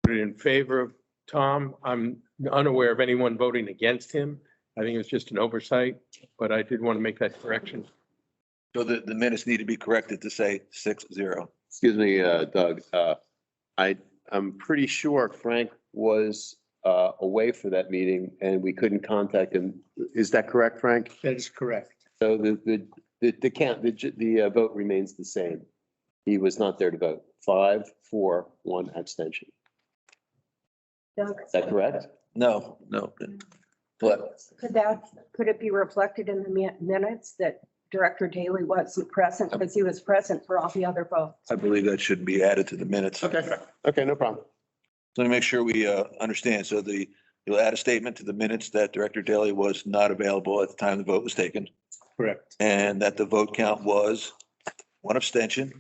voted in favor of Tom. I'm unaware of anyone voting against him. I think it was just an oversight, but I did want to make that correction. So the minutes need to be corrected to say 6-0. Excuse me, Doug. I'm pretty sure Frank was away for that meeting and we couldn't contact him. Is that correct, Frank? That is correct. So the vote remains the same. He was not there to vote. 5-4, 1 abstention. Doug, Is that correct? No. But could it be reflected in the minutes that Director Daley wasn't present because he was present for all the other votes? I believe that should be added to the minutes. Okay, no problem. Let me make sure we understand. So you'll add a statement to the minutes that Director Daley was not available at the time the vote was taken, Correct. and that the vote count was 1 abstention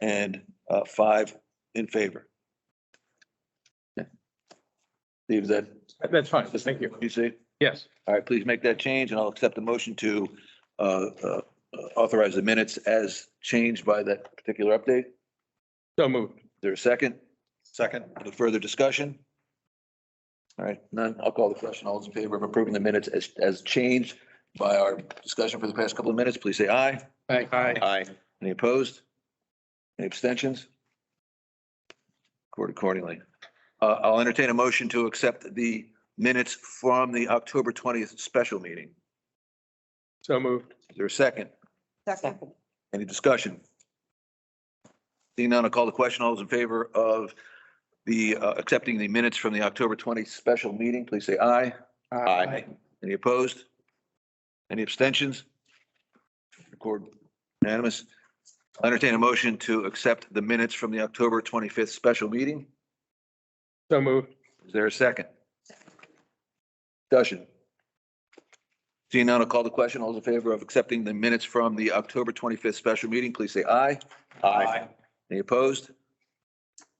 and 5 in favor. Okay. Steve, That's fine. Thank you. you see? Yes. All right, please make that change and I'll accept the motion to authorize the minutes as changed by that particular update. So moved. Is there a second? Second. Any further discussion? All right, none. I'll call the question. All those in favor of approving the minutes as changed by our discussion for the past couple of minutes, please say aye. Aye. Aye. Any opposed? Any abstentions? Record accordingly. I'll entertain a motion to accept the minutes from the October 20th special meeting. So moved. Is there a second? Second. Any discussion? Seeing none, I'll call the question. All those in favor of the accepting the minutes from the October 20th special meeting, please say aye. Aye. Any opposed? Any abstentions? Record unanimous. I'll entertain a motion to accept the minutes from the October 25th special meeting. So moved. Is there a second? Discussion. Seeing none, I'll call the question. All those in favor of accepting the minutes from the October 25th special meeting, please say aye. Aye. Any opposed?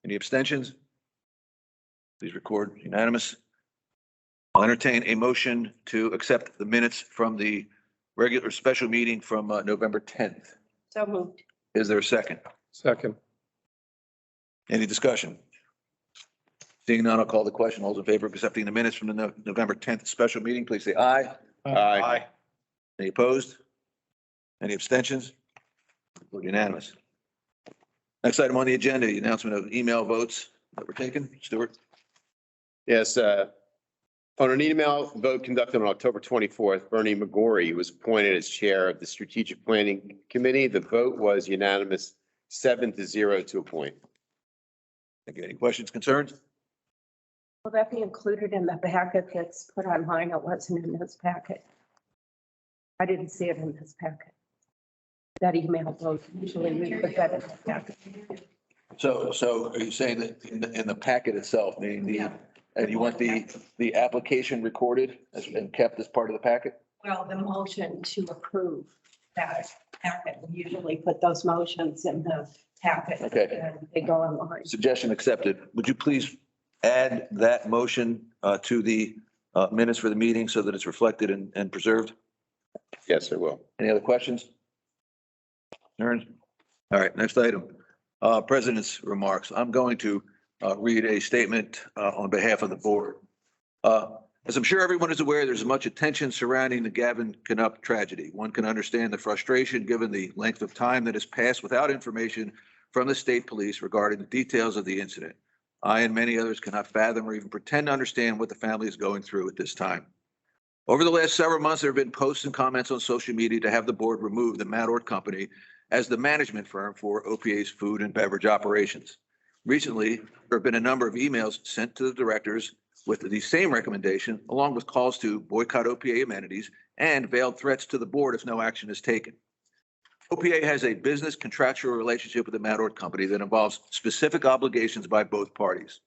Any abstentions? Please record unanimous. I'll entertain a motion to accept the minutes from the regular special meeting from November 10th. So moved. Is there a second? Second. Any discussion? Seeing none, I'll call the question. All those in favor of accepting the minutes from the November 10th special meeting, please say aye. Aye. Any opposed? Any abstentions? Unanimous. Next item on the agenda, the announcement of email votes that were taken. Stuart? Yes, on an email vote conducted on October 24th, Bernie McGorry was appointed as chair of the Strategic Planning Committee. The vote was unanimous, 7-0 to appoint. Thank you. Any questions, concerns? Will that be included in the packet that's put online? It wasn't in this packet. I didn't see it in this packet. That email vote, usually we put that in the packet. So are you saying that in the packet itself, meaning and you want the application recorded and kept as part of the packet? Well, the motion to approve that packet, we usually put those motions in the packet. Okay. And they go online. Suggestion accepted. Would you please add that motion to the minutes for the meeting so that it's reflected and preserved? Yes, I will. Any other questions? Concerns? All right, next item. President's remarks. I'm going to read a statement on behalf of the board. As I'm sure everyone is aware, there's much attention surrounding the Gavin Knupp tragedy. One can understand the frustration given the length of time that has passed without information from the state police regarding the details of the incident. I and many others cannot fathom or even pretend to understand what the family is going through at this time. Over the last several months, there have been posts and comments on social media to have the board remove the Madort Company as the management firm for OPA's food and beverage operations. Recently, there have been a number of emails sent to the directors with the same recommendation, along with calls to boycott OPA amenities and veiled threats to the board if no action is taken. OPA has a business contractual relationship with the Madort Company that involves specific obligations by both parties.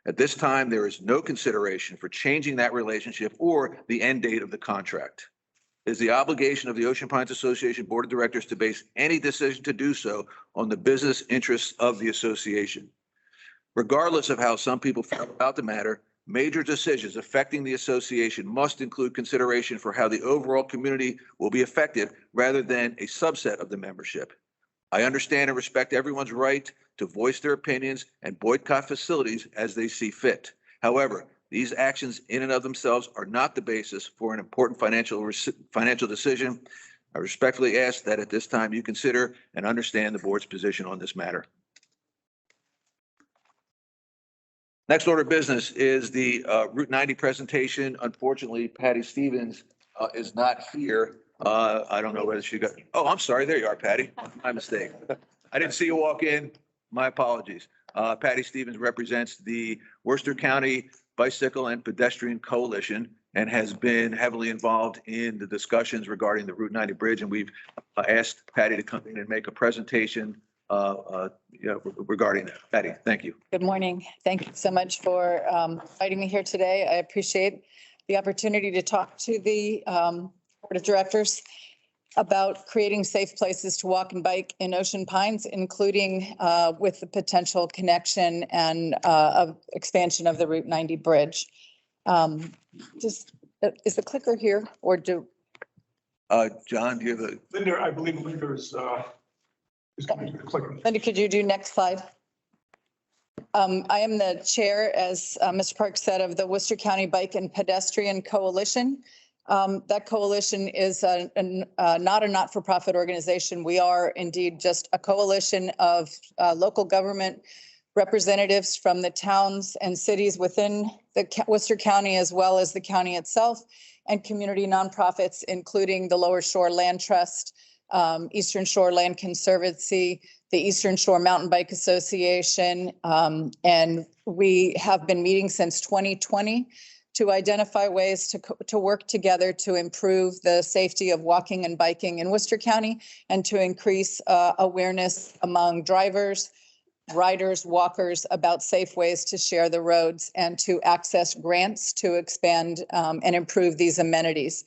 At this time, there is no consideration for changing that relationship or the end date of the contract. It is the obligation of the Ocean Pines Association Board of Directors to base any decision to do so on the business interests of the association. Regardless of how some people feel about the matter, major decisions affecting the association must include consideration for how the overall community will be affected rather than a subset of the membership. I understand and respect everyone's right to voice their opinions and boycott facilities as they see fit. However, these actions in and of themselves are not the basis for an important financial decision. I respectfully ask that at this time you consider and understand the board's position on this matter. Next order of business is the Route 90 presentation. Unfortunately, Patty Stevens is not here. I don't know whether she got, oh, I'm sorry. There you are, Patty. My mistake. I didn't see you walk in. My apologies. Patty Stevens represents the Worcester County Bicycle and Pedestrian Coalition and has been heavily involved in the discussions regarding the Route 90 bridge. And we've asked Patty to come in and make a presentation regarding that. Patty, thank you. Good morning. Thank you so much for inviting me here today. I appreciate the opportunity to talk to the Board of Directors about creating safe places to walk and bike in Ocean Pines, including with the potential connection and of expansion of the Route 90 bridge. Is the clicker here or do? John, do you have the? Linda, I believe Linda is coming to the clicker. Linda, could you do next slide? I am the chair, as Mr. Park said, of the Worcester County Bike and Pedestrian Coalition. That coalition is not a not-for-profit organization. We are indeed just a coalition of local government representatives from the towns and cities within the Worcester County, as well as the county itself, and community nonprofits, including the Lower Shore Land Trust, Eastern Shore Land Conservancy, the Eastern Shore Mountain Bike Association, and we have been meeting since 2020 to identify ways to work together to improve the safety of walking and biking in Worcester County and to increase awareness among drivers, riders, walkers about safe ways to share the roads and to access grants to expand and improve these amenities.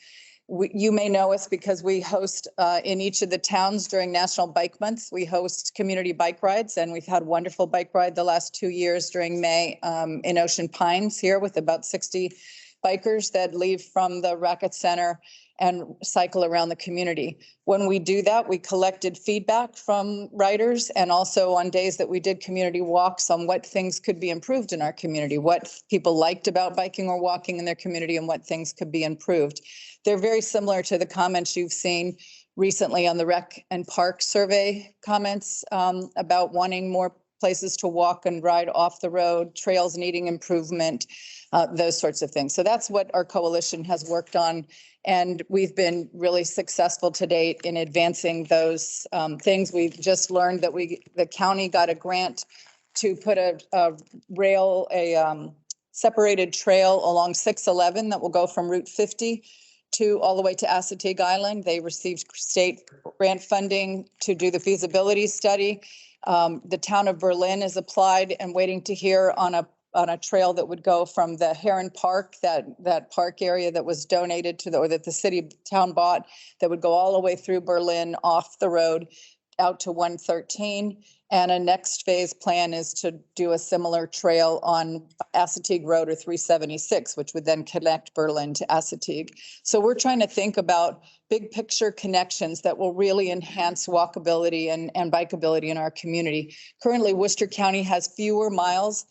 You may know us because we host in each of the towns during National Bike Month. We host community bike rides, and we've had a wonderful bike ride the last 2 years during May in Ocean Pines here with about 60 bikers that leave from the Racket Center and cycle around the community. When we do that, we collected feedback from riders and also on days that we did community walks on what things could be improved in our community, what people liked about biking or walking in their community and what things could be improved. They're very similar to the comments you've seen recently on the Rec and Park survey comments about wanting more places to walk and ride off the road, trails needing improvement, those sorts of things. So that's what our coalition has worked on. And we've been really successful to date in advancing those things. We've just learned that the county got a grant to put a separated trail along 611 that will go from Route 50 to all the way to Assateague Island. They received state grant funding to do the feasibility study. The town of Berlin is applied and waiting to hear on a trail that would go from the Heron Park, that park area that was donated to or that the city town bought, that would go all the way through Berlin off the road out to 113. And a next phase plan is to do a similar trail on Assateague Road or 376, which would then connect Berlin to Assateague. So we're trying to think about big picture connections that will really enhance walkability and bikeability in our community. Currently, Worcester County has fewer miles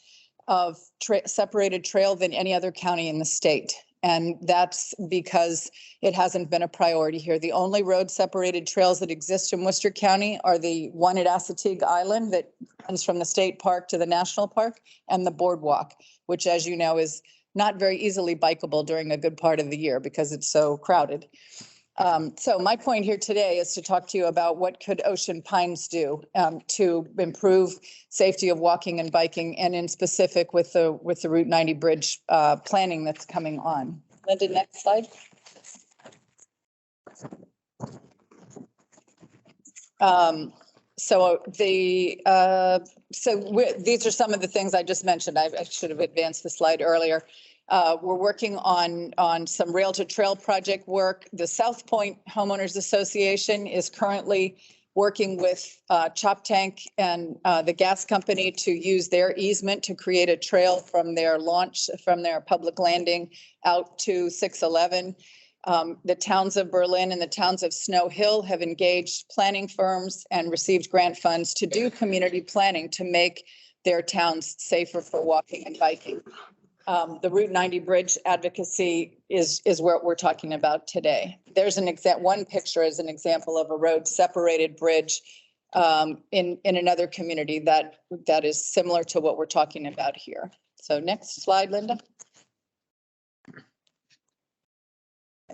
of separated trail than any other county in the state. And that's because it hasn't been a priority here. The only road separated trails that exist in Worcester County are the one at Assateague Island that runs from the state park to the national park, and the boardwalk, which, as you know, is not very easily bikeable during a good part of the year because it's so crowded. So my point here today is to talk to you about what could Ocean Pines do to improve safety of walking and biking, and in specific with the Route 90 bridge planning that's coming on. Linda, next slide. These are some of the things I just mentioned. I should have advanced the slide earlier. We're working on some rail to trail project work. The South Point Homeowners Association is currently working with Chop Tank and the gas company to use their easement to create a trail from their launch, from their public landing out to 611. The towns of Berlin and the towns of Snow Hill have engaged planning firms and received grant funds to do community planning to make their towns safer for walking and biking. The Route 90 bridge advocacy is what we're talking about today. There's one picture as an example of a road separated bridge in another community that is similar to what we're talking about here. So next slide, Linda.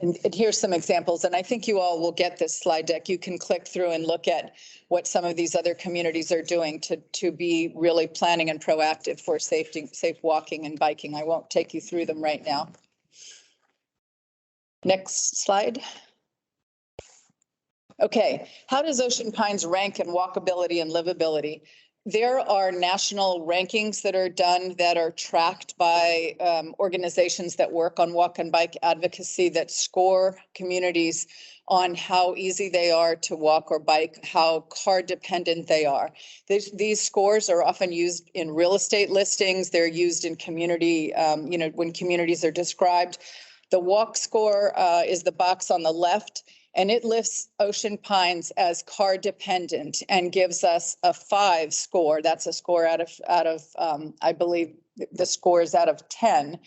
And here's some examples, and I think you all will get this slide deck. You can click through and look at what some of these other communities are doing to be really planning and proactive for safe walking and biking. I won't take you through them right now. Next slide. Okay, how does Ocean Pines rank in walkability and livability? There are national rankings that are done that are tracked by organizations that work on walk and bike advocacy that score communities on how easy they are to walk or bike, how car dependent they are. These scores are often used in real estate listings. They're used in community, when communities are described. The walk score is the box on the left, and it lists Ocean Pines as car dependent and gives us a 5 score. That's a score out of I believe the score is out of 10.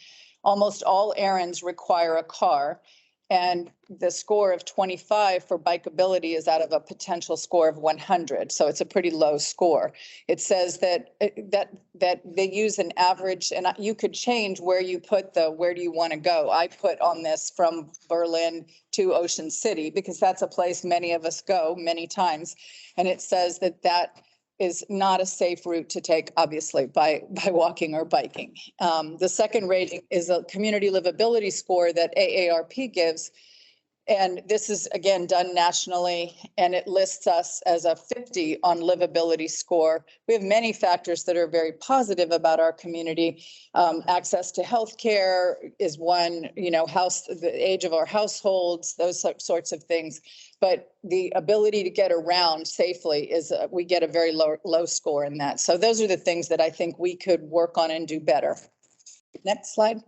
Almost all errands require a car. And the score of 25 for bikeability is out of a potential score of 100. So it's a pretty low score. It says that they use an average, and you could change where you put where do you want to go. I put on this from Berlin to Ocean City because that's a place many of us go many times. And it says that is not a safe route to take, obviously, by walking or biking. The second rating is a community livability score that AARP gives. And this is, again, done nationally, and it lists us as a 50 on livability score. We have many factors that are very positive about our community. Access to healthcare is one, the age of our households, those sorts of things. But the ability to get around safely we get a very low score in that. So those are the things that I think we could work on and do better. Next slide.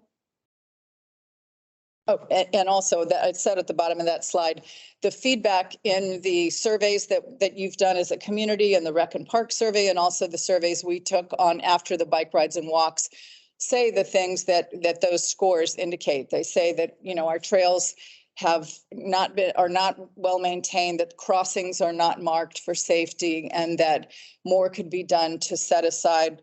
Oh, and also that it said at the bottom of that slide, the feedback in the surveys that you've done as a community, and the Rec and Park survey, and also the surveys we took on after the bike rides and walks, say the things that those scores indicate. They say that, our trails are not well maintained, that crossings are not marked for safety, and that more could be done to set aside.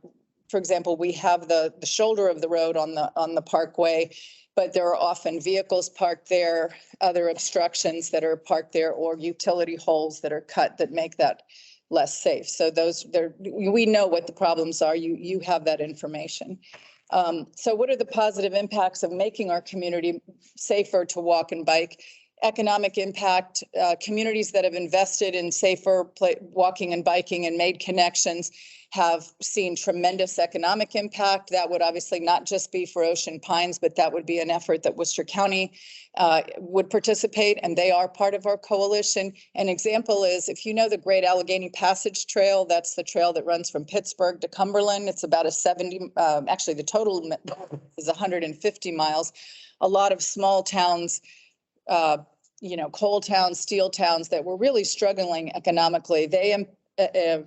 For example, we have the shoulder of the road on the parkway, but there are often vehicles parked there, other obstructions that are parked there, or utility holes that are cut that make that less safe. So we know what the problems are. You have that information. So what are the positive impacts of making our community safer to walk and bike? Economic impact, communities that have invested in safer walking and biking and made connections have seen tremendous economic impact. That would obviously not just be for Ocean Pines, but that would be an effort that Worcester County would participate, and they are part of our coalition. An example is, if you know the Great Allegheny Passage Trail, that's the trail that runs from Pittsburgh to Cumberland. It's about actually the total is 150 miles. A lot of small towns, coal towns, steel towns that were really struggling economically, they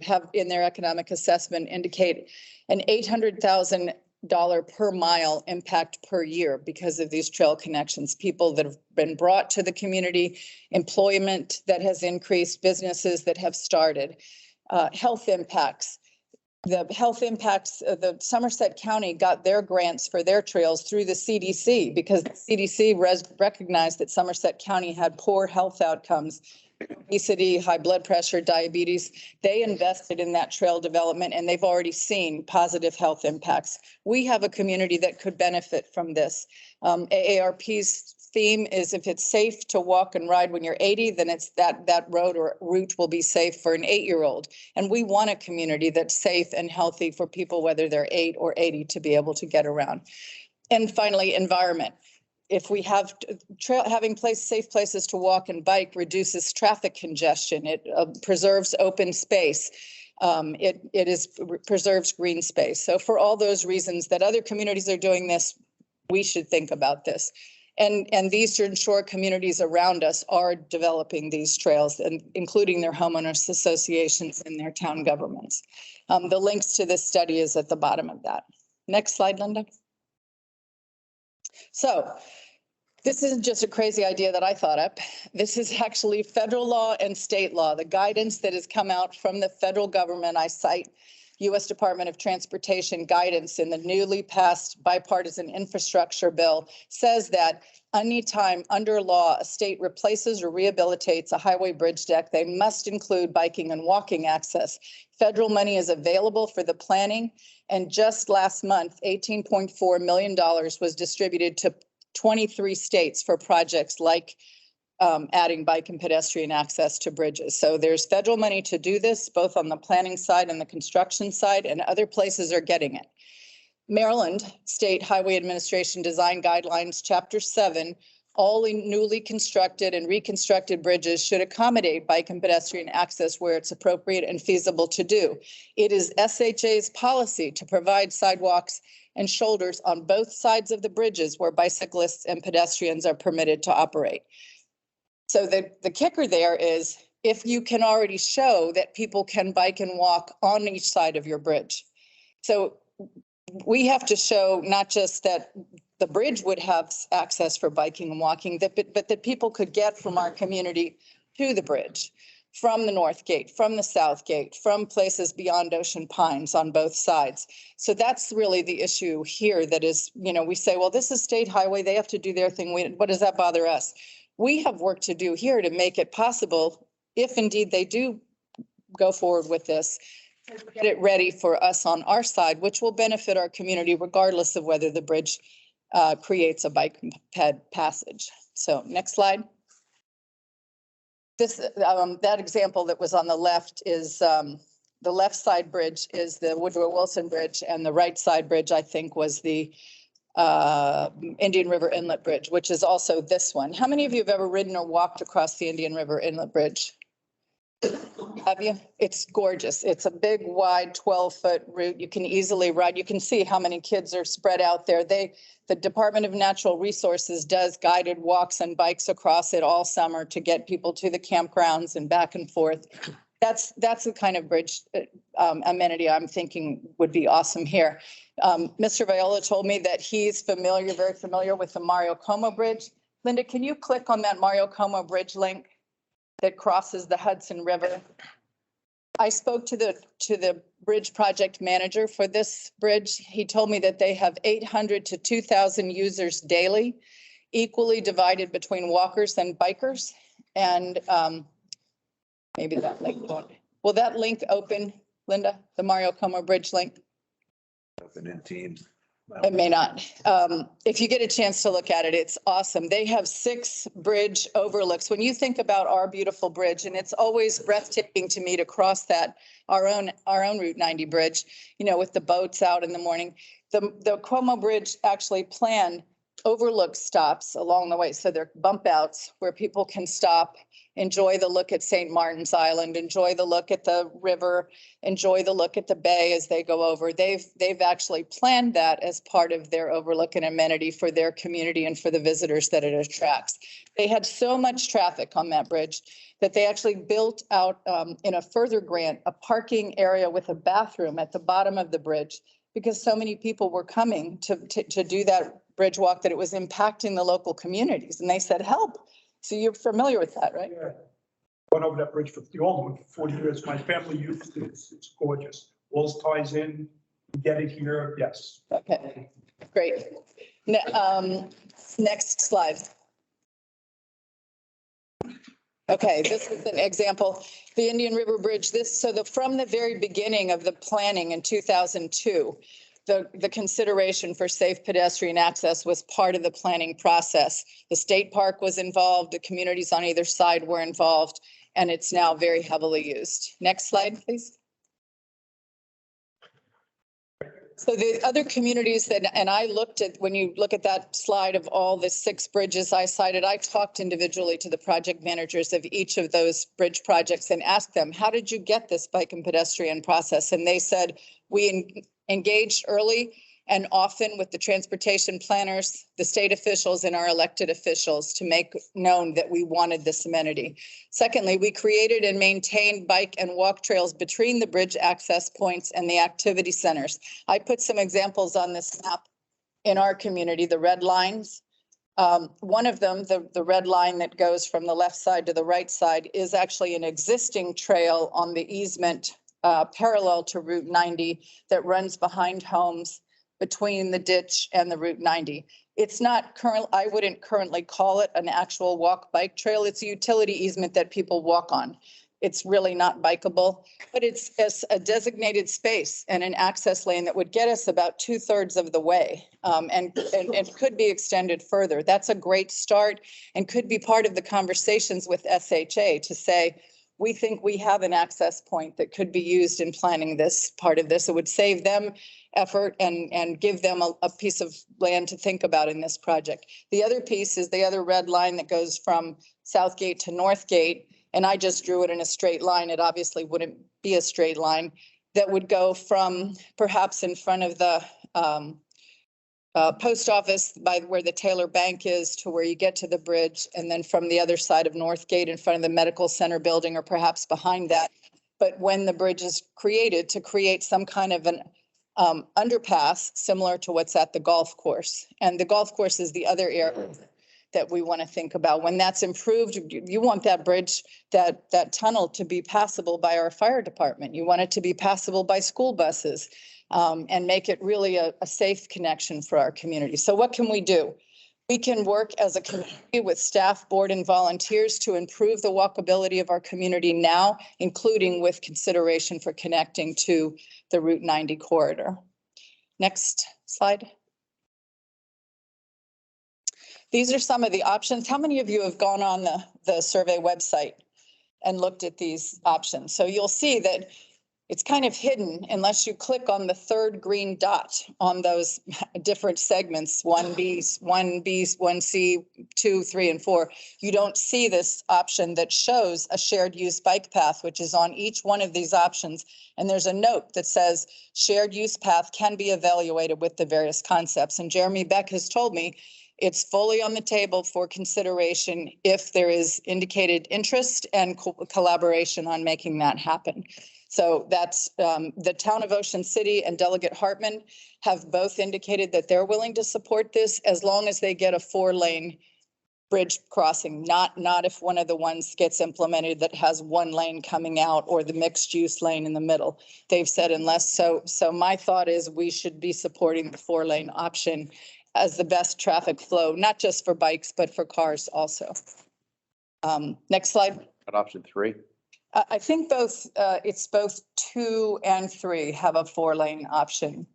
have in their economic assessment indicate an $800,000 per mile impact per year because of these trail connections. People that have been brought to the community, employment that has increased, businesses that have started, health impacts. The health impacts, the Somerset County got their grants for their trails through the CDC because the CDC recognized that Somerset County had poor health outcomes, obesity, high blood pressure, diabetes. They invested in that trail development, and they've already seen positive health impacts. We have a community that could benefit from this. AARP's theme is, if it's safe to walk and ride when you're 80, then it's that road or route will be safe for an 8-year-old. And we want a community that's safe and healthy for people, whether they're 8 or 80, to be able to get around. And finally, environment. If we have having safe places to walk and bike reduces traffic congestion, it preserves open space. It preserves green space. So for all those reasons that other communities are doing this, we should think about this. And the Eastern Shore communities around us are developing these trails, and including their homeowners associations and their town governments. The links to this study is at the bottom of that. Next slide, Linda. So this isn't just a crazy idea that I thought up. This is actually federal law and state law. The guidance that has come out from the federal government, I cite U.S. Department of Transportation guidance in the newly passed bipartisan infrastructure bill, says that anytime under law a state replaces or rehabilitates a highway bridge deck, they must include biking and walking access. Federal money is available for the planning, and just last month, $18.4 million was distributed to 23 states for projects like adding bike and pedestrian access to bridges. So there's federal money to do this, both on the planning side and the construction side, and other places are getting it. Maryland State Highway Administration Design Guidelines, Chapter 7, all newly constructed and reconstructed bridges should accommodate bike and pedestrian access where it's appropriate and feasible to do. It is SHA's policy to provide sidewalks and shoulders on both sides of the bridges where bicyclists and pedestrians are permitted to operate. So the kicker there is if you can already show that people can bike and walk on each side of your bridge. So we have to show not just that the bridge would have access for biking and walking, but that people could get from our community to the bridge, from the North Gate, from the South Gate, from places beyond Ocean Pines on both sides. So that's really the issue here that is, we say, well, this is state highway, they have to do their thing. What does that bother us? We have work to do here to make it possible, if indeed they do go forward with this, to get it ready for us on our side, which will benefit our community regardless of whether the bridge creates a bike ped passage. So next slide. This that example that was on the left is the left side bridge is the Woodrow Wilson Bridge, and the right side bridge, I think, was the Indian River Inlet Bridge, which is also this one. How many of you have ever ridden or walked across the Indian River Inlet Bridge? Have you? It's gorgeous. It's a big, wide 12-foot route. You can easily ride. You can see how many kids are spread out there. The Department of Natural Resources does guided walks and bikes across it all summer to get people to the campgrounds and back and forth. That's the kind of bridge amenity I'm thinking would be awesome here. Mr. Viola told me that he's very familiar with the Mario Como Bridge. Linda, can you click on that Mario Como Bridge link that crosses the Hudson River? I spoke to the bridge project manager for this bridge. He told me that they have 800 to 2,000 users daily, equally divided between walkers and bikers. And maybe that link won't. Will that link open, Linda, the Mario Como Bridge link? Open in Teams. It may not. If you get a chance to look at it, it's awesome. They have 6 bridge overlooks. When you think about our beautiful bridge, and it's always breathtaking to me to cross that, our own Route 90 bridge, with the boats out in the morning. The Como Bridge actually planned overlook stops along the way. So they're bump outs where people can stop, enjoy the look at St. Martin's Island, enjoy the look at the river, enjoy the look at the bay as they go over. They've actually planned that as part of their overlook and amenity for their community and for the visitors that it attracts. They had so much traffic on that bridge that they actually built out in a further grant, a parking area with a bathroom at the bottom of the bridge, because so many people were coming to do that bridge walk that it was impacting the local communities. And they said, help. So you're familiar with that, right? Yeah. Went over that bridge for 40 years. My family used it. It's gorgeous. Walls ties in, you get it here. Yes. Okay, great. Next slide. Okay, this is an example. The Indian River Bridge, from the very beginning of the planning in 2002, the consideration for safe pedestrian access was part of the planning process. The state park was involved, the communities on either side were involved, and it's now very heavily used. Next slide, please. So the other communities and I looked at, when you look at that slide of all the 6 bridges I cited, I talked individually to the project managers of each of those bridge projects and asked them, how did you get this bike and pedestrian process? And they said, we engaged early and often with the transportation planners, the state officials, and our elected officials to make known that we wanted this amenity. Secondly, we created and maintained bike and walk trails between the bridge access points and the activity centers. I put some examples on this map in our community, the red lines. One of them, the red line that goes from the left side to the right side, is actually an existing trail on the easement parallel to Route 90 that runs behind homes between the ditch and the Route 90. It's not current, I wouldn't currently call it an actual walk bike trail. It's a utility easement that people walk on. It's really not bikeable, but it's a designated space and an access lane that would get us about 2/3 of the way, and could be extended further. That's a great start and could be part of the conversations with SHA to say, we think we have an access point that could be used in planning this part of this. It would save them effort and give them a piece of land to think about in this project. The other piece is the other red line that goes from Southgate to Northgate. And I just drew it in a straight line. It obviously wouldn't be a straight line. That would go from perhaps in front of the post office by where the Taylor Bank is to where you get to the bridge, and then from the other side of Northgate in front of the medical center building, or perhaps behind that. But when the bridge is created, to create some kind of an underpass similar to what's at the golf course. And the golf course is the other area that we want to think about. When that's improved, you want that bridge, that tunnel to be passable by our fire department. You want it to be passable by school buses, and make it really a safe connection for our community. So what can we do? We can work as a community with staff, board, and volunteers to improve the walkability of our community now, including with consideration for connecting to the Route 90 corridor. Next slide. These are some of the options. How many of you have gone on the survey website and looked at these options? So you'll see that it's kind of hidden unless you click on the third green dot on those different segments, 1B, 1C, 2, 3, and 4. You don't see this option that shows a shared use bike path, which is on each one of these options. And there's a note that says shared use path can be evaluated with the various concepts. And Jeremy Beck has told me it's fully on the table for consideration if there is indicated interest and collaboration on making that happen. So that's the town of Ocean City and Delegate Hartman have both indicated that they're willing to support this as long as they get a 4-lane bridge crossing, not if one of the ones gets implemented that has 1 lane coming out or the mixed use lane in the middle. They've said unless so my thought is we should be supporting the 4-lane option as the best traffic flow, not just for bikes, but for cars also. Next slide. At option 3. I think both, it's both 2 and 3 have a 4-lane option.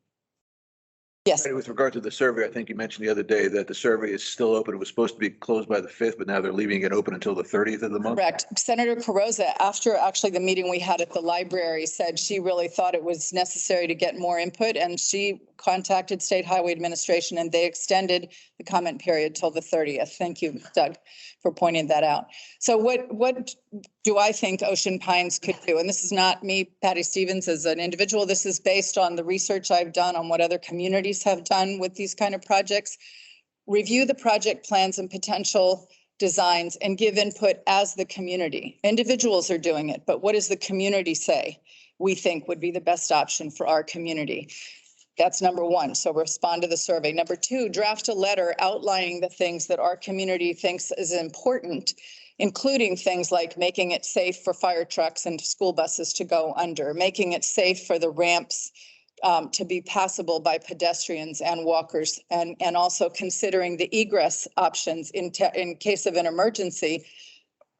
Yes. With regard to the survey, I think you mentioned the other day that the survey is still open. It was supposed to be closed by the 5th, but now they're leaving it open until the 30th of the month. Correct. Senator Carrozza, after actually the meeting we had at the library, said she really thought it was necessary to get more input, and she contacted State Highway Administration and they extended the comment period till the 30th. Thank you, Doug, for pointing that out. So what do I think Ocean Pines could do? And this is not me, Patty Stevens, as an individual. This is based on the research I've done on what other communities have done with these kind of projects. Review the project plans and potential designs and give input as the community. Individuals are doing it, but what does the community say we think would be the best option for our community? That's number 1. So respond to the survey. Number 2, draft a letter outlining the things that our community thinks is important, including things like making it safe for fire trucks and school buses to go under, making it safe for the ramps to be passable by pedestrians and walkers, and also considering the egress options in case of an emergency.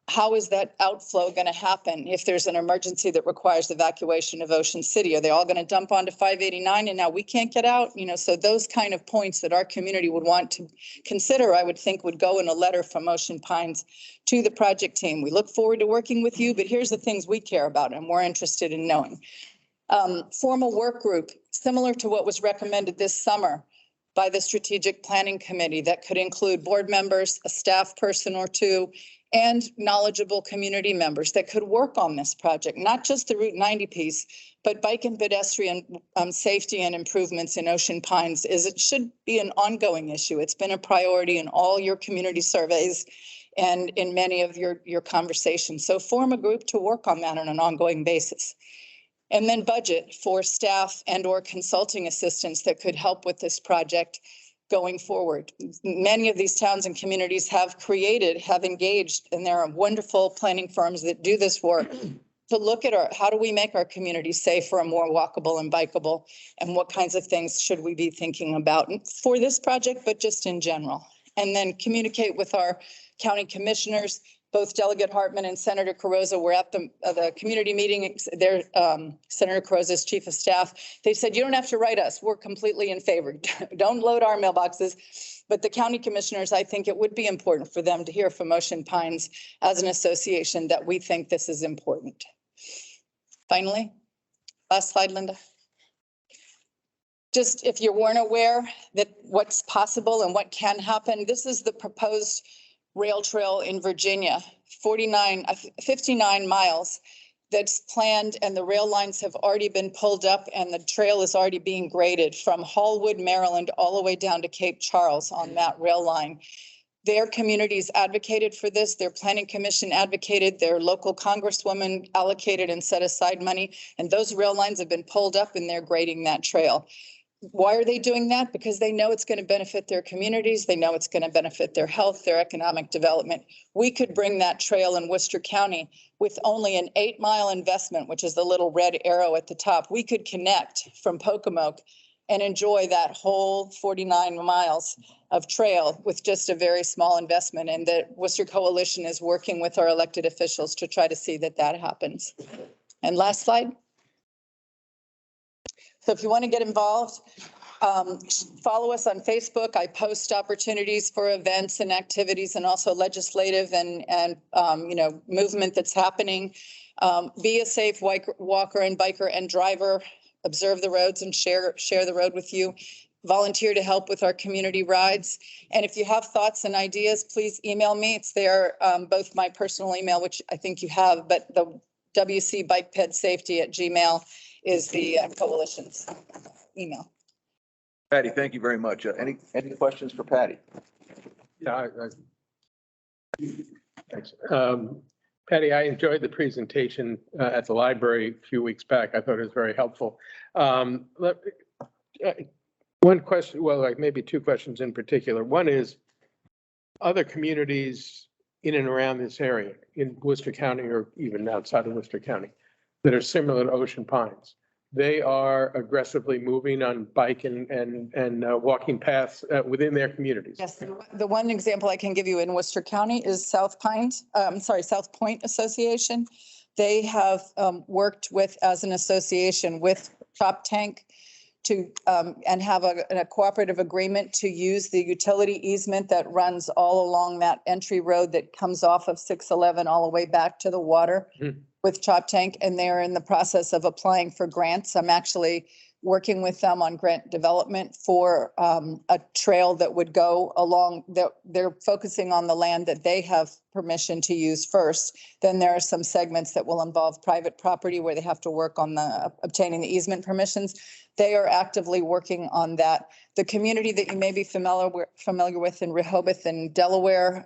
How is that outflow going to happen if there's an emergency that requires evacuation of Ocean City? Are they all going to dump onto 589 and now we can't get out? You know, so those kind of points that our community would want to consider, I would think would go in a letter from Ocean Pines to the project team. We look forward to working with you, but here's the things we care about and we're interested in knowing. Formal work group, similar to what was recommended this summer. by the Strategic Planning Committee that could include board members, a staff person or two, and knowledgeable community members that could work on this project, not just the Route 90 piece, but bike and pedestrian safety and improvements in Ocean Pines it should be an ongoing issue. It's been a priority in all your community surveys and in many of your conversations. So form a group to work on that on an ongoing basis. And then budget for staff and or consulting assistance that could help with this project going forward. Many of these towns and communities have engaged, and there are wonderful planning firms that do this work to look at how do we make our communities safer and more walkable and bikeable, and what kinds of things should we be thinking about for this project, but just in general. And then communicate with our county commissioners. Both Delegate Hartman and Senator Carrozza were at the community meeting. Senator Carrozza's chief of staff. They said, you don't have to write us. We're completely in favor. Don't load our mailboxes. But the county commissioners, I think it would be important for them to hear from Ocean Pines as an association that we think this is important. Finally, last slide, Linda. Just if you weren't aware that what's possible and what can happen, this is the proposed rail trail in Virginia, 59 miles that's planned, and the rail lines have already been pulled up and the trail is already being graded from Hallwood, Maryland, all the way down to Cape Charles on that rail line. Their communities advocated for this. Their planning commission advocated. Their local congresswoman allocated and set aside money. And those rail lines have been pulled up and they're grading that trail. Why are they doing that? Because they know it's going to benefit their communities. They know it's going to benefit their health, their economic development. We could bring that trail in Worcester County with only an 8-mile investment, which is the little red arrow at the top. We could connect from Pocomoke and enjoy that whole 49 miles of trail with just a very small investment. And the Worcester Coalition is working with our elected officials to try to see that that happens. And last slide. So if you want to get involved, follow us on Facebook. I post opportunities for events and activities and also legislative and movement that's happening. Be a safe walker and biker and driver. Observe the roads and share the road with you. Volunteer to help with our community rides. And if you have thoughts and ideas, please email me. It's there, both my personal email, which I think you have, but the wcbikepedsafety@gmail is the coalition's email. Patty, thank you very much. Any questions for Patty? Yeah, thanks. Patty, I enjoyed the presentation at the library a few weeks back. I thought it was very helpful. One question, well, like maybe two questions in particular. One is other communities in and around this area in Worcester County or even outside of Worcester County that are similar to Ocean Pines. They are aggressively moving on bike and walking paths within their communities. Yes, the one example I can give you in Worcester County is South Point Association. They have worked as an association with Chop Tank to and have a cooperative agreement to use the utility easement that runs all along that entry road that comes off of 611 all the way back to the water. Mm-hmm. With Chop Tank, and they're in the process of applying for grants. I'm actually working with them on grant development for a trail that would go along. They're focusing on the land that they have permission to use first. Then there are some segments that will involve private property where they have to work on obtaining the easement permissions. They are actively working on that. The community that you may be familiar with in Rehoboth and Delaware,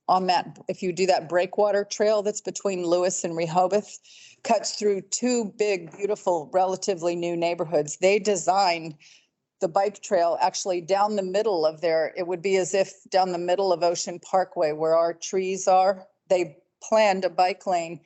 on that, if you do that breakwater trail that's between Lewis and Rehoboth, cuts through two big, beautiful, relatively new neighborhoods. They designed the bike trail actually down the middle of it would be as if down the middle of Ocean Parkway where our trees are. They planned a bike lane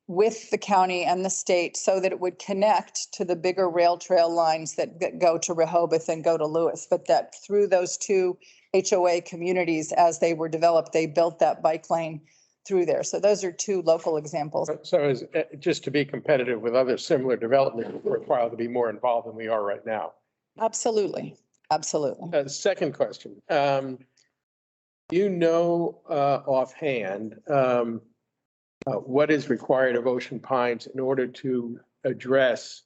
with the county and the state so that it would connect to the bigger rail trail lines that go to Rehoboth and go to Lewis, but that through those two HOA communities, as they were developed, they built that bike lane through there. So those are two local examples. So just to be competitive with other similar development, we're required to be more involved than we are right now. Absolutely. Absolutely. Second question. Offhand, what is required of Ocean Pines in order to address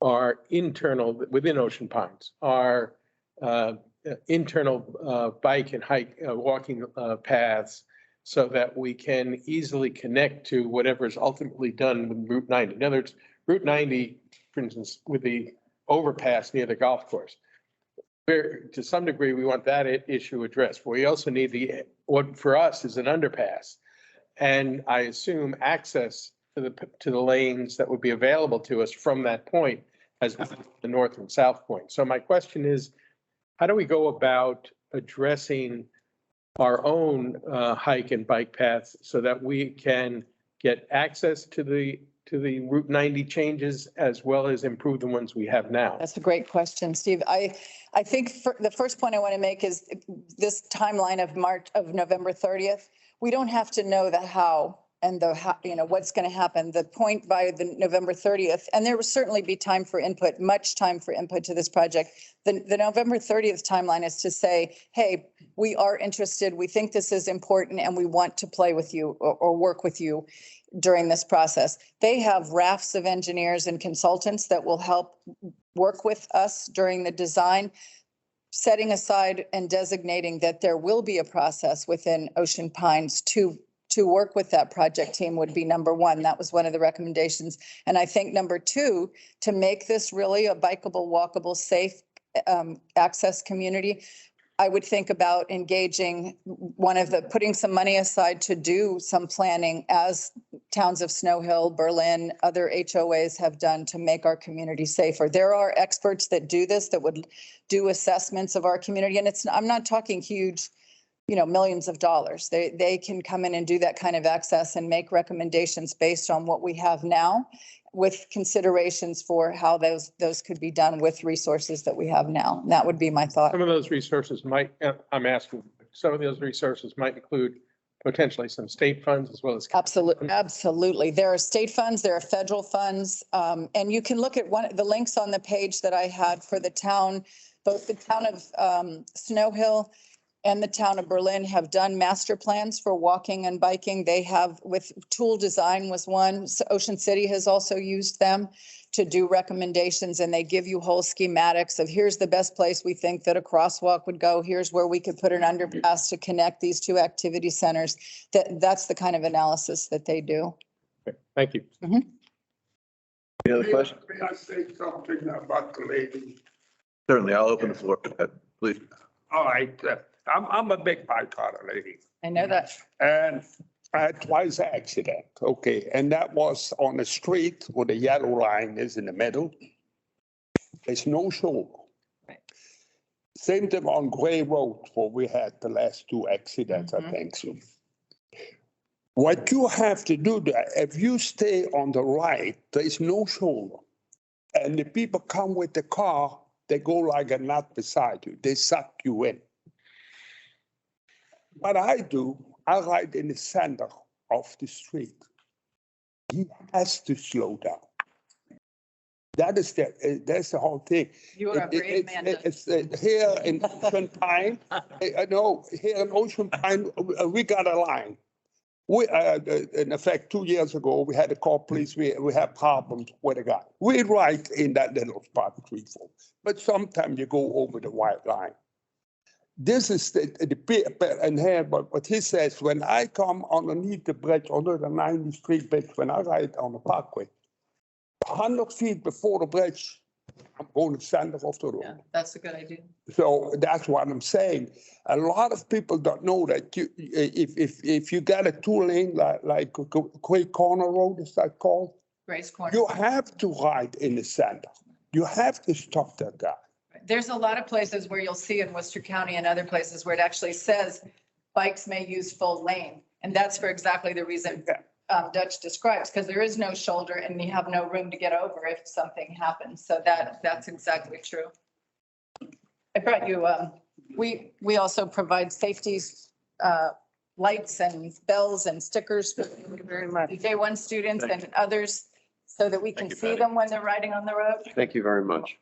our internal, within Ocean Pines, our internal bike and hike, walking paths so that we can easily connect to whatever is ultimately done with Route 90. In other words, Route 90, for instance, with the overpass near the golf course, where to some degree, we want that issue addressed. But we also need what for us is an underpass. And I assume access to the lanes that would be available to us from that point as the north and south point. So my question is, how do we go about addressing our own hike and bike paths so that we can get access to the Route 90 changes as well as improve the ones we have now? That's a great question, Steve. I think the first point I want to make is this timeline of November 30th. We don't have to know the how and what's going to happen. The point by the November 30th, and there will certainly be time for input, much time for input to this project. The November 30th timeline is to say, hey, we are interested, we think this is important, and we want to play with you or work with you during this process. They have rafts of engineers and consultants that will help work with us during the design, setting aside and designating that there will be a process within Ocean Pines to work with that project team would be number one. That was one of the recommendations. And I think number two, to make this really a bikeable, walkable, safe access community, I would think about engaging putting some money aside to do some planning as towns of Snow Hill, Berlin, other HOAs have done to make our community safer. There are experts that do this, that would do assessments of our community. And I'm not talking huge, millions of dollars. They can come in and do that kind of access and make recommendations based on what we have now, with considerations for how those could be done with resources that we have now. And that would be my thought. Some of those resources might include potentially some state funds as well as. Absolutely. There are state funds, there are federal funds. And you can look at the links on the page that I had for the town, both the town of Snow Hill and the town of Berlin have done master plans for walking and biking. They have, with Tool Design was one. So Ocean City has also used them to do recommendations, and they give you whole schematics of here's the best place we think that a crosswalk would go. Here's where we could put an underpass to connect these two activity centers. That's the kind of analysis that they do. Okay, thank you. Mm-hmm. Any other questions? May I say something about the lady? Certainly, I'll open the floor, please. All right, I'm a big bike rider, lady, I know that. and I had twice accident, okay, and that was on the street where the yellow line is in the middle. There's no shoulder. Right. Same thing on Gray Road where we had the last two accidents, I think so. What you have to do there, if you stay on the right, there's no shoulder. And the people come with the car, they go like a nut beside you. They suck you in. What I do, I ride in the center of the street. He has to slow down. That's the whole thing. You are a brave man. It's here in Ocean Pine. I know here in Ocean Pine, we got a line. We, in fact, 2 years ago, we had to call police. We had problems with a guy. We ride in that little spot, 3, 4. But sometimes you go over the white line. This is the and here, but what he says, when I come underneath the bridge, under the 90th Street bridge, when I ride on the parkway, 100 feet before the bridge, I'm going to center of the road. Yeah, that's a good idea. So that's what I'm saying. A lot of people don't know that if you got a 2-lane like Quay Corner Road, is that called? Grace Corner. You have to ride in the center. You have to stop that guy. There's a lot of places where you'll see in Worcester County and other places where it actually says bikes may use full lane. And that's for exactly the reason Dutch describes, because there is no shoulder and you have no room to get over if something happens. So that's exactly true. I brought you, we also provide safety lights and bells and stickers for very much. J1 students and others so that we can see them when they're riding on the road. Thank you very much.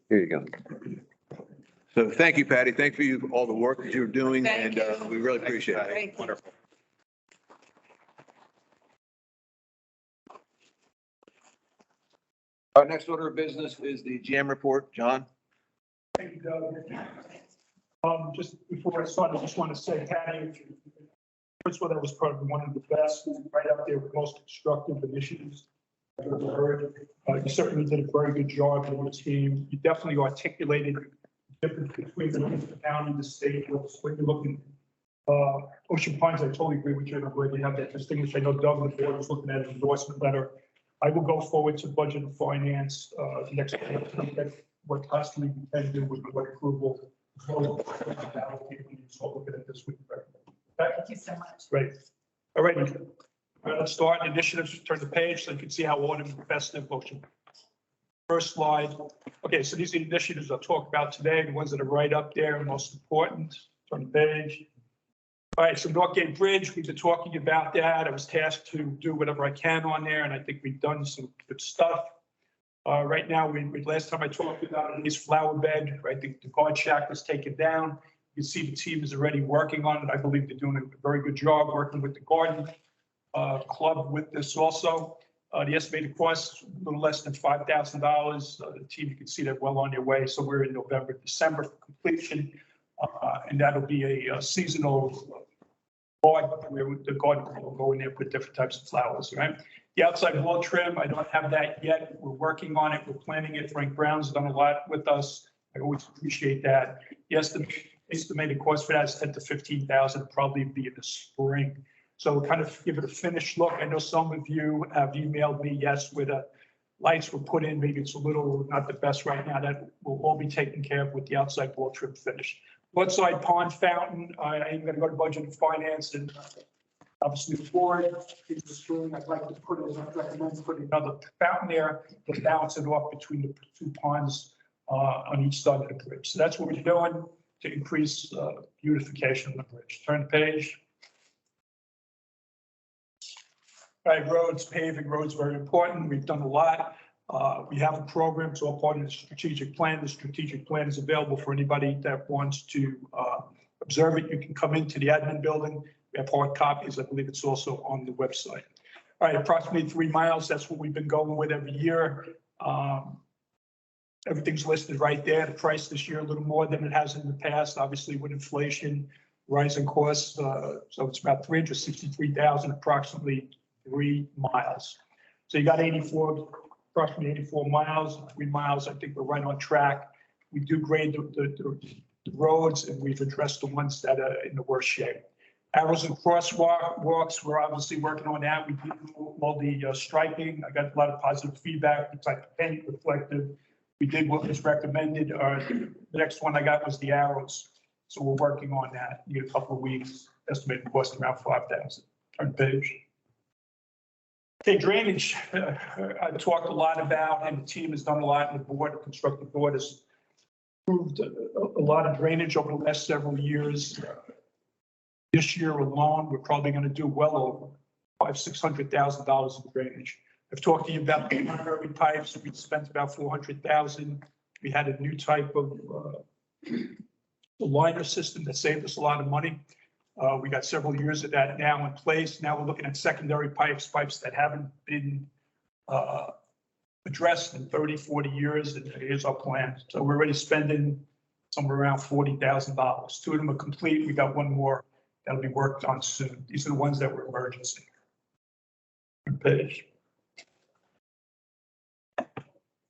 Here you go. So thank you, Patty. Thank you for all the work that you're doing, Thank and you. we really appreciate it. Thank you. Wonderful. Our next order of business is the jam report. John? Thank you, Doug. Just before I start, I just want to say, Patty, first of all, that was probably one of the best, right up there with most constructive initiatives I've ever heard. You certainly did a very good job on the team. You definitely articulated the difference between the county and the state. When you're looking, Ocean Pines, I totally agree with you, and I'm glad you have that distinguished. I know Doug and the board was looking at an endorsement letter. I will go forward to budget and finance next week. What possibly we can do with what approval. So look at this week. Thank you so much. Great. All right. Let's start initiatives. Turn the page so you can see how autumn and festive motion. First slide. Okay, so these are the initiatives I'll talk about today, the ones that are right up there and most important. Turn the page. All right, so Northgate Bridge, we've been talking about that. I was tasked to do whatever I can on there, and I think we've done some good stuff. Right now, last time I talked about it, is flower bed, right? The guard shack was taken down. You can see the team is already working on it. I believe they're doing a very good job working with the garden club with this also. The estimated cost, a little less than $5,000. The team, you can see they're well on their way. So we're in November, December for completion. And that'll be a seasonal guard where the garden will go in there, put different types of flowers, right? The outside wall trim, I don't have that yet. We're working on it. We're planning it. Frank Brown's done a lot with us. I always appreciate that. Yes, the estimated cost for that is 10 to 15,000, probably be in the spring. So kind of give it a finished look. I know some of you have emailed me, yes, where the lights were put in. Maybe it's a little not the best right now. That will all be taken care of with the outside wall trim finish. Northside pond fountain, I am going to go to budget and finance and obviously the board is the spring. I'd like to recommend putting another fountain there to balance it off between the two ponds on each side of the bridge. So that's what we're doing to increase beautification of the bridge. Turn the page. All right, roads, paving roads, very important. We've done a lot. We have a program. It's all part of the strategic plan. The strategic plan is available for anybody that wants to observe it. You can come into the admin building. We have hard copies. I believe it's also on the website. All right, approximately 3 miles. That's what we've been going with every year. Everything's listed right there. The price this year a little more than it has in the past, obviously with inflation, rising costs. So it's about $363,000, approximately 3 miles. So you got approximately 84 miles, 3 miles. I think we're right on track. We do grade the roads, and we've addressed the ones that are in the worst shape. Arrows and crosswalks, we're obviously working on that. We did all the striping. I got a lot of positive feedback, the type of paint, reflective. We did what was recommended. The next one I got was the arrows. So we're working on that. Need a couple of weeks. Estimated cost around $5,000. Turn the page. Okay, drainage. I've talked a lot about, and the team has done a lot, and the board, the constructive board has approved a lot of drainage over the last several years. This year alone, we're probably going to do well over $600,000 in drainage. I've talked to you about the primary pipes. We spent about $400,000. We had a new type of liner system that saved us a lot of money. We got several years of that now in place. Now we're looking at secondary pipes that haven't been addressed in 30, 40 years. And here's our plan. So we're already spending somewhere around $40,000. 2 of them are complete. We got 1 more that'll be worked on soon. These are the ones that were emergency. Page.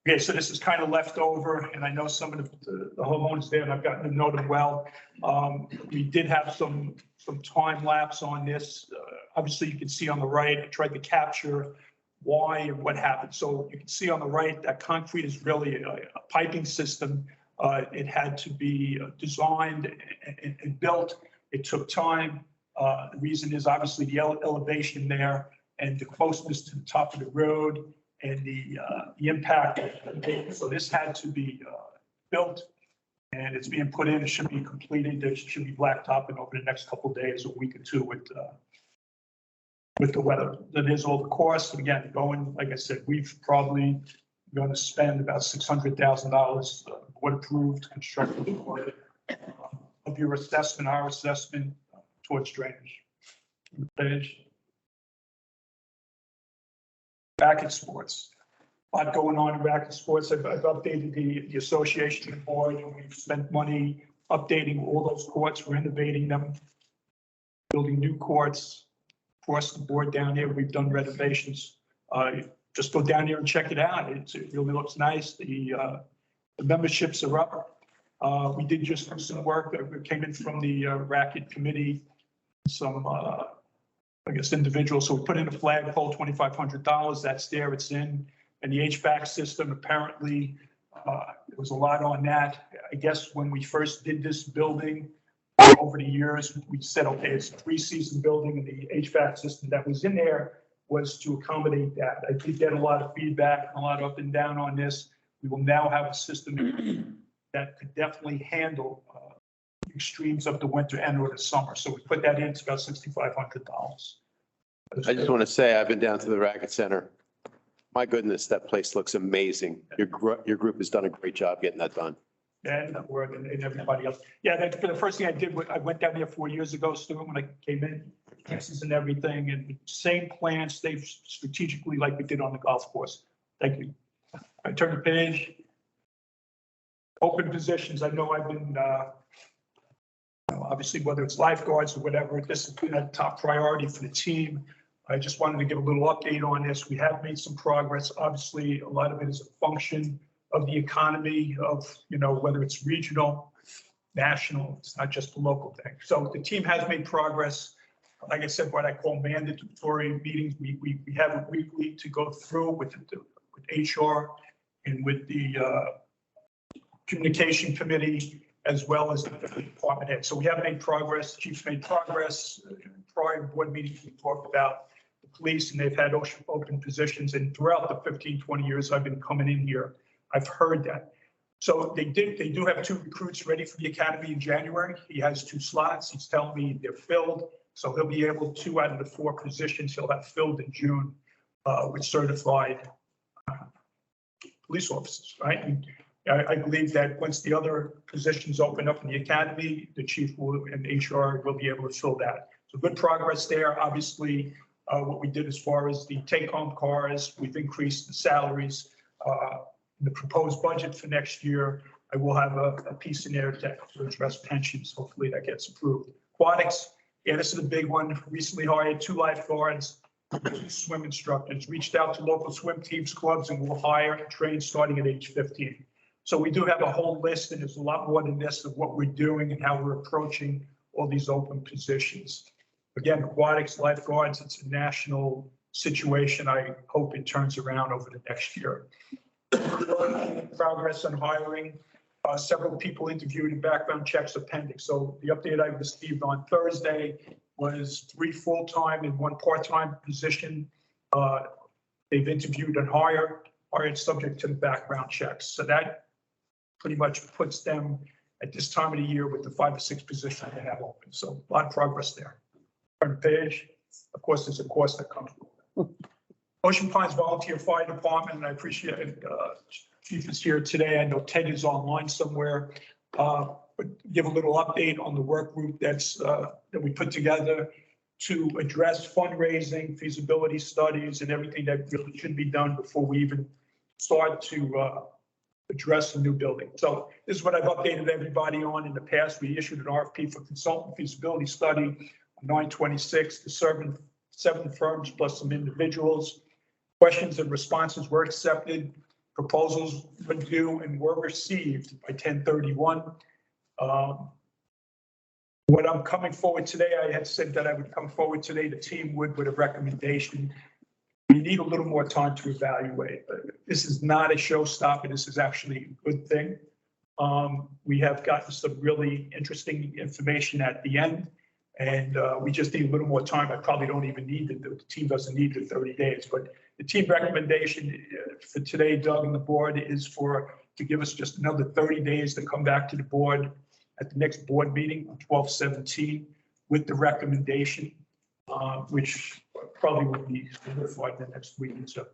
Okay, so this is kind of left over, and I know some of the homeowners there, and I've gotten to know them well. We did have some time lapse on this. Obviously, you can see on the right, I tried to capture why and what happened. So you can see on the right that concrete is really a piping system. It had to be designed and built. It took time. The reason is obviously the elevation there and the closeness to the top of the road and the impact. So this had to be built, and it's being put in. It should be completed. There should be blacktopping over the next couple of days, a week or two with the weather. That is all the costs. And again, like I said, we've probably going to spend about $600,000 what approved construction of your assessment, our assessment towards drainage. Page. Back in sports. lot going on in racket sports. I've updated the association and board, and we've spent money updating all those courts, renovating them, building new courts across the board down here. We've done renovations. Just go down there and check it out. It really looks nice. The memberships are up. We did just do some work that came in from the racket committee, some, I guess, individuals. So we put in a flagpole, $2,500. That's there, it's in. And the HVAC system, apparently, there was a lot on that. I guess when we first did this building, over the years, we said, okay, it's a 3-season building, and the HVAC system that was in there was to accommodate that. I did get a lot of feedback, a lot up and down on this. We will now have a system that could definitely handle extremes of the winter and or the summer. So we put that in, it's about $6,500. I just want to say, I've been down to the racket center. My goodness, that place looks amazing. Your group has done a great job getting that done. And Word and everybody else. Yeah, the first thing I did, I went down there 4 years ago, Stuart, when I came in, fences and everything, and same plans, they've strategically like we did on the golf course. Thank you. I turn the page. Open positions. I know I've been, obviously, whether it's lifeguards or whatever, this has been a top priority for the team. I just wanted to give a little update on this. We have made some progress. Obviously, a lot of it is a function of the economy of, whether it's regional, national, it's not just a local thing. So the team has made progress. Like I said, what I call mandatory meetings, we have a weekly to go through with HR and with the communication committee, as well as the department head. So we have made progress. Chief's made progress. Prior board meetings, we talked about the police, and they've had open positions. And throughout the 15, 20 years I've been coming in here, I've heard that. So they do have 2 recruits ready for the academy in January. He has 2 slots. He's telling me they're filled. So he'll be able 2 out of the 4 positions he'll have filled in June with certified police officers, right? And I believe that once the other positions open up in the academy, the chief and HR will be able to fill that. So good progress there. Obviously, what we did as far as the take-home cars, we've increased the salaries. The proposed budget for next year, I will have a piece in there to address pensions. Hopefully that gets approved. Aquatics, yeah, this is a big one. Recently hired 2 lifeguards, 2 swim instructors, reached out to local swim teams, clubs, and will hire and train starting at age 15. So we do have a whole list, and there's a lot more than this of what we're doing and how we're approaching all these open positions. Again, aquatics, lifeguards, it's a national situation. I hope it turns around over the next year. Progress on hiring. Several people interviewed and background checks are pending. So the update I received on Thursday was 3 full-time and 1 part-time position. They've interviewed and hired subject to the background checks. So that pretty much puts them at this time of the year with the 5 or 6 positions they have open. So a lot of progress there. Turn the page. Of course, there's a cost that comes with it. Ocean Pines Volunteer Fire Department, and I appreciate it. Chief is here today. I know Ted is online somewhere. But give a little update on the work group that we put together to address fundraising, feasibility studies, and everything that really should be done before we even start to address a new building. So this is what I've updated everybody on. In the past, we issued an RFP for consultant feasibility study on 9/26 to 7 firms plus some individuals. Questions and responses were accepted. Proposals were due and were received by 10/31. What I'm coming forward today, I had said that I would come forward today. The team would with a recommendation. We need a little more time to evaluate. This is not a showstopper. This is actually a good thing. We have gotten some really interesting information at the end, and we just need a little more time. I probably don't even need the team doesn't need the 30 days, but the team recommendation for today, Doug and the board, is to give us just another 30 days to come back to the board at the next board meeting on 12/17 with the recommendation, which probably will be solidified the next week or so.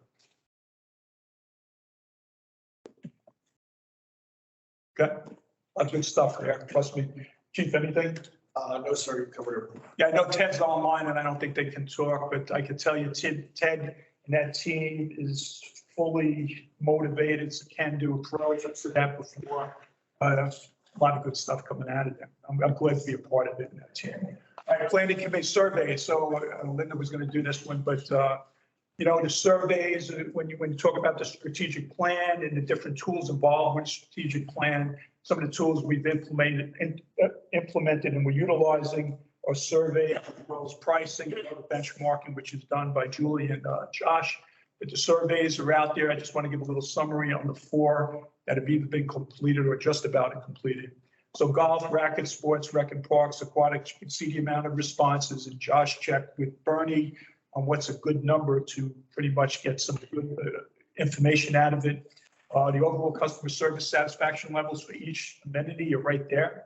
Okay, a lot of good stuff there. Trust me. Chief, anything? No, sir, you covered everything. Yeah, I know Ted's online and I don't think they can talk, but I can tell you Ted and that team is fully motivated, can-do approach. I've said that before. A lot of good stuff coming out of them. I'm glad to be a part of it in that team. All right, planning committee survey. So Linda was going to do this one, but the surveys, when you talk about the strategic plan and the different tools involved with the strategic plan, some of the tools we've implemented and we're utilizing are survey as well as pricing and other benchmarking, which is done by Julie and Josh. But the surveys are out there. I just want to give a little summary on the 4 that have either been completed or just about completed. So golf, racket sports, rec and parks, aquatics, you can see the amount of responses, and Josh checked with Bernie on what's a good number to pretty much get some good information out of it. The overall customer service satisfaction levels for each amenity are right there.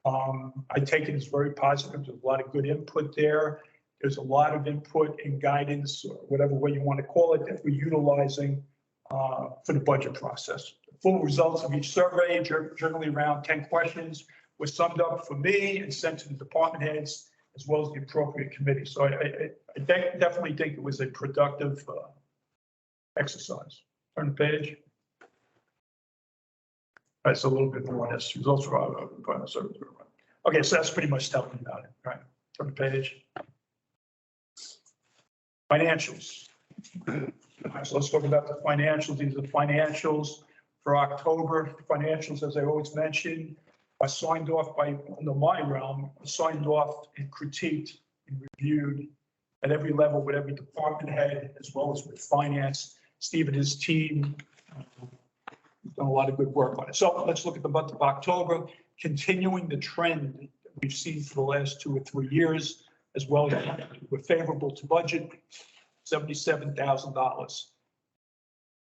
I take it as very positive. There's a lot of good input there. There's a lot of input and guidance, or whatever way you want to call it, that we're utilizing for the budget process. The full results of each survey, generally around 10 questions, were summed up for me and sent to the department heads as well as the appropriate committee. So I definitely think it was a productive exercise. Turn the page. That's a little bit more on this. Results for final service. Okay, so that's pretty much telling you about it. All right, turn the page. Financials. All right, so let's talk about the financials. These are the financials for October. The financials, as I always mention, are signed off by, under my realm, signed off and critiqued and reviewed at every level with every department head, as well as with finance. Steve and his team have done a lot of good work on it. So let's look at the month of October, continuing the trend that we've seen for the last 2 or 3 years, as well as we're favorable to budget, $77,000.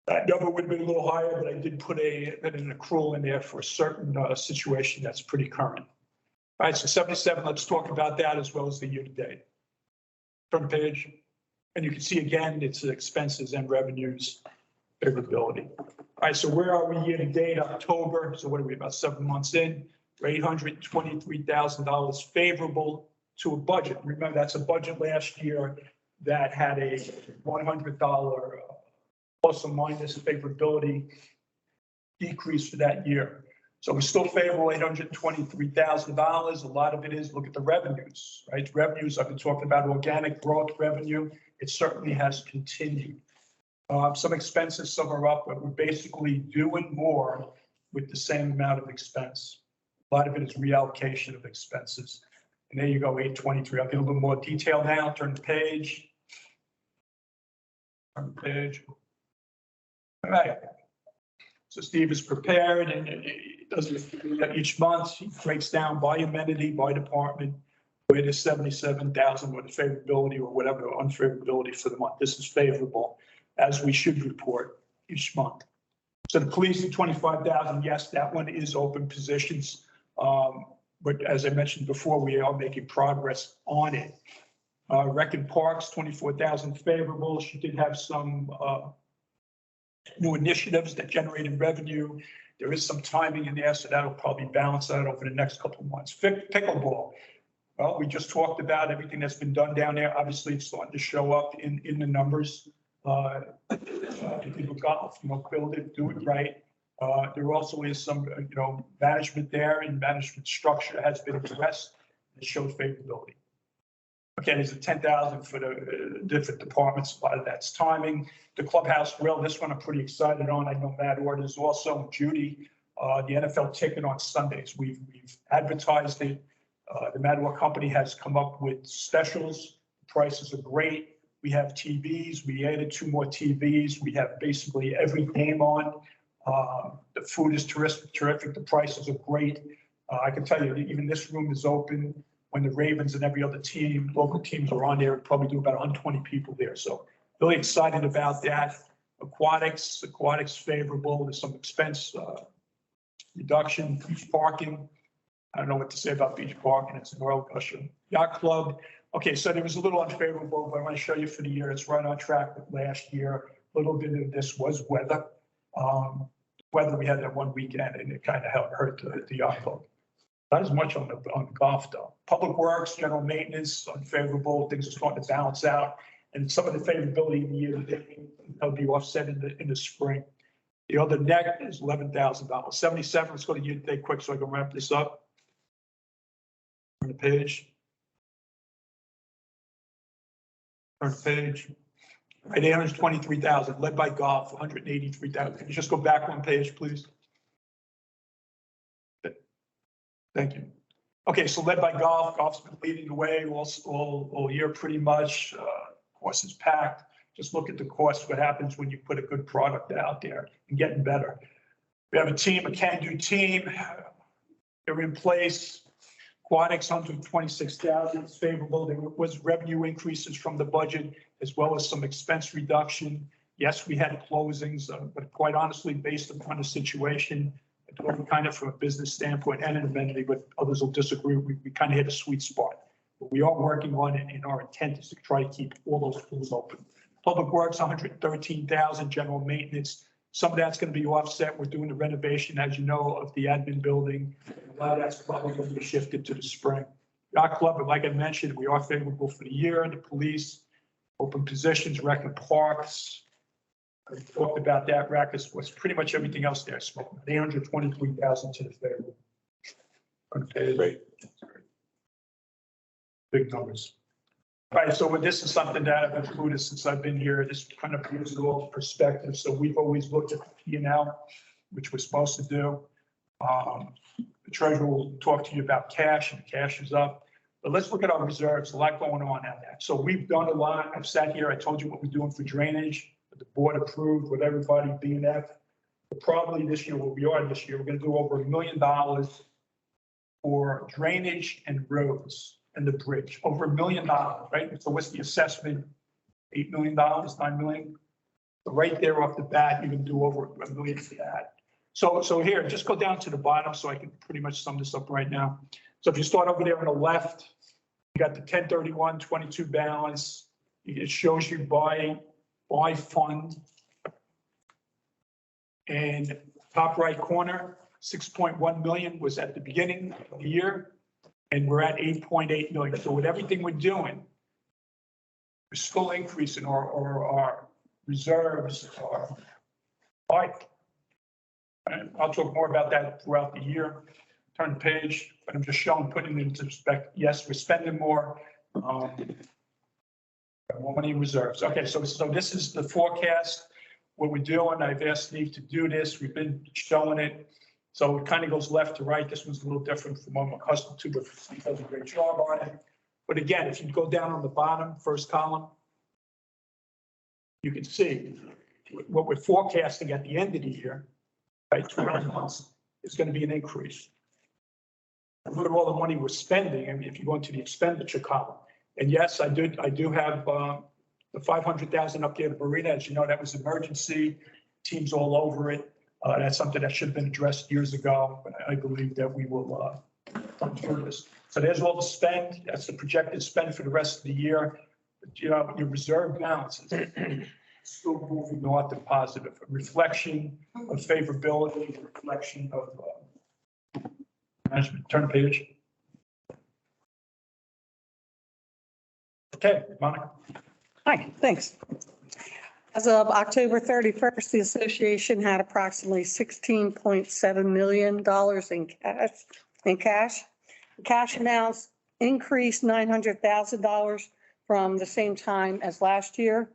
That number would have been a little higher, but I did put an accrual in there for a certain situation that's pretty current. All right, so 77, let's talk about that as well as the year-to-date. Turn the page, and you can see again, it's expenses and revenues favorability. All right, so where are we year-to-date, October? So what are we, about 7 months in? We're $823,000 favorable to a budget. Remember, that's a budget last year that had a $100 plus or minus favorability decrease for that year. So we're still favorable, $823,000. A lot of it is, look at the revenues, right? Revenues, I've been talking about organic growth revenue. It certainly has continued. Some expenses, some are up, but we're basically doing more with the same amount of expense. A lot of it is reallocation of expenses. And there you go, 823. I'll get a little more detail now. Turn the page. Turn the page. All right. So Steve is prepared, and it does it each month. He breaks down by amenity, by department, where it is 77,000, what the favorability or whatever the unfavorability for the month. This is favorable, as we should report each month. So the police at 25,000, yes, that one is open positions. But as I mentioned before, we are making progress on it. Rec and Parks, 24,000 favorable. She did have some new initiatives that generated revenue. There is some timing in there, so that'll probably balance out over the next couple of months. Pickleball. Well, we just talked about everything that's been done down there. Obviously, it's starting to show up in the numbers. People golf, build it, do it right. There also is some, management there, and management structure has been addressed. It shows favorability. Okay, there's a 10,000 for the different departments. A lot of that's timing. The clubhouse grill, this one I'm pretty excited on. I know Matt orders also, Judy, the NFL ticket on Sundays. We've advertised it. The Matador company has come up with specials. The prices are great. We have TVs. We added 2 more TVs. We have basically every game on. The food is terrific. The prices are great. I can tell you, even this room is open. When the Ravens and every other team, local teams are on there, probably do about 120 people there. So really excited about that. Aquatics favorable. There's some expense reduction. Beach parking. I don't know what to say about beach parking. It's an oil gusher. Yacht club. Okay, so there was a little unfavorable, but I want to show you for the year. It's right on track with last year. A little bit of this was weather. Weather, we had that one weekend, and it kind of hurt the yacht club. Not as much on golf though. Public works, general maintenance, unfavorable. Things are starting to balance out. And some of the favorability in the year, that'll be offset in the spring. The other net is $11,000. 77, let's go to year-to-date quick so I can wrap this up. Turn the page. Turn the page. Right, 823,000, led by golf, 183,000. Can you just go back one page, please? Thank you. Okay, so led by golf, golf's been leading the way all year pretty much. Course is packed. Just look at the course, what happens when you put a good product out there and getting better. We have a team, a can-do team. They're in place. Aquatics, 126,000 is favorable. There was revenue increases from the budget as well as some expense reduction. Yes, we had closings, but quite honestly, based upon the situation, kind of from a business standpoint and an amenity, but others will disagree. We kind of hit a sweet spot. But we are working on it, and our intent is to try to keep all those pools open. Public Works, 113,000, general maintenance. Some of that's going to be offset. We're doing the renovation, as you know, of the admin building. A lot of that's probably going to be shifted to the spring. Yacht Club, like I mentioned, we are favorable for the year. The police, open positions, rec and parks. I talked about that. Rec was pretty much everything else there. 823,000 to the favor. Okay, great. Big numbers. All right, so this is something that I've included since I've been here. This kind of gives it all perspective. So we've always looked at the P&L, which we're supposed to do. The treasurer will talk to you about cash, and cash is up. But let's look at our reserves. A lot going on out there. So we've done a lot. I've sat here. I told you what we're doing for drainage. The board approved with everybody BNF. But probably this year, where we are this year, we're going to do over $1 million for drainage and roads and the bridge. Over $1 million, right? So what's the assessment? $8 million, $9 million. So right there off the bat, you can do over $1 million for that. So here, just go down to the bottom so I can pretty much sum this up right now. So if you start over there on the left, you got the 10/31/22 balance. It shows you by fund. And top right corner, 6.1 million was at the beginning of the year, and we're at 8.8 million. So with everything we're doing, we're still increasing our reserves are high. And I'll talk more about that throughout the year. Turn the page, but I'm just showing, putting it into perspective. Yes, we're spending more. More money in reserves. Okay, so this is the forecast. What we're doing, I've asked Steve to do this. We've been showing it. So it kind of goes left to right. This one's a little different from what I'm accustomed to, but Steve does a great job on it. But again, if you go down on the bottom, first column, you can see what we're forecasting at the end of the year, right, 12 months, is going to be an increase. Look at all the money we're spending. I mean, if you go into the expenditure column, and yes, I do have the 500,000 up there, the marina. As you know, that was emergency. Teams all over it. That's something that should have been addressed years ago, but I believe that we will come through this. So there's all the spend. That's the projected spend for the rest of the year. But, you know, your reserve balances still moving north and positive. A reflection of favorability, a reflection of management. Turn the page. Okay, Monica. Hi, thanks. As of October 31st, the association had approximately $16.7 million in cash. The cash amounts increased $900,000 from the same time as last year.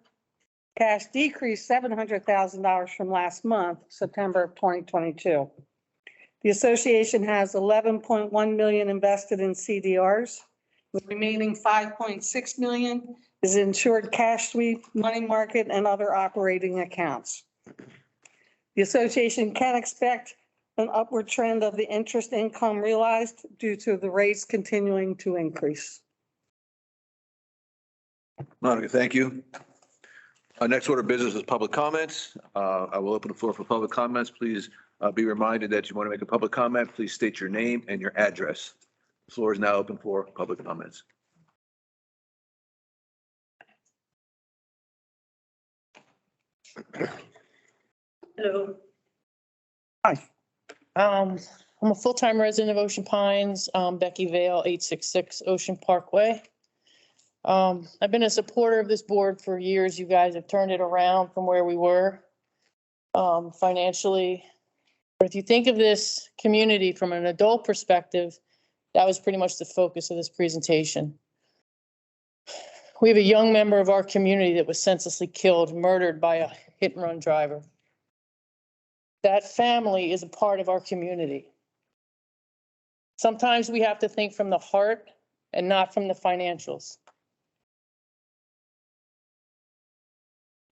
Cash decreased $700,000 from last month, September of 2022. The association has 11.1 million invested in CDRs. The remaining 5.6 million is insured cash sweep, money market, and other operating accounts. The association can expect an upward trend of the interest income realized due to the rates continuing to increase. Monica, thank you. Our next order of business is public comments. I will open the floor for public comments. Please be reminded that you want to make a public comment. Please state your name and your address. The floor is now open for public comments. Hello. Hi. I'm a full-time resident of Ocean Pines, Becky Vale, 866 Ocean Parkway. I've been a supporter of this board for years. You guys have turned it around from where we were financially. But if you think of this community from an adult perspective, that was pretty much the focus of this presentation. We have a young member of our community that was senselessly killed, murdered by a hit and run driver. That family is a part of our community. Sometimes we have to think from the heart and not from the financials.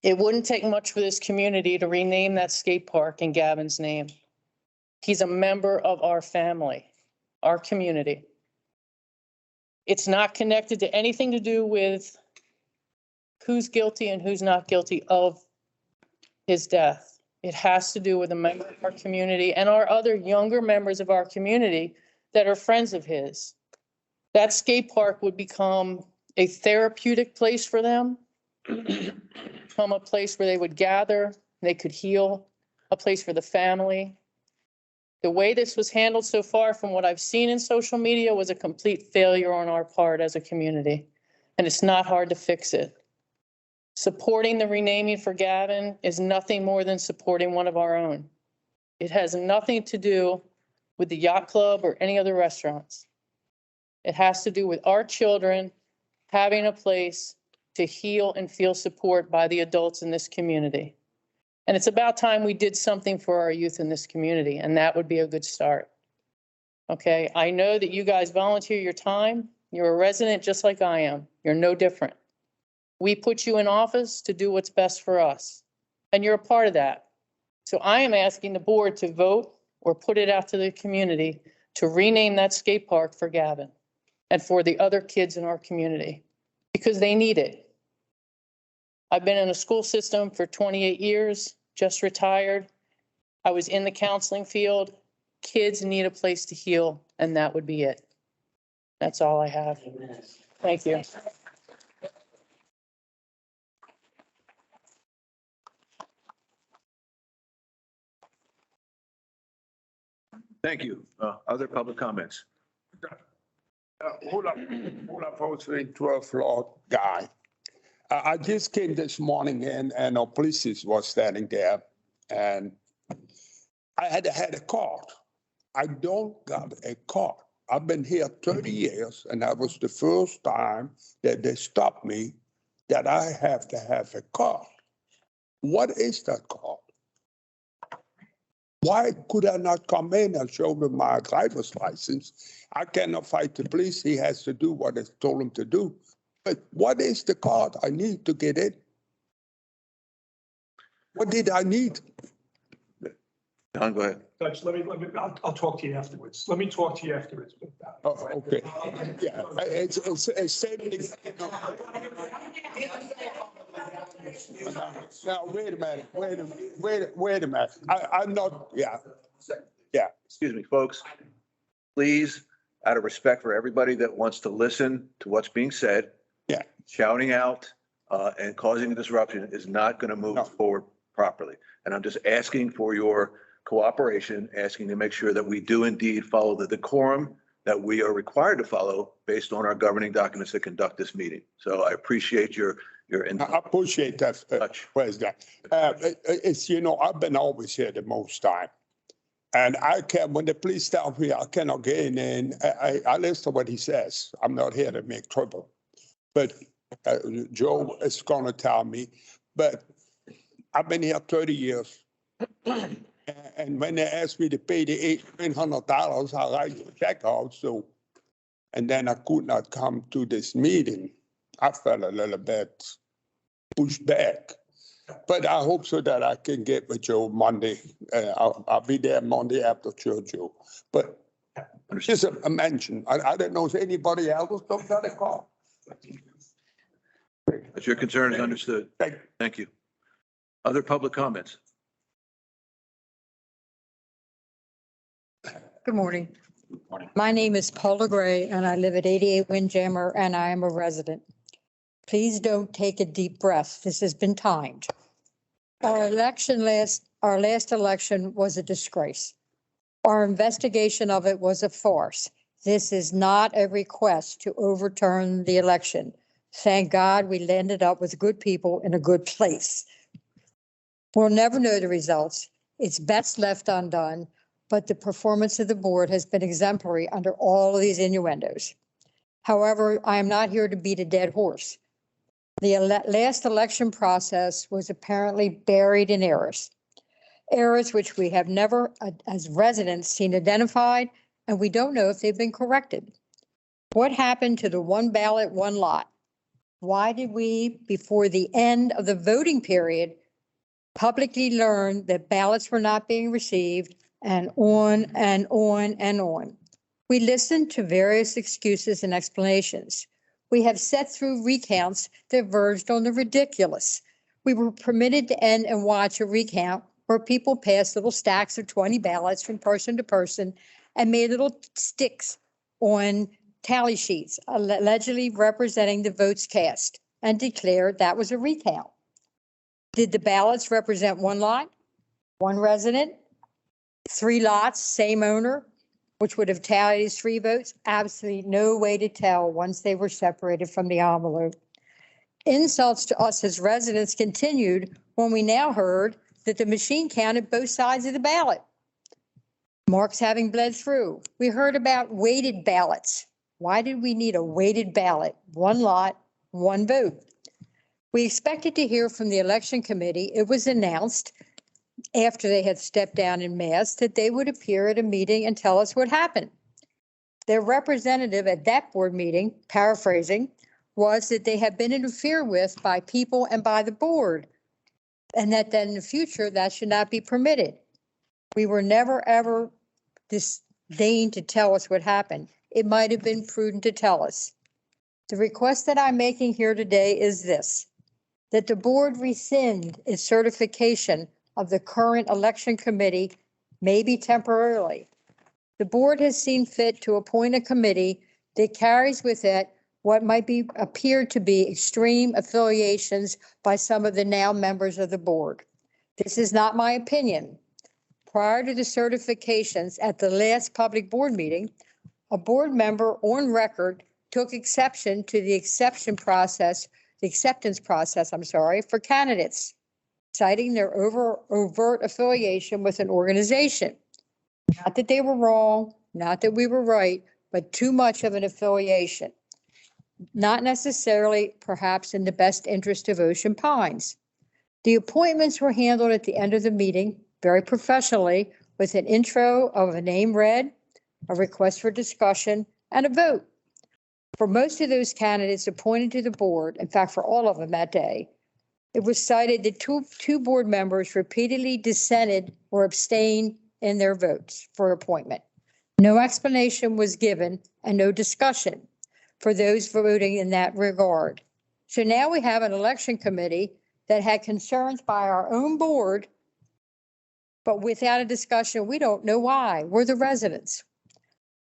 It wouldn't take much for this community to rename that skate park in Gavin's name. He's a member of our family, our community. It's not connected to anything to do with who's guilty and who's not guilty of his death. It has to do with a member of our community and our other younger members of our community that are friends of his. That skate park would become a therapeutic place for them, become a place where they would gather, they could heal, a place for the family. The way this was handled so far, from what I've seen in social media, was a complete failure on our part as a community, and it's not hard to fix it. Supporting the renaming for Gavin is nothing more than supporting one of our own. It has nothing to do with the yacht club or any other restaurants. It has to do with our children having a place to heal and feel support by the adults in this community. And it's about time we did something for our youth in this community, and that would be a good start. Okay, I know that you guys volunteer your time. You're a resident just like I am. You're no different. We put you in office to do what's best for us, and you're a part of that. So I am asking the board to vote or put it out to the community to rename that skate park for Gavin and for the other kids in our community, because they need it. I've been in a school system for 28 years, just retired. I was in the counseling field. Kids need a place to heal, and that would be it. That's all I have. Thank you. Thank you. Other public comments? Hold up, also 12th floor guy. I just came this morning and our police was standing there and I had a card. I don't got a card. I've been here 30 years and that was the first time that they stopped me that I have to have a card. What is that card? Why could I not come in and show them my driver's license? I cannot fight the police. He has to do what I told him to do. But what is the card I need to get in? What did I need? Don, go ahead. Judge, I'll talk to you afterwards. Let me talk to you afterwards. Oh, okay. Yeah, it's same. Now, wait a minute. I'm not, yeah. Excuse me, folks. Please, out of respect for everybody that wants to listen to what's being said. Yeah. Shouting out and causing a disruption is not going to move forward properly. And I'm just asking for your cooperation, asking to make sure that we do indeed follow the decorum that we are required to follow based on our governing documents that conduct this meeting. So I appreciate your. I appreciate that, President. It's, I've been always here the most time. And I can, when the police stop me, I cannot get in and I listen to what he says. I'm not here to make trouble. But Joe is going to tell me, but I've been here 30 years. And when they asked me to pay the $800, I write the check out. So, and then I could not come to this meeting. I felt a little bit pushed back. But I hope so that I can get with Joe Monday. I'll be there Monday after church, Joe. But just a mention. I don't know if anybody else don't got a call. But your concern is understood. Thank you. Other public comments? Good morning. My name is Paula Gray and I live at 88 Windjammer and I am a resident. Please don't take a deep breath. This has been timed. Our last election was a disgrace. Our investigation of it was a farce. This is not a request to overturn the election. Thank God we landed up with good people in a good place. We'll never know the results. It's best left undone, but the performance of the board has been exemplary under all of these innuendos. However, I am not here to beat a dead horse. The last election process was apparently buried in errors. Errors which we have never, as residents, seen identified, and we don't know if they've been corrected. What happened to the one ballot, one lot? Why did we, before the end of the voting period, publicly learn that ballots were not being received, and on and on and on? We listened to various excuses and explanations. We have sat through recounts that verged on the ridiculous. We were permitted to end and watch a recount where people passed little stacks of 20 ballots from person to person and made little sticks on tally sheets allegedly representing the votes cast and declared that was a recount. Did the ballots represent one lot, one resident, 3 lots, same owner, which would have tallied as 3 votes? Absolutely no way to tell once they were separated from the envelope. Insults to us as residents continued when we now heard that the machine counted both sides of the ballot. Marks having bled through. We heard about weighted ballots. Why did we need a weighted ballot? One lot, one vote. We expected to hear from the election committee. It was announced after they had stepped down in mass that they would appear at a meeting and tell us what happened. Their representative at that board meeting, paraphrasing, was that they had been interfered with by people and by the board, and that then in the future that should not be permitted. We were never ever disdained to tell us what happened. It might have been prudent to tell us. The request that I'm making here today is this: that the board rescind its certification of the current election committee, maybe temporarily. The board has seen fit to appoint a committee that carries with it what might appear to be extreme affiliations by some of the now members of the board. This is not my opinion. Prior to the certifications at the last public board meeting, a board member on record took exception to the acceptance process, for candidates, citing their overt affiliation with an organization. Not that they were wrong, not that we were right, but too much of an affiliation. Not necessarily perhaps in the best interest of Ocean Pines. The appointments were handled at the end of the meeting very professionally with an intro of a name read, a request for discussion, and a vote. For most of those candidates appointed to the board, in fact, for all of them that day, it was cited that two board members repeatedly dissented or abstained in their votes for appointment. No explanation was given and no discussion for those voting in that regard. So now we have an election committee that had concerns by our own board, but without a discussion, we don't know why. We're the residents.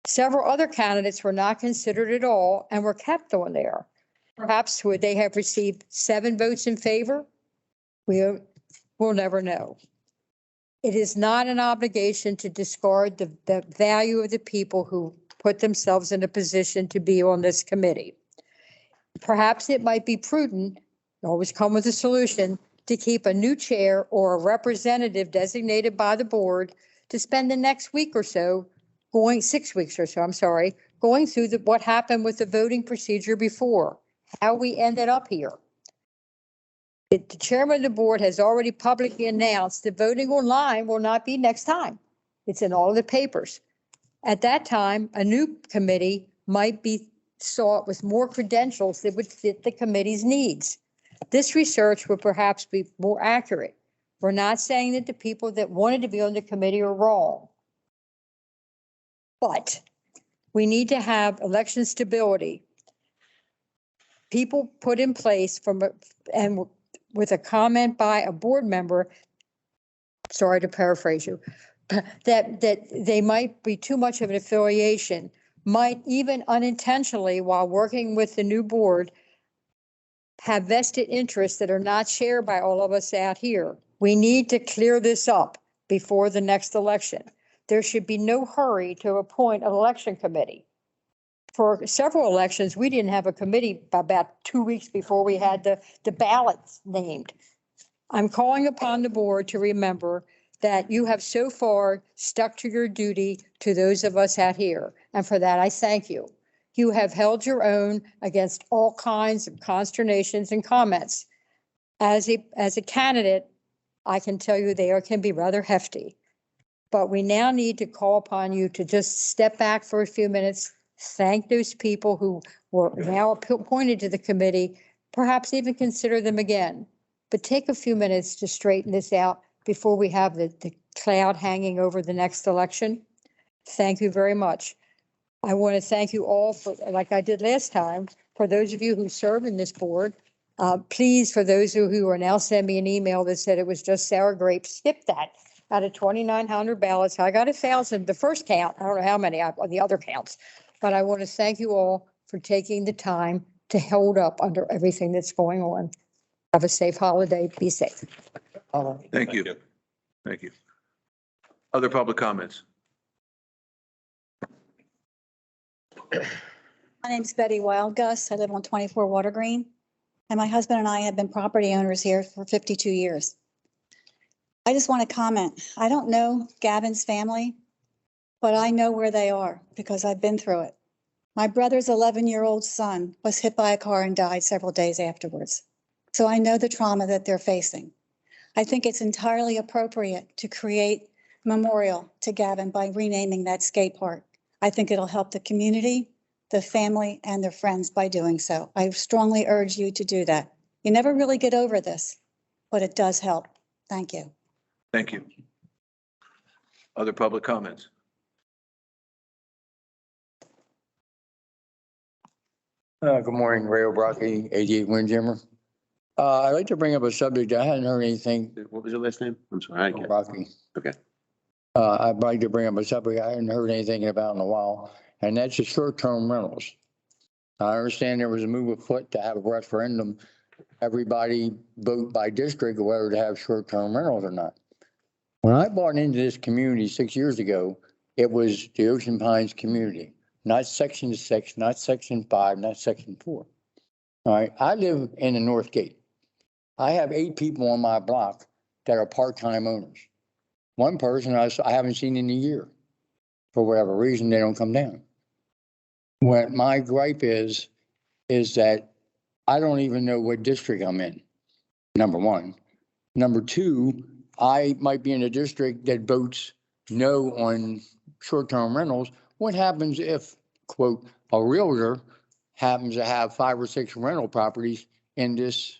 Several other candidates were not considered at all and were kept on there. Perhaps would they have received 7 votes in favor? We'll never know. It is not an obligation to discard the value of the people who put themselves in a position to be on this committee. Perhaps it might be prudent, always come with a solution, to keep a new chair or a representative designated by the board to spend the next week or so, 6 weeks or so, going through what happened with the voting procedure before, how we ended up here. The chairman of the board has already publicly announced that voting online will not be next time. It's in all of the papers. At that time, a new committee might be sought with more credentials that would fit the committee's needs. This research would perhaps be more accurate. We're not saying that the people that wanted to be on the committee are wrong. But we need to have election stability. People put in place and with a comment by a board member, sorry to paraphrase you, that they might be too much of an affiliation, might even unintentionally, while working with the new board, have vested interests that are not shared by all of us out here. We need to clear this up before the next election. There should be no hurry to appoint an election committee. for several elections, we didn't have a committee about 2 weeks before we had the ballots named. I'm calling upon the board to remember that you have so far stuck to your duty to those of us out here. And for that, I thank you. You have held your own against all kinds of consternations and comments. As a candidate, I can tell you they can be rather hefty. But we now need to call upon you to just step back for a few minutes, thank those people who were now appointed to the committee, perhaps even consider them again. But take a few minutes to straighten this out before we have the cloud hanging over the next election. Thank you very much. I want to thank you all for, like I did last time, for those of you who serve in this board. Please, for those who are now sending me an email that said it was just sour grapes, skip that. Out of 2,900 ballots, I got 1,000, the first count. I don't know how many on the other counts. But I want to thank you all for taking the time to hold up under everything that's going on. Have a safe holiday. Be safe. Thank you. Thank you. Other public comments? My name's Betty Wildgus. I live on 24 Water Green. And my husband and I have been property owners here for 52 years. I just want to comment. I don't know Gavin's family, but I know where they are because I've been through it. My brother's 11-year-old son was hit by a car and died several days afterwards. So I know the trauma that they're facing. I think it's entirely appropriate to create a memorial to Gavin by renaming that skate park. I think it'll help the community, the family, and their friends by doing so. I strongly urge you to do that. You never really get over this, but it does help. Thank you. Thank you. Other public comments? Good morning, Ray O'Brien, 88 Windjammer. I'd like to bring up a subject. I hadn't heard anything. What was your last name? I'm sorry. I can't. O'Brien. Okay. I'd like to bring up a subject I hadn't heard anything about in a while, and that's the short-term rentals. I understand there was a move afoot to have a referendum, everybody vote by district whether to have short-term rentals or not. When I bought into this community 6 years ago, it was the Ocean Pines community, not Section 6, not Section 5, not Section 4. All right, I live in the North Gate. I have 8 people on my block that are part-time owners. One person I haven't seen in a year. For whatever reason, they don't come down. What my gripe is that I don't even know what district I'm in, number one. Number two, I might be in a district that votes no on short-term rentals. What happens if, quote, a realtor happens to have 5 or 6 rental properties in this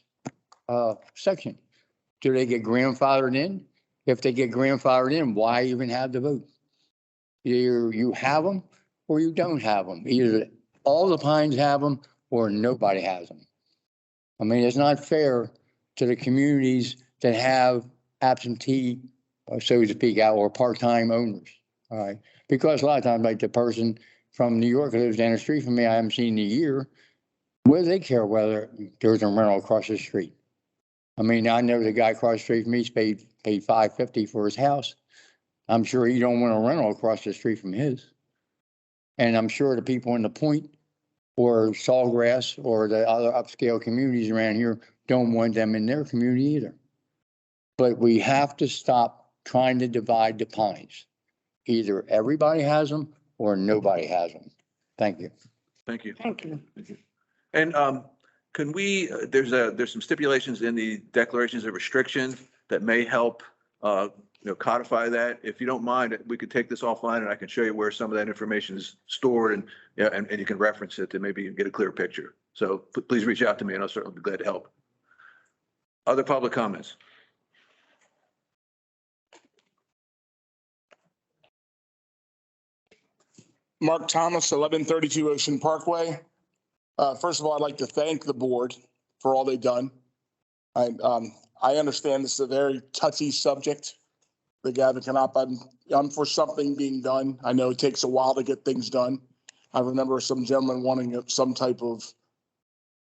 section? Do they get grandfathered in? If they get grandfathered in, why even have the vote? Either you have them or you don't have them. Either all the Pines have them or nobody has them. I mean, it's not fair to the communities that have absentee, so to speak, or part-time owners. All right, because a lot of times, like the person from New York who lives down the street from me, I haven't seen in a year. What do they care whether there's a rental across the street? I mean, I know the guy across the street from me's paid $550 for his house. I'm sure he don't want a rental across the street from his. And I'm sure the people in the Point or Sawgrass or the other upscale communities around here don't want them in their community either. But we have to stop trying to divide the Pines. Either everybody has them or nobody has them. Thank you. Thank you. Thank you. Thank you. And can we, there's some stipulations in the declarations of restriction that may help codify that. If you don't mind, we could take this offline and I can show you where some of that information is stored and you can reference it to maybe get a clear picture. So please reach out to me and I'll certainly be glad to help. Other public comments? Mark Thomas, 1132 Ocean Parkway. First of all, I'd like to thank the board for all they've done. I understand this is a very touchy subject. The Gavin cannot, I'm for something being done. I know it takes a while to get things done. I remember some gentleman wanting some type of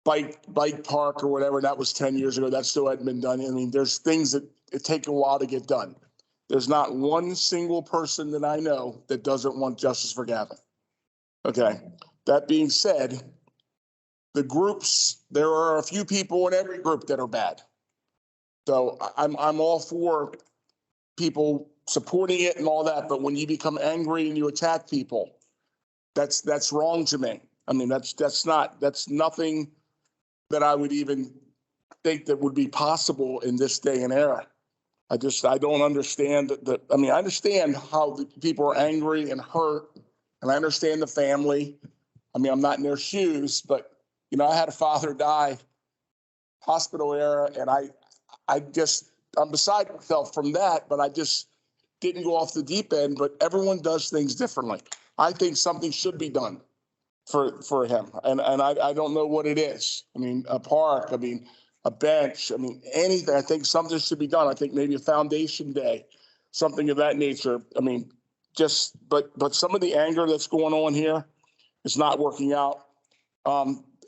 bike park or whatever. That was 10 years ago. That still hadn't been done. I mean, there's things that it take a while to get done. There's not one single person that I know that doesn't want justice for Gavin. Okay. That being said, the groups, there are a few people in every group that are bad. So I'm all for people supporting it and all that, but when you become angry and you attack people, that's wrong to me. I mean, that's nothing that I would even think that would be possible in this day and era. I don't understand that. I mean, I understand how the people are angry and hurt, and I understand the family. I mean, I'm not in their shoes, but you know, I had a father die, hospital era, and I'm beside myself from that, but I just didn't go off the deep end, but everyone does things differently. I think something should be done for him, and I don't know what it is. I mean, a park, I mean, a bench, I mean, anything. I think something should be done. I think maybe a foundation day, something of that nature. I mean, but some of the anger that's going on here is not working out.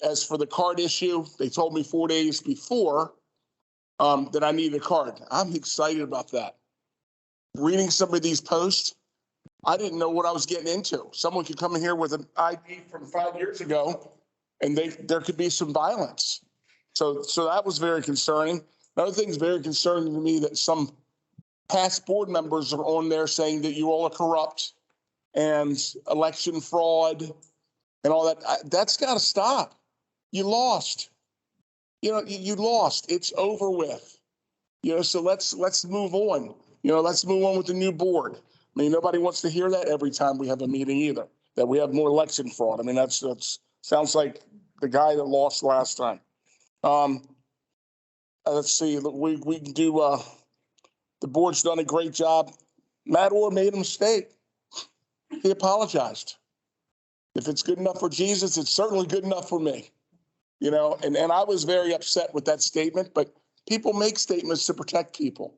As for the card issue, they told me 4 days before that I needed a card. I'm excited about that. Reading some of these posts, I didn't know what I was getting into. Someone could come in here with an ID from 5 years ago, and there could be some violence. So that was very concerning. Another thing is very concerning to me that some past board members are on there saying that you all are corrupt and election fraud and all that. That's got to stop. You lost. You know, you lost. It's over with. You know, so let's move on. You know, let's move on with the new board. I mean, nobody wants to hear that every time we have a meeting either, that we have more election fraud. I mean, that's sounds like the guy that lost last time. Let's see, we can do, the board's done a great job. Matt Orr made a mistake. He apologized. If it's good enough for Jesus, it's certainly good enough for me. You know, and I was very upset with that statement, but people make statements to protect people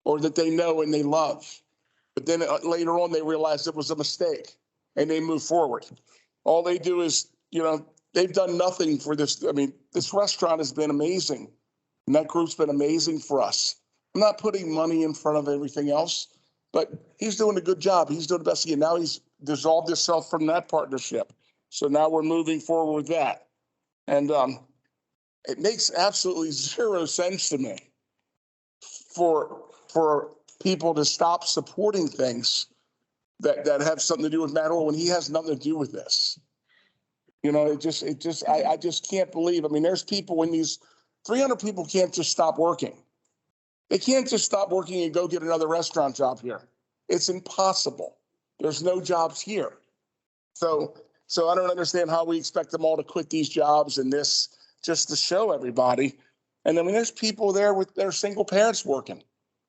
or that they know and they love. But then later on, they realize it was a mistake and they move forward. All they do is, you know, they've done nothing for this. I mean, this restaurant has been amazing. And that group's been amazing for us. I'm not putting money in front of everything else, but he's doing a good job. He's doing the best he can. Now he's dissolved himself from that partnership. So now we're moving forward with that. And it makes absolutely zero sense to me for people to stop supporting things that have something to do with Matt Orr when he has nothing to do with this. You know, I just can't believe. I mean, there's people in these 300 people can't just stop working. They can't just stop working and go get another restaurant job here. It's impossible. There's no jobs here. So I don't understand how we expect them all to quit these jobs and this just to show everybody. And I mean, there's people there with their single parents working.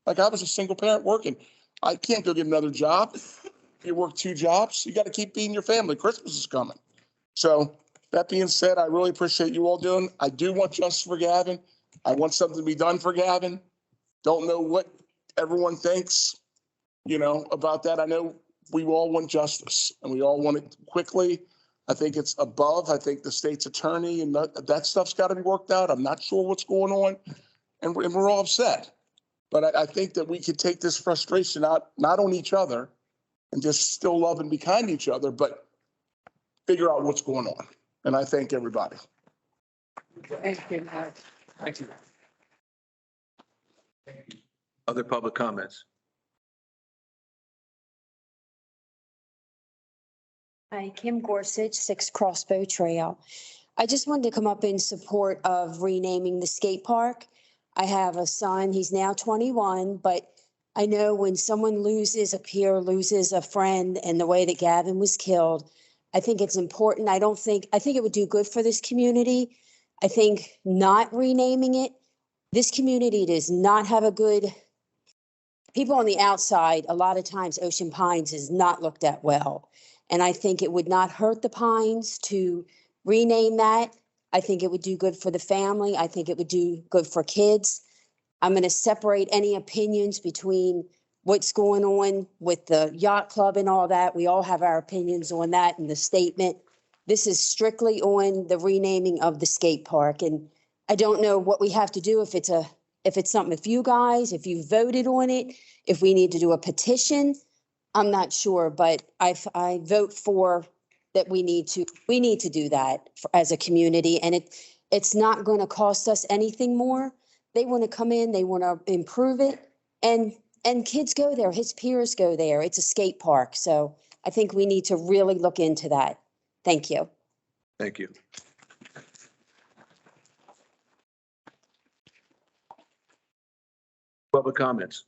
Like I was a single parent working. I can't go get another job. If you work 2 jobs, you got to keep feeding your family. Christmas is coming. So that being said, I really appreciate you all doing. I do want justice for Gavin. I want something to be done for Gavin. Don't know what everyone thinks, you know, about that. I know we all want justice and we all want it quickly. I think it's above. I think the state's attorney and that stuff's got to be worked out. I'm not sure what's going on and we're all upset. But I think that we could take this frustration out, not on each other and just still love and be kind to each other, but figure out what's going on. And I thank everybody. Thank you, Matt. Thank you. Other public comments? Hi, Kim Gorsuch, 6 Crossbow Trail. I just wanted to come up in support of renaming the skate park. I have a son, he's now 21, but I know when someone loses a peer, loses a friend, and the way that Gavin was killed, I think it's important. I think it would do good for this community. I think not renaming it, this community does not have a good, people on the outside, a lot of times Ocean Pines is not looked at well. And I think it would not hurt the Pines to rename that. I think it would do good for the family. I think it would do good for kids. I'm going to separate any opinions between what's going on with the yacht club and all that. We all have our opinions on that and the statement. This is strictly on the renaming of the skate park. And I don't know what we have to do if it's something, if you guys, if you voted on it, if we need to do a petition, I'm not sure, but I vote for that we need to do that as a community. And it's not going to cost us anything more. They want to come in, they want to improve it, and kids go there, his peers go there. It's a skate park. So I think we need to really look into that. Thank you. Thank you. Public comments.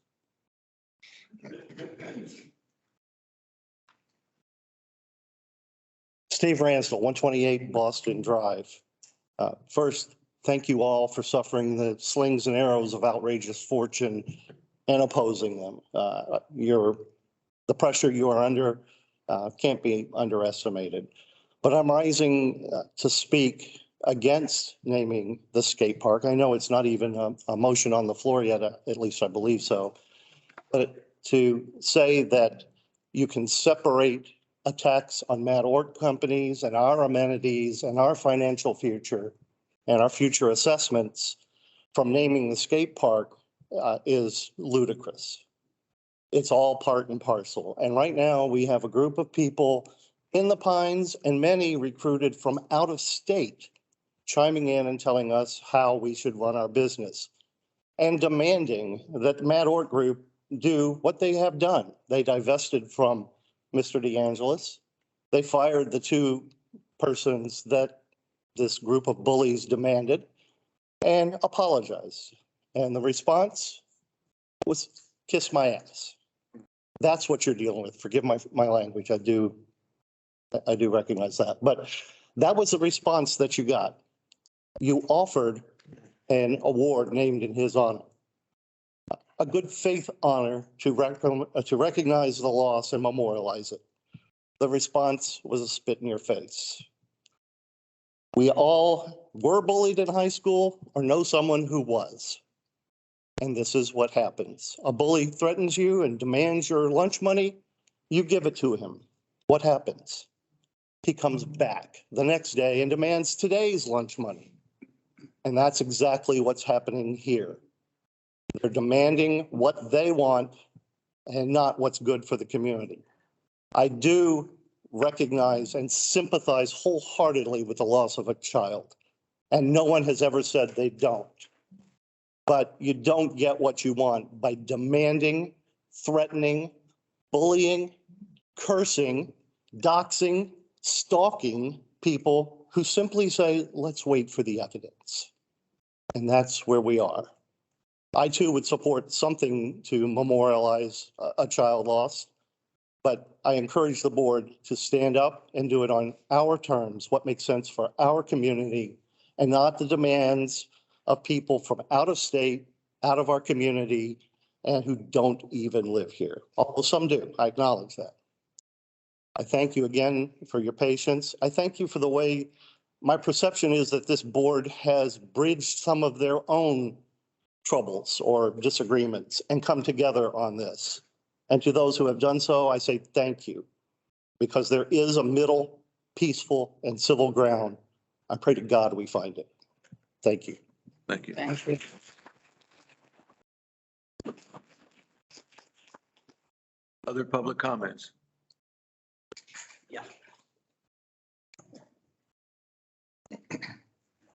Steve Ransdell, 128 Boston Drive. First, thank you all for suffering the slings and arrows of outrageous fortune and opposing them. The pressure you are under can't be underestimated. But I'm rising to speak against naming the skate park. I know it's not even a motion on the floor yet, at least I believe so. But to say that you can separate attacks on Mad Orc companies and our amenities and our financial future and our future assessments from naming the skate park is ludicrous. It's all part and parcel. And right now we have a group of people in the Pines and many recruited from out of state chiming in and telling us how we should run our business and demanding that the Mad Orc Group do what they have done. They divested from Mr. DeAngelis. They fired the two persons that this group of bullies demanded and apologized. And the response was kiss my ass. That's what you're dealing with. Forgive my language. I do recognize that. But that was the response that you got. You offered an award named in his honor, a good faith honor to recognize the loss and memorialize it. The response was a spit in your face. We all were bullied in high school or know someone who was. And this is what happens. A bully threatens you and demands your lunch money. You give it to him. What happens? He comes back the next day and demands today's lunch money. And that's exactly what's happening here. They're demanding what they want and not what's good for the community. I do recognize and sympathize wholeheartedly with the loss of a child. And no one has ever said they don't. But you don't get what you want by demanding, threatening, bullying, cursing, doxing, stalking people who simply say, let's wait for the evidence. And that's where we are. I too would support something to memorialize a child lost, but I encourage the board to stand up and do it on our terms, what makes sense for our community, and not the demands of people from out of state, out of our community, and who don't even live here. Although some do, I acknowledge that. I thank you again for your patience. I thank you for the way my perception is that this board has bridged some of their own troubles or disagreements and come together on this. And to those who have done so, I say thank you, because there is a middle, peaceful, and civil ground. I pray to God we find it. Thank you. Thank you. Thank you. Other public comments?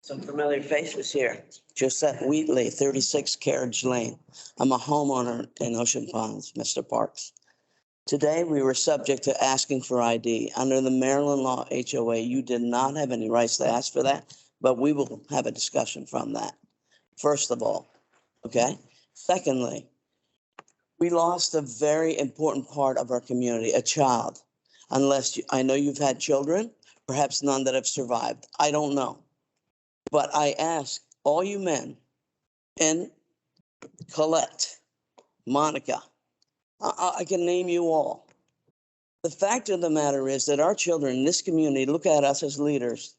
Some familiar faces here. Josette Wheatley, 36 Carriage Lane. I'm a homeowner in Ocean Ponds, Mr. Parks. Today, we were subject to asking for ID. Under the Maryland law HOA, you did not have any rights to ask for that, but we will have a discussion from that. First of all, okay? Secondly, we lost a very important part of our community, a child. I know you've had children, perhaps none that have survived. I don't know. But I ask all you men and Colette, Monica, I can name you all. The fact of the matter is that our children in this community look at us as leaders.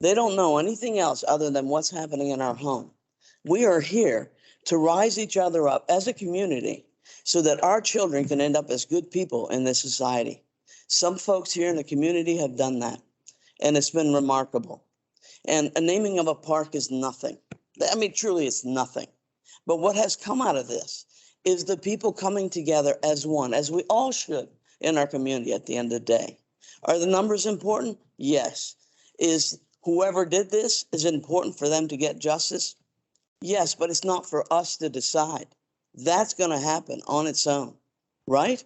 They don't know anything else other than what's happening in our home. We are here to rise each other up as a community so that our children can end up as good people in this society. Some folks here in the community have done that, and it's been remarkable. And a naming of a park is nothing. I mean, truly, it's nothing. But what has come out of this is the people coming together as one, as we all should in our community at the end of the day. Are the numbers important? Yes. Is whoever did this, is it important for them to get justice? Yes, but it's not for us to decide. That's going to happen on its own, right?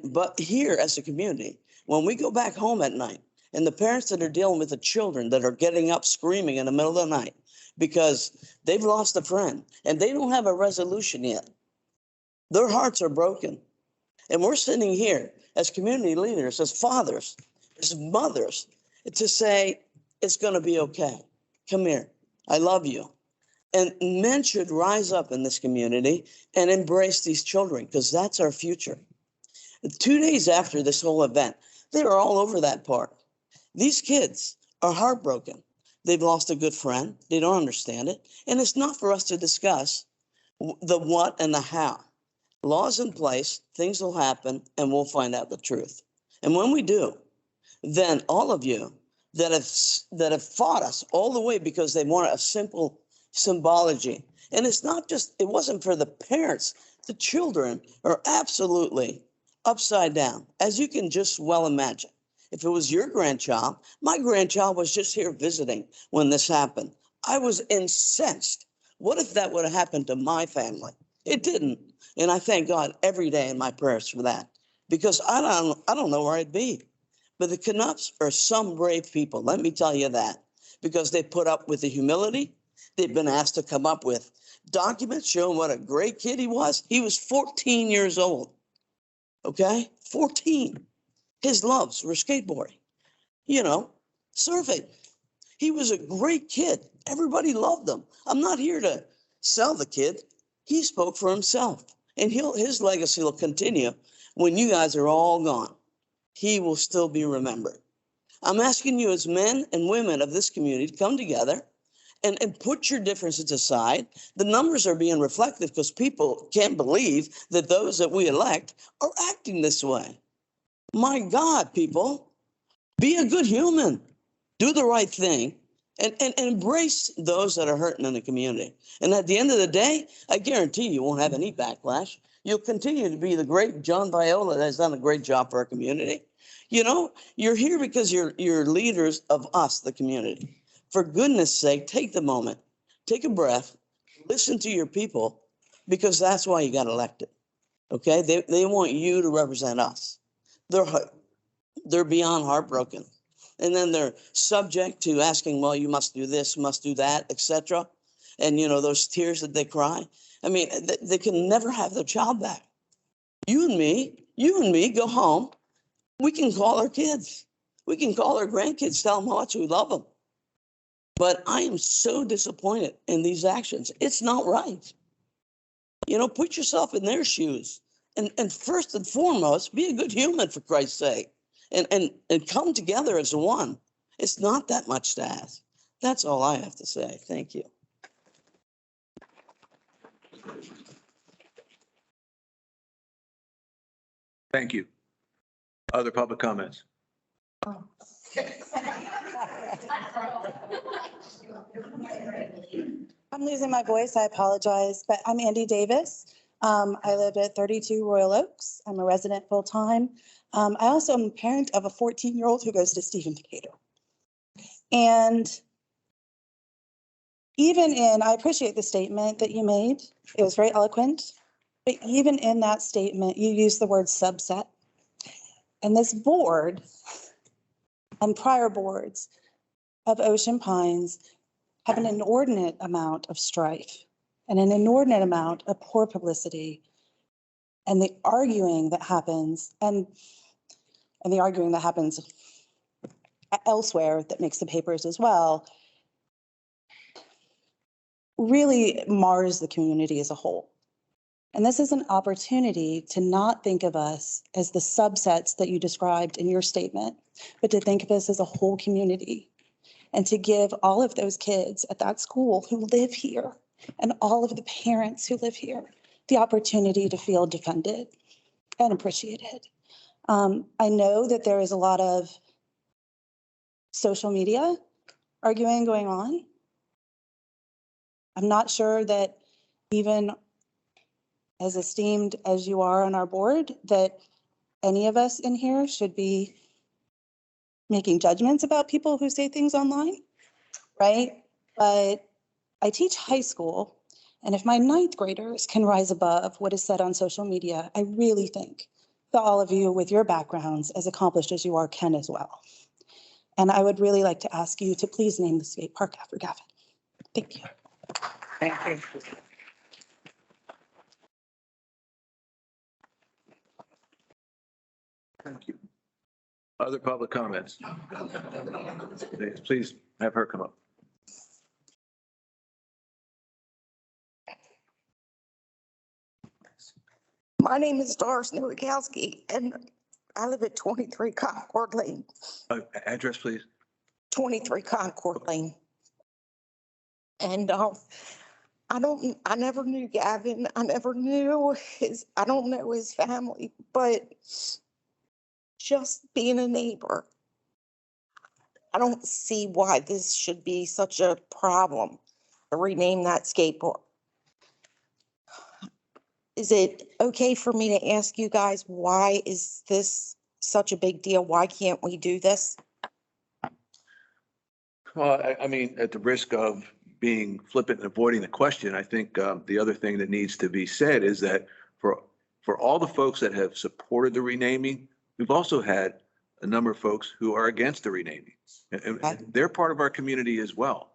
But here as a community, when we go back home at night and the parents that are dealing with the children that are getting up screaming in the middle of the night because they've lost a friend and they don't have a resolution yet, their hearts are broken. And we're sitting here as community leaders, as fathers, as mothers, to say, it's going to be okay. Come here. I love you. And men should rise up in this community and embrace these children because that's our future. 2 days after this whole event, they were all over that park. These kids are heartbroken. They've lost a good friend. They don't understand it. And it's not for us to discuss the what and the how. Laws in place, things will happen, and we'll find out the truth. And when we do, then all of you that have fought us all the way because they want a simple symbology. And it's not just, it wasn't for the parents. The children are absolutely upside down, as you can just well imagine. If it was your grandchild, my grandchild was just here visiting when this happened. I was incensed. What if that would have happened to my family? It didn't. And I thank God every day in my prayers for that, because I don't know where I'd be. But the Canucks are some brave people. Let me tell you that, because they put up with the humility. They've been asked to come up with documents showing what a great kid he was. He was 14 years old. Okay? 14. His loves were skateboarding, surfing. He was a great kid. Everybody loved him. I'm not here to sell the kid. He spoke for himself, and his legacy will continue when you guys are all gone. He will still be remembered. I'm asking you as men and women of this community to come together and put your differences aside. The numbers are being reflected because people can't believe that those that we elect are acting this way. My God, people, be a good human. Do the right thing. And embrace those that are hurting in the community. And at the end of the day, I guarantee you won't have any backlash. You'll continue to be the great John Viola that has done a great job for our community. You're here because you're leaders of us, the community. For goodness sake, take the moment, take a breath, listen to your people, because that's why you got elected. Okay? They want you to represent us. They're beyond heartbroken. And then they're subject to asking, well, you must do this, must do that, etc. And, those tears that they cry. I mean, they can never have their child back. You and me go home. We can call our kids. We can call our grandkids, tell them how much we love them. But I am so disappointed in these actions. It's not right. Put yourself in their shoes. And first and foremost, be a good human, for Christ's sake. And come together as one. It's not that much to ask. That's all I have to say. Thank you. Thank you. Other public comments? I'm losing my voice. I apologize, but I'm Andy Davis. I live at 32 Royal Oaks. I'm a resident full-time. I also am a parent of a 14-year-old who goes to Stephen Decatur. And I appreciate the statement that you made. It was very eloquent. But even in that statement, you used the word subset. And this board and prior boards of Ocean Pines have an inordinate amount of strife and an inordinate amount of poor publicity, and the arguing that happens and the arguing that happens elsewhere that makes the papers as well really mars the community as a whole. And this is an opportunity to not think of us as the subsets that you described in your statement, but to think of us as a whole community, and to give all of those kids at that school who live here and all of the parents who live here the opportunity to feel defended and appreciated. I know that there is a lot of social media arguing going on. I'm not sure that even as esteemed as you are on our board, that any of us in here should be making judgments about people who say things online, right? But I teach high school, and if my ninth graders can rise above what is said on social media, I really think that all of you with your backgrounds, as accomplished as you are, can as well. And I would really like to ask you to please name the skate park after Gavin. Thank you. Thank you. Thank you. Other public comments? Please have her come up. My name is Doris Nowakowski, and I live at 23 Concord Lane. Address, please. 23 Concord Lane. And I never knew Gavin. I never knew I don't know his family, but just being a neighbor, I don't see why this should be such a problem to rename that skateboard. Is it okay for me to ask you guys, why is this such a big deal? Why can't we do this? Well, I mean, at the risk of being flippant and avoiding the question, I think the other thing that needs to be said is that for all the folks that have supported the renaming, we've also had a number of folks who are against the renaming. And they're part of our community as well.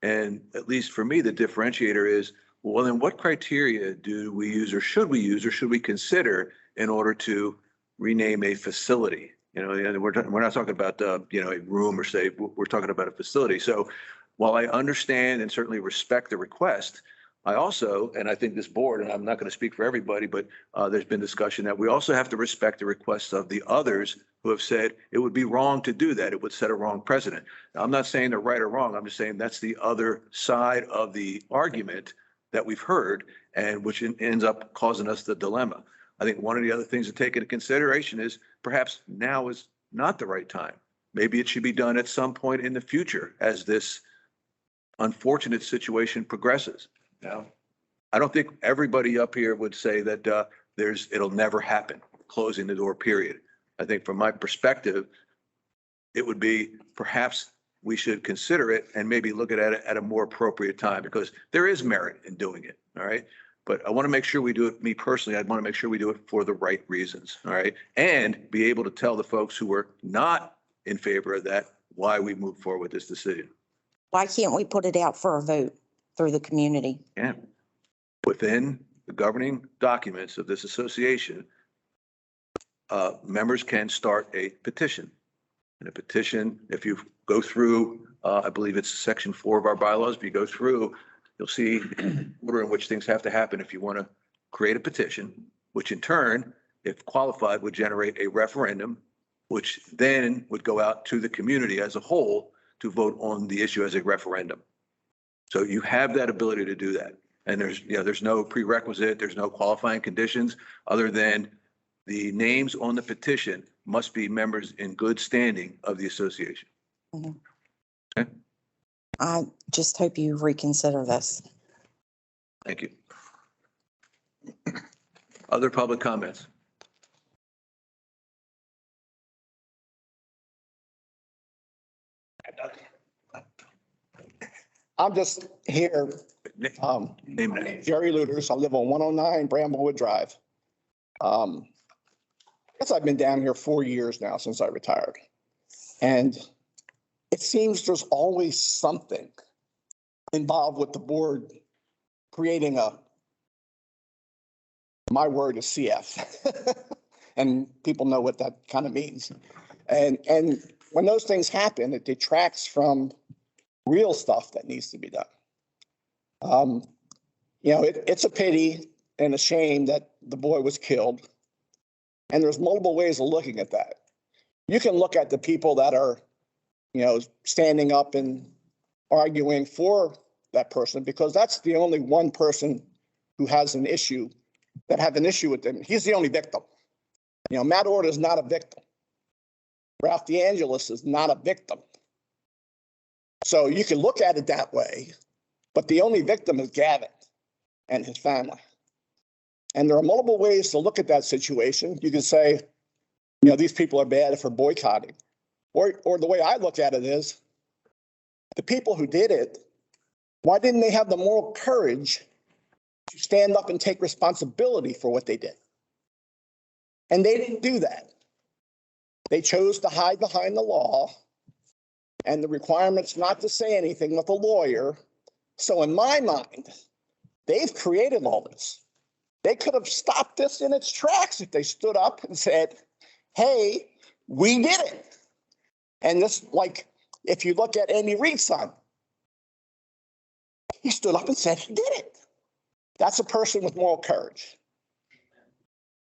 And at least for me, the differentiator is, well, then what criteria do we use or should we consider in order to rename a facility? You know, and we're not talking about, you know, a room or say, we're talking about a facility. So while I understand and certainly respect the request, I also, and I think this board, and I'm not going to speak for everybody, but there's been discussion that we also have to respect the requests of the others who have said it would be wrong to do that. It would set a wrong precedent. Now, I'm not saying they're right or wrong. I'm just saying that's the other side of the argument that we've heard, and which ends up causing us the dilemma. I think one of the other things to take into consideration is perhaps now is not the right time. Maybe it should be done at some point in the future as this unfortunate situation progresses. Now, I don't think everybody up here would say that it'll never happen, closing the door, period. I think from my perspective, it would be perhaps we should consider it and maybe look at it at a more appropriate time, because there is merit in doing it. All right. But I want to make sure we do it, me personally, I'd want to make sure we do it for the right reasons. All right. And be able to tell the folks who are not in favor of that why we move forward with this decision. Why can't we put it out for a vote through the community? Yeah. Within the governing documents of this association, members can start a petition. And a petition, if you go through, I believe it's section 4 of our bylaws, if you go through, you'll see the order in which things have to happen if you want to create a petition, which in turn, if qualified, would generate a referendum, which then would go out to the community as a whole to vote on the issue as a referendum. So you have that ability to do that. And there's no prerequisite, there's no qualifying conditions other than the names on the petition must be members in good standing of the association. Mm-hmm. Okay. I just hope you reconsider this. Thank you. Other public comments? I'm just here. Name that. Jerry Luders. I live on 109 Bramblewood Drive. I guess I've been down here 4 years now since I retired. And it seems there's always something involved with the board creating my word is CF. And people know what that kind of means. And when those things happen, it detracts from real stuff that needs to be done. It's a pity and a shame that the boy was killed. And there's multiple ways of looking at that. You can look at the people that are, standing up and arguing for that person, because that's the only one person who has an issue with them. He's the only victim. Matt Orta is not a victim. Ralph DeAngelis is not a victim. So you can look at it that way, but the only victim is Gavin and his family. And there are multiple ways to look at that situation. You can say, these people are bad for boycotting. or the way I look at it is, the people who did it, why didn't they have the moral courage to stand up and take responsibility for what they did? And they didn't do that. They chose to hide behind the law and the requirements not to say anything with a lawyer. So in my mind, they've created all this. They could have stopped this in its tracks if they stood up and said, hey, we did it. And this, like, if you look at Andy Reid's son, he stood up and said he did it. That's a person with moral courage.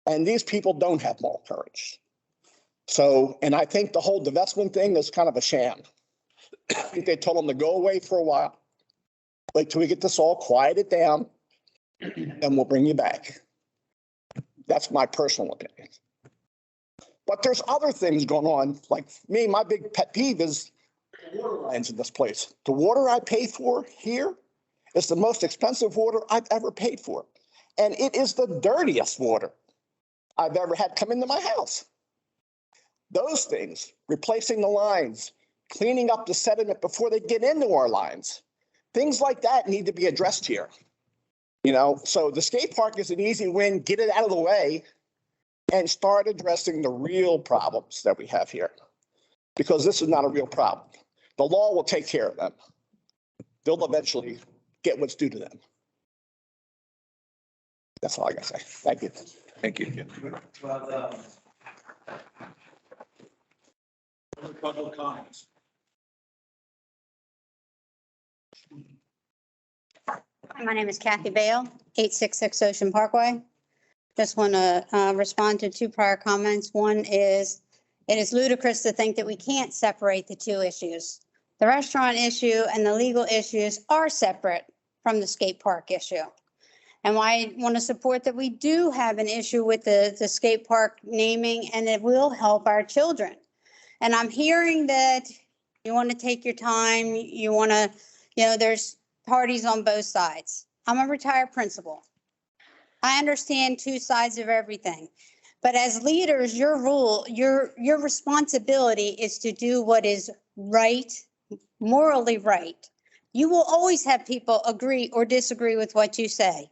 And these people don't have moral courage. So, and I think the whole divestment thing is kind of a sham. I think they told them to go away for a while. Wait till we get this all quieted down, and we'll bring you back. That's my personal opinion. But there's other things going on. Like me, my big pet peeve is the water lines in this place. The water I pay for here is the most expensive water I've ever paid for. And it is the dirtiest water I've ever had come into my house. Those things, replacing the lines, cleaning up the sediment before they get into our lines, things like that need to be addressed here. You know, so the skate park is an easy win, get it out of the way and start addressing the real problems that we have here. Because this is not a real problem. The law will take care of them. They'll eventually get what's due to them. That's all I gotta say. Thank you. Thank you. Public comments. Hi, my name is Kathy Bale, 866 Ocean Parkway. Just want to respond to two prior comments. One is, it is ludicrous to think that we can't separate the two issues. The restaurant issue and the legal issues are separate from the skate park issue. And why I want to support that we do have an issue with the skate park naming, and it will help our children. And I'm hearing that you want to take your time, you want to, there's parties on both sides. I'm a retired principal. I understand two sides of everything. But as leaders, your responsibility is to do what is right, morally right. You will always have people agree or disagree with what you say.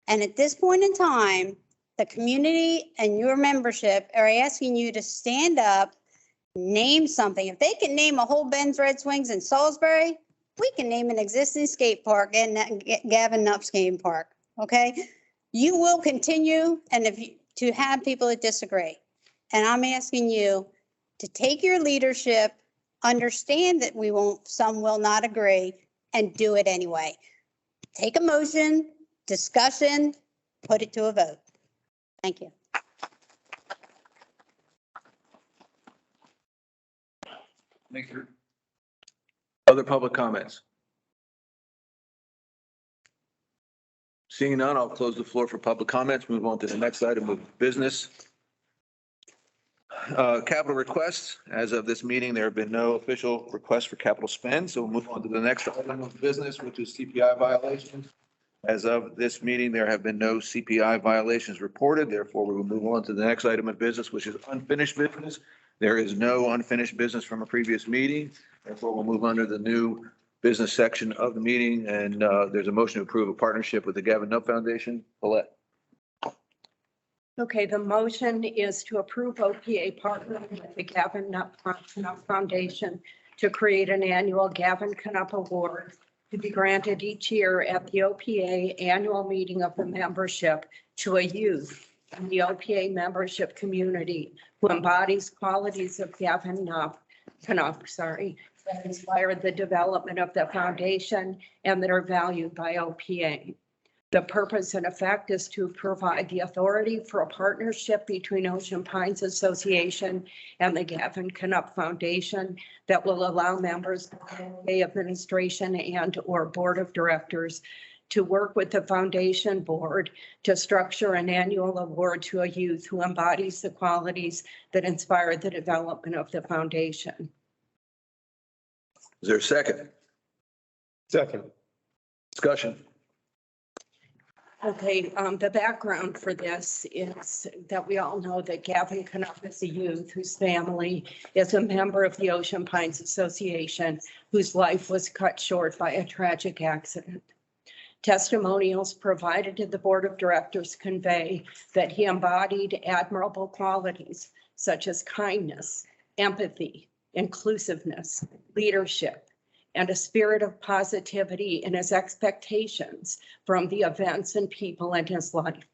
And at this point in time, the community and your membership are asking you to stand up, name something. If they can name a whole Ben's Red Swings in Salisbury, we can name an existing skate park and Gavin Nupp skate park, okay? You will continue to have people that disagree. And I'm asking you to take your leadership, understand that some will not agree, and do it anyway. Take a motion, discussion, put it to a vote. Thank you. Thank you. Other public comments? Seeing none, I'll close the floor for public comments. Move on to the next item of business. Capital requests. As of this meeting, there have been no official requests for capital spend. So we'll move on to the next item of business, which is CPI violations. As of this meeting, there have been no CPI violations reported. Therefore, we will move on to the next item of business, which is unfinished business. There is no unfinished business from a previous meeting. Therefore, we'll move under the new business section of the meeting. And there's a motion to approve a partnership with the Gavin Nupp Foundation. Paulette. Okay, the motion is to approve OPA partnering with the Gavin Nupp Foundation to create an annual Gavin Knupp Award to be granted each year at the OPA annual meeting of the membership to a youth in the OPA membership community who embodies qualities of Gavin Knupp, that inspired the development of the foundation and that are valued by OPA. The purpose and effect is to provide the authority for a partnership between Ocean Pines Association and the Gavin Knupp Foundation that will allow members of the administration and/or board of directors to work with the foundation board to structure an annual award to a youth who embodies the qualities that inspired the development of the foundation. Is there a second? Second. Discussion. Okay, the background for this is that we all know that Gavin Knupp is a youth whose family is a member of the Ocean Pines Association, whose life was cut short by a tragic accident. Testimonials provided to the board of directors convey that he embodied admirable qualities such as kindness, empathy, inclusiveness, leadership, and a spirit of positivity in his expectations from the events and people in his life.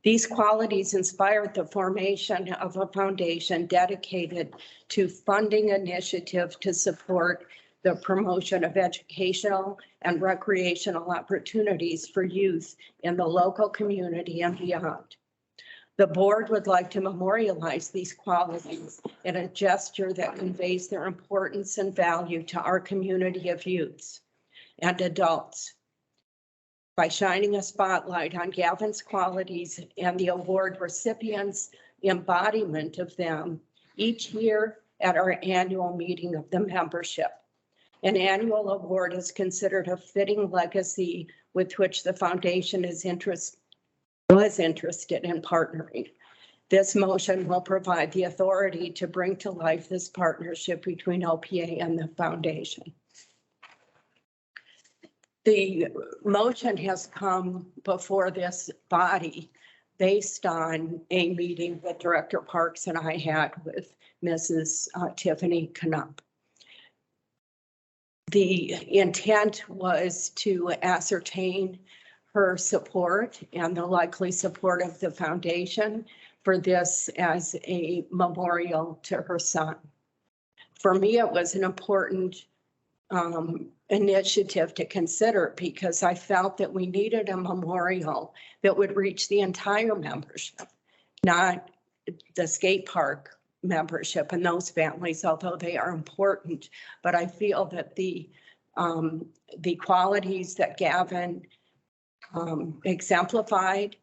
These qualities inspired the formation of a foundation dedicated to funding initiatives to support the promotion of educational and recreational opportunities for youth in the local community and beyond. The board would like to memorialize these qualities in a gesture that conveys their importance and value to our community of youths and adults by shining a spotlight on Gavin's qualities and the award recipients' embodiment of them each year at our annual meeting of the membership. An annual award is considered a fitting legacy with which the foundation was interested in partnering. This motion will provide the authority to bring to life this partnership between OPA and the foundation. The motion has come before this body based on a meeting that Director Parks and I had with Mrs. Tiffany Knupp. The intent was to ascertain her support and the likely support of the foundation for this as a memorial to her son. For me, it was an important initiative to consider because I felt that we needed a memorial that would reach the entire membership, not the skate park membership and those families, although they are important. But I feel that the qualities that Gavin exemplified,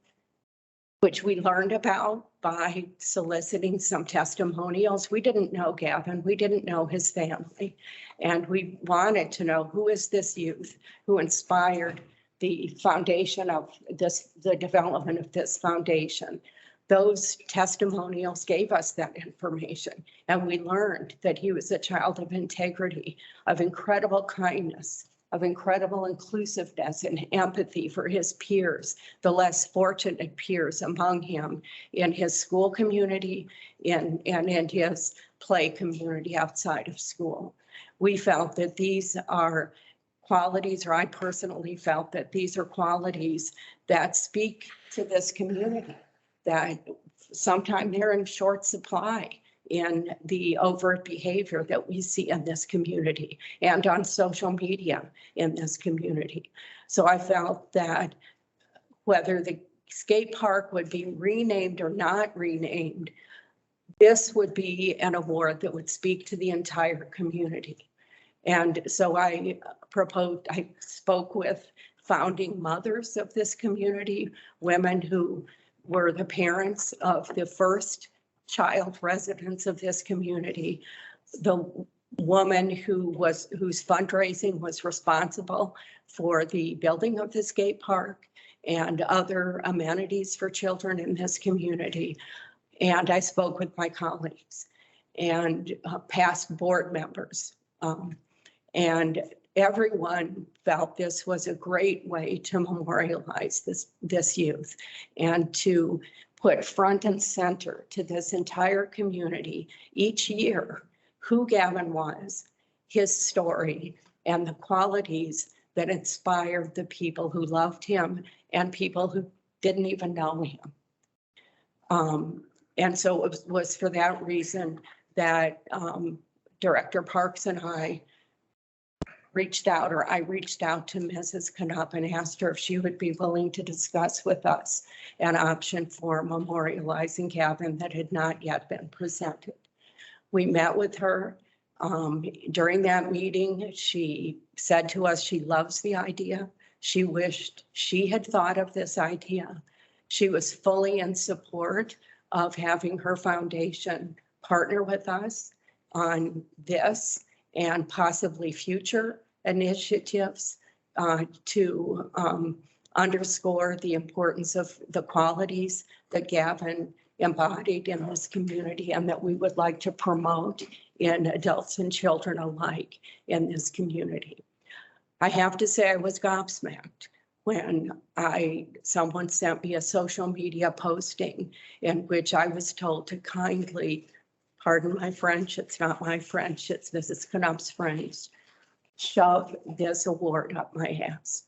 which we learned about by soliciting some testimonials. We didn't know Gavin, we didn't know his family, and we wanted to know who is this youth who inspired the foundation of this, the development of this foundation. Those testimonials gave us that information, and we learned that he was a child of integrity, of incredible kindness, of incredible inclusiveness and empathy for his peers, the less fortunate peers among him in his school community and in his play community outside of school. We felt that these are qualities, or I personally felt that these are qualities that speak to this community, that sometimes they're in short supply in the overt behavior that we see in this community and on social media in this community. So I felt that whether the skate park would be renamed or not renamed, this would be an award that would speak to the entire community. And so I spoke with founding mothers of this community, women who were the parents of the first child residents of this community, the woman whose fundraising was responsible for the building of the skate park and other amenities for children in this community. And I spoke with my colleagues and past board members. And everyone felt this was a great way to memorialize this youth and to put front and center to this entire community each year who Gavin was, his story, and the qualities that inspired the people who loved him and people who didn't even know him. And so it was for that reason that Director Parks and I reached out to Mrs. Knupp and asked her if she would be willing to discuss with us an option for memorializing Gavin that had not yet been presented. We met with her. During that meeting, she said to us she loves the idea. She wished she had thought of this idea. She was fully in support of having her foundation partner with us on this and possibly future initiatives to underscore the importance of the qualities that Gavin embodied in this community and that we would like to promote in adults and children alike in this community. I have to say I was gobsmacked when someone sent me a social media posting in which I was told to kindly, pardon my French, it's not my French, it's Mrs. Knopf's French, shove this award up my ass.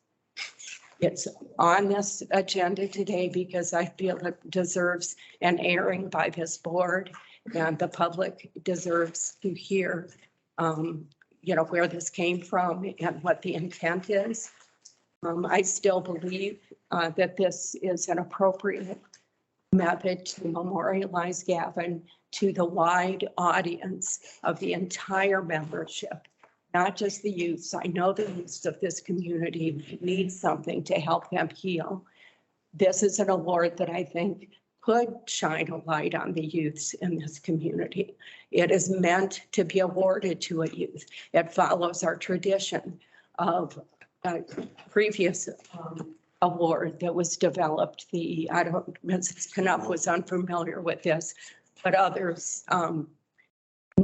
It's on this agenda today because I feel it deserves an airing by this board, and the public deserves to hear, where this came from and what the intent is. I still believe that this is an appropriate method to memorialize Gavin to the wide audience of the entire membership, not just the youths. I know the youths of this community need something to help them heal. This is an award that I think could shine a light on the youths in this community. It is meant to be awarded to a youth. It follows our tradition of a previous award that was developed. Mrs. Knupp was unfamiliar with this, but others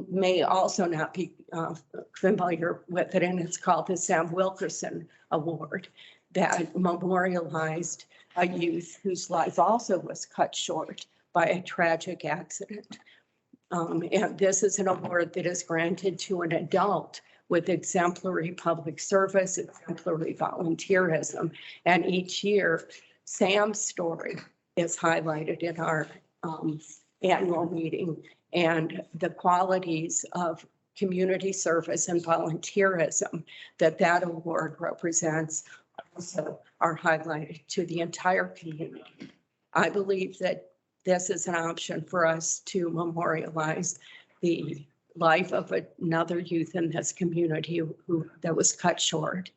may also not be familiar with it, and it's called the Sam Wilkerson Award that memorialized a youth whose life also was cut short by a tragic accident. And this is an award that is granted to an adult with exemplary public service, exemplary volunteerism, and each year Sam's story is highlighted in our annual meeting, and the qualities of community service and volunteerism that award represents also are highlighted to the entire community. I believe that this is an option for us to memorialize the life of another youth in this community that was cut short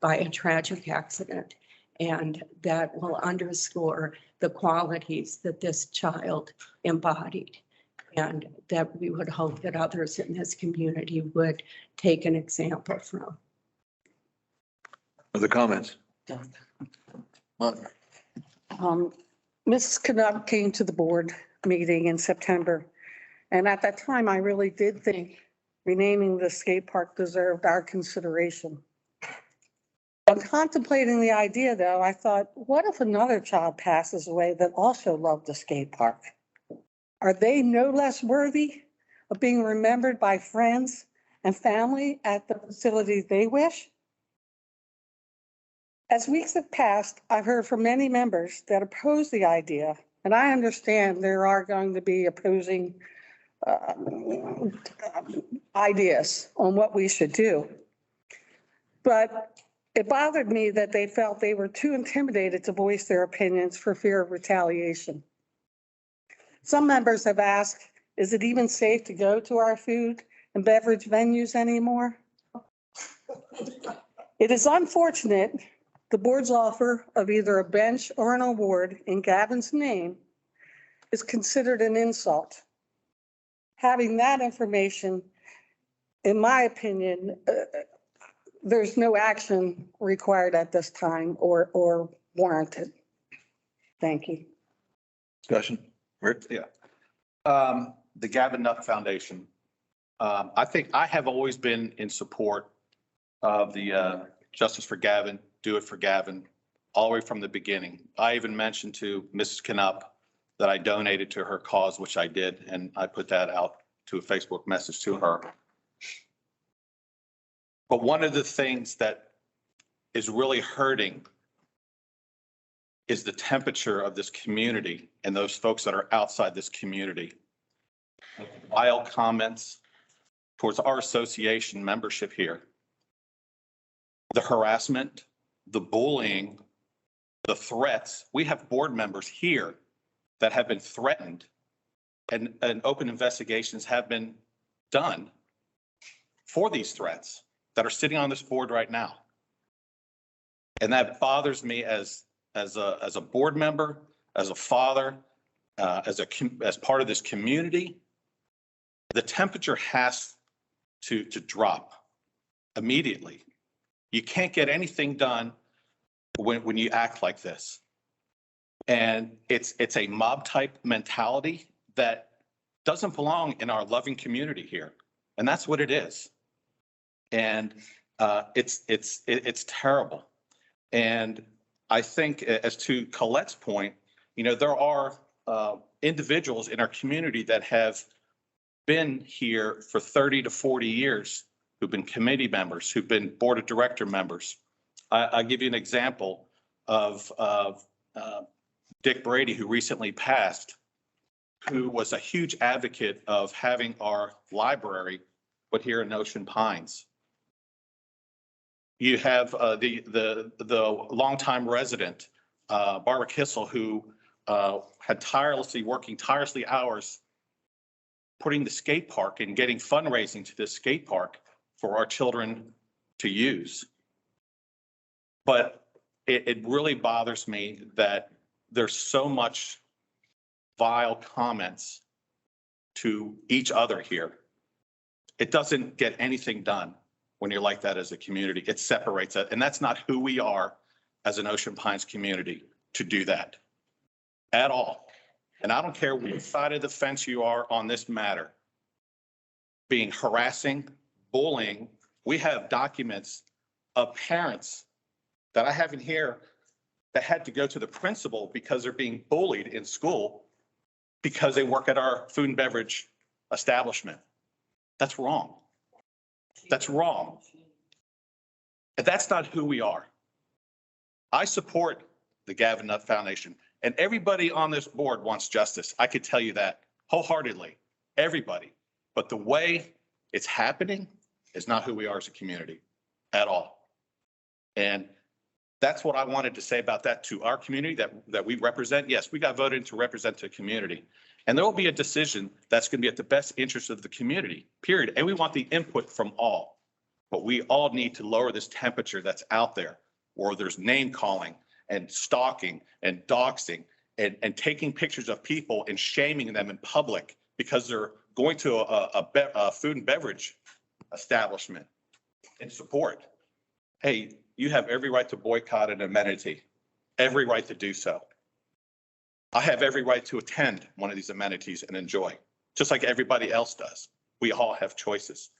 by a tragic accident, and that will underscore the qualities that this child embodied, and that we would hope that others in this community would take an example from. Other comments? Mrs. Knupp came to the board meeting in September, and at that time, I really did think renaming the skate park deserved our consideration. On contemplating the idea, though, I thought, what if another child passes away that also loved the skate park? Are they no less worthy of being remembered by friends and family at the facility they wish? As weeks have passed, I've heard from many members that oppose the idea, and I understand there are going to be opposing ideas on what we should do. But it bothered me that they felt they were too intimidated to voice their opinions for fear of retaliation. Some members have asked, is it even safe to go to our food and beverage venues anymore? It is unfortunate the board's offer of either a bench or an award in Gavin's name is considered an insult. Having that information, in my opinion, there's no action required at this time or warranted. Thank you. Discussion. Rick? Yeah. The Gavin Nutt Foundation. I think I have always been in support of the Justice for Gavin, Do It for Gavin, all the way from the beginning. I even mentioned to Mrs. Knupp that I donated to her cause, which I did, and I put that out to a Facebook message to her. But one of the things that is really hurting is the temperature of this community and those folks that are outside this community. Vile comments towards our association membership here. The harassment, the bullying, the threats. We have board members here that have been threatened, and open investigations have been done for these threats that are sitting on this board right now. And that bothers me as a board member, as a father, as part of this community. The temperature has to drop immediately. You can't get anything done when you act like this. And it's a mob type mentality that doesn't belong in our loving community here. And that's what it is. And it's terrible. And I think, as to Colette's point, you know, there are individuals in our community that have been here for 30 to 40 years, who've been committee members, who've been board of director members. I'll give you an example of Dick Brady, who recently passed, who was a huge advocate of having our library put here in Ocean Pines. You have the longtime resident, Barbara Kissel, who had working tirelessly hours putting the skate park and getting fundraising to this skate park for our children to use. But it really bothers me that there's so much vile comments to each other here. It doesn't get anything done when you're like that as a community. It separates it. And that's not who we are as an Ocean Pines community to do that at all. And I don't care which side of the fence you are on this matter. Being harassing, bullying. We have documents of parents that I have in here that had to go to the principal because they're being bullied in school because they work at our food and beverage establishment. That's wrong. That's wrong. And that's not who we are. I support the Gavin Nutt Foundation, and everybody on this board wants justice. I could tell you that wholeheartedly, everybody. But the way it's happening is not who we are as a community at all. And that's what I wanted to say about that to our community that we represent. Yes, we got voted to represent the community. And there will be a decision that's going to be at the best interest of the community, period. And we want the input from all. But we all need to lower this temperature that's out there, where there's name calling and stalking and doxing and taking pictures of people and shaming them in public because they're going to a food and beverage establishment in support. Hey, you have every right to boycott an amenity, every right to do so. I have every right to attend one of these amenities and enjoy, just like everybody else does. We all have choices.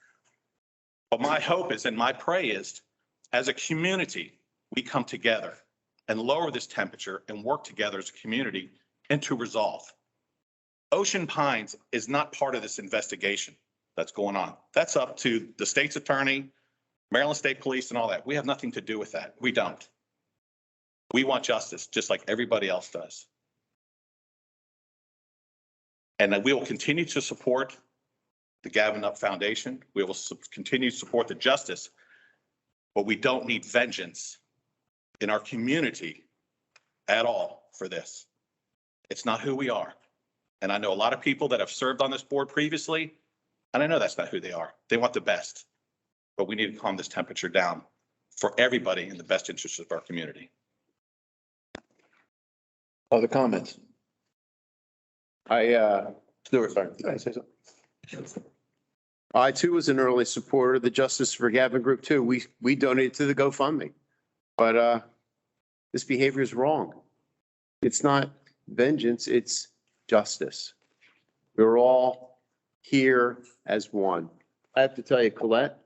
But my hope is, and my prayer is, as a community, we come together and lower this temperature and work together as a community and to resolve. Ocean Pines is not part of this investigation that's going on. That's up to the state's attorney, Maryland State Police, and all that. We have nothing to do with that. We don't. We want justice, just like everybody else does. And we will continue to support the Gavin Nutt Foundation. We will continue to support the justice, but we don't need vengeance in our community at all for this. It's not who we are. And I know a lot of people that have served on this board previously, and I know that's not who they are. They want the best, but we need to calm this temperature down for everybody in the best interest of our community. Other comments? Stuart, sorry. Can I say something? I too was an early supporter of the Justice for Gavin group too. We donated to the GoFundMe, but this behavior is wrong. It's not vengeance, it's justice. We're all here as one. I have to tell you, Colette,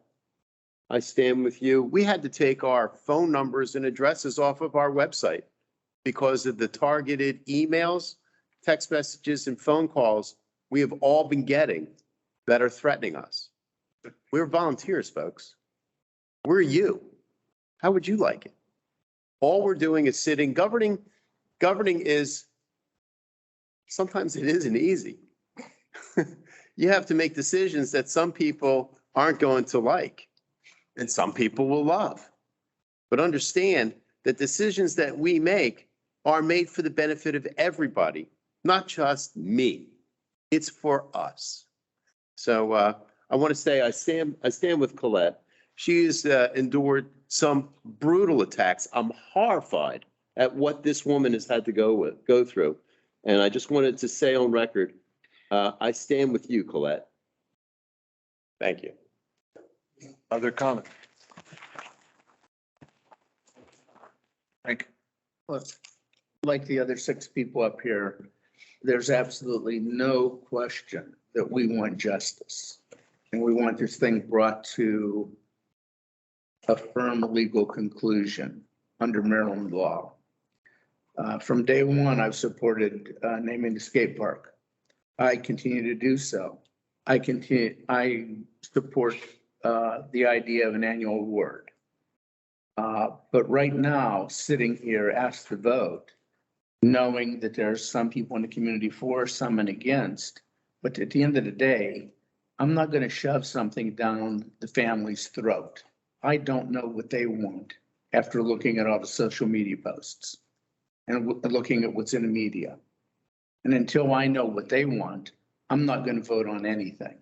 I stand with you. We had to take our phone numbers and addresses off of our website because of the targeted emails, text messages, and phone calls we have all been getting that are threatening us. We're volunteers, folks. We're you. How would you like it? All we're doing is sitting. Governing is, sometimes it isn't easy. You have to make decisions that some people aren't going to like and some people will love. But understand that decisions that we make are made for the benefit of everybody, not just me. It's for us. So I want to say I stand with Colette. She's endured some brutal attacks. I'm horrified at what this woman has had to go through. And I just wanted to say on record, I stand with you, Colette. Thank you. Other comments? Frank? Like the other 6 people up here, there's absolutely no question that we want justice. And we want this thing brought to a firm legal conclusion under Maryland law. From day one, I've supported naming the skate park. I continue to do so. I support the idea of an annual award. But right now, sitting here, asked to vote, knowing that there's some people in the community for, some and against. But at the end of the day, I'm not going to shove something down the family's throat. I don't know what they want after looking at all the social media posts and looking at what's in the media. And until I know what they want, I'm not going to vote on anything.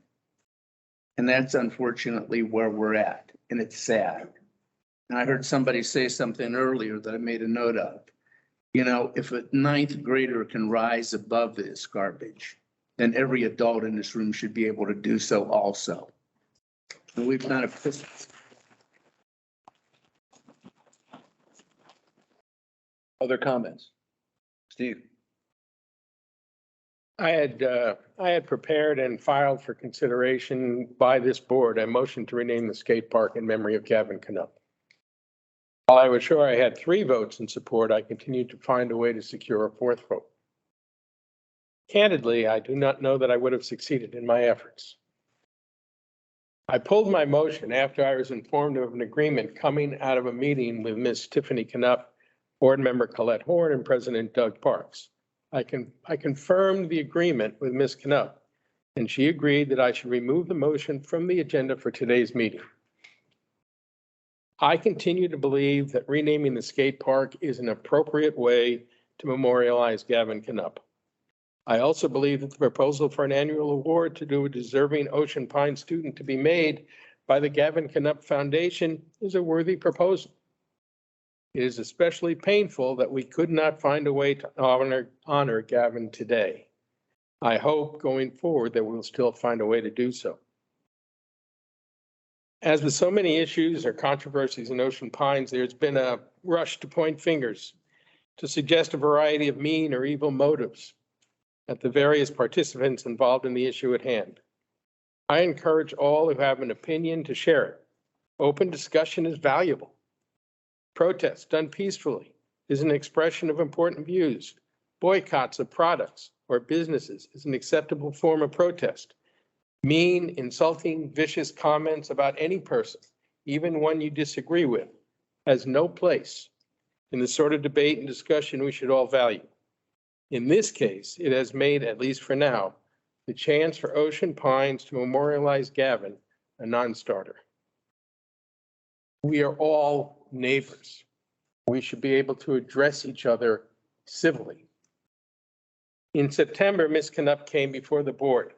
And that's unfortunately where we're at. And it's sad. And I heard somebody say something earlier that I made a note of. You know, if a 9th grader can rise above this garbage, then every adult in this room should be able to do so also. And we've not a Other comments? Steve? I had prepared and filed for consideration by this board a motion to rename the skate park in memory of Gavin Knupp. While I was sure I had 3 votes in support, I continued to find a way to secure a 4th vote. Candidly, I do not know that I would have succeeded in my efforts. I pulled my motion after I was informed of an agreement coming out of a meeting with Ms. Tiffany Knupp, Board Member Colette Horn, and President Doug Parks. I confirmed the agreement with Ms. Knupp, and she agreed that I should remove the motion from the agenda for today's meeting. I continue to believe that renaming the skate park is an appropriate way to memorialize Gavin Knupp. I also believe that the proposal for an annual award to a deserving Ocean Pine student to be made by the Gavin Knupp Foundation is a worthy proposal. It is especially painful that we could not find a way to honor Gavin today. I hope going forward that we'll still find a way to do so. As with so many issues or controversies in Ocean Pines, there's been a rush to point fingers, to suggest a variety of mean or evil motives at the various participants involved in the issue at hand. I encourage all who have an opinion to share it. Open discussion is valuable. Protest done peacefully is an expression of important views. Boycotts of products or businesses is an acceptable form of protest. Mean, insulting, vicious comments about any person, even one you disagree with, has no place in the sort of debate and discussion we should all value. In this case, it has made, at least for now, the chance for Ocean Pines to memorialize Gavin a non-starter. We are all neighbors. We should be able to address each other civilly. In September, Ms. Knupp came before the board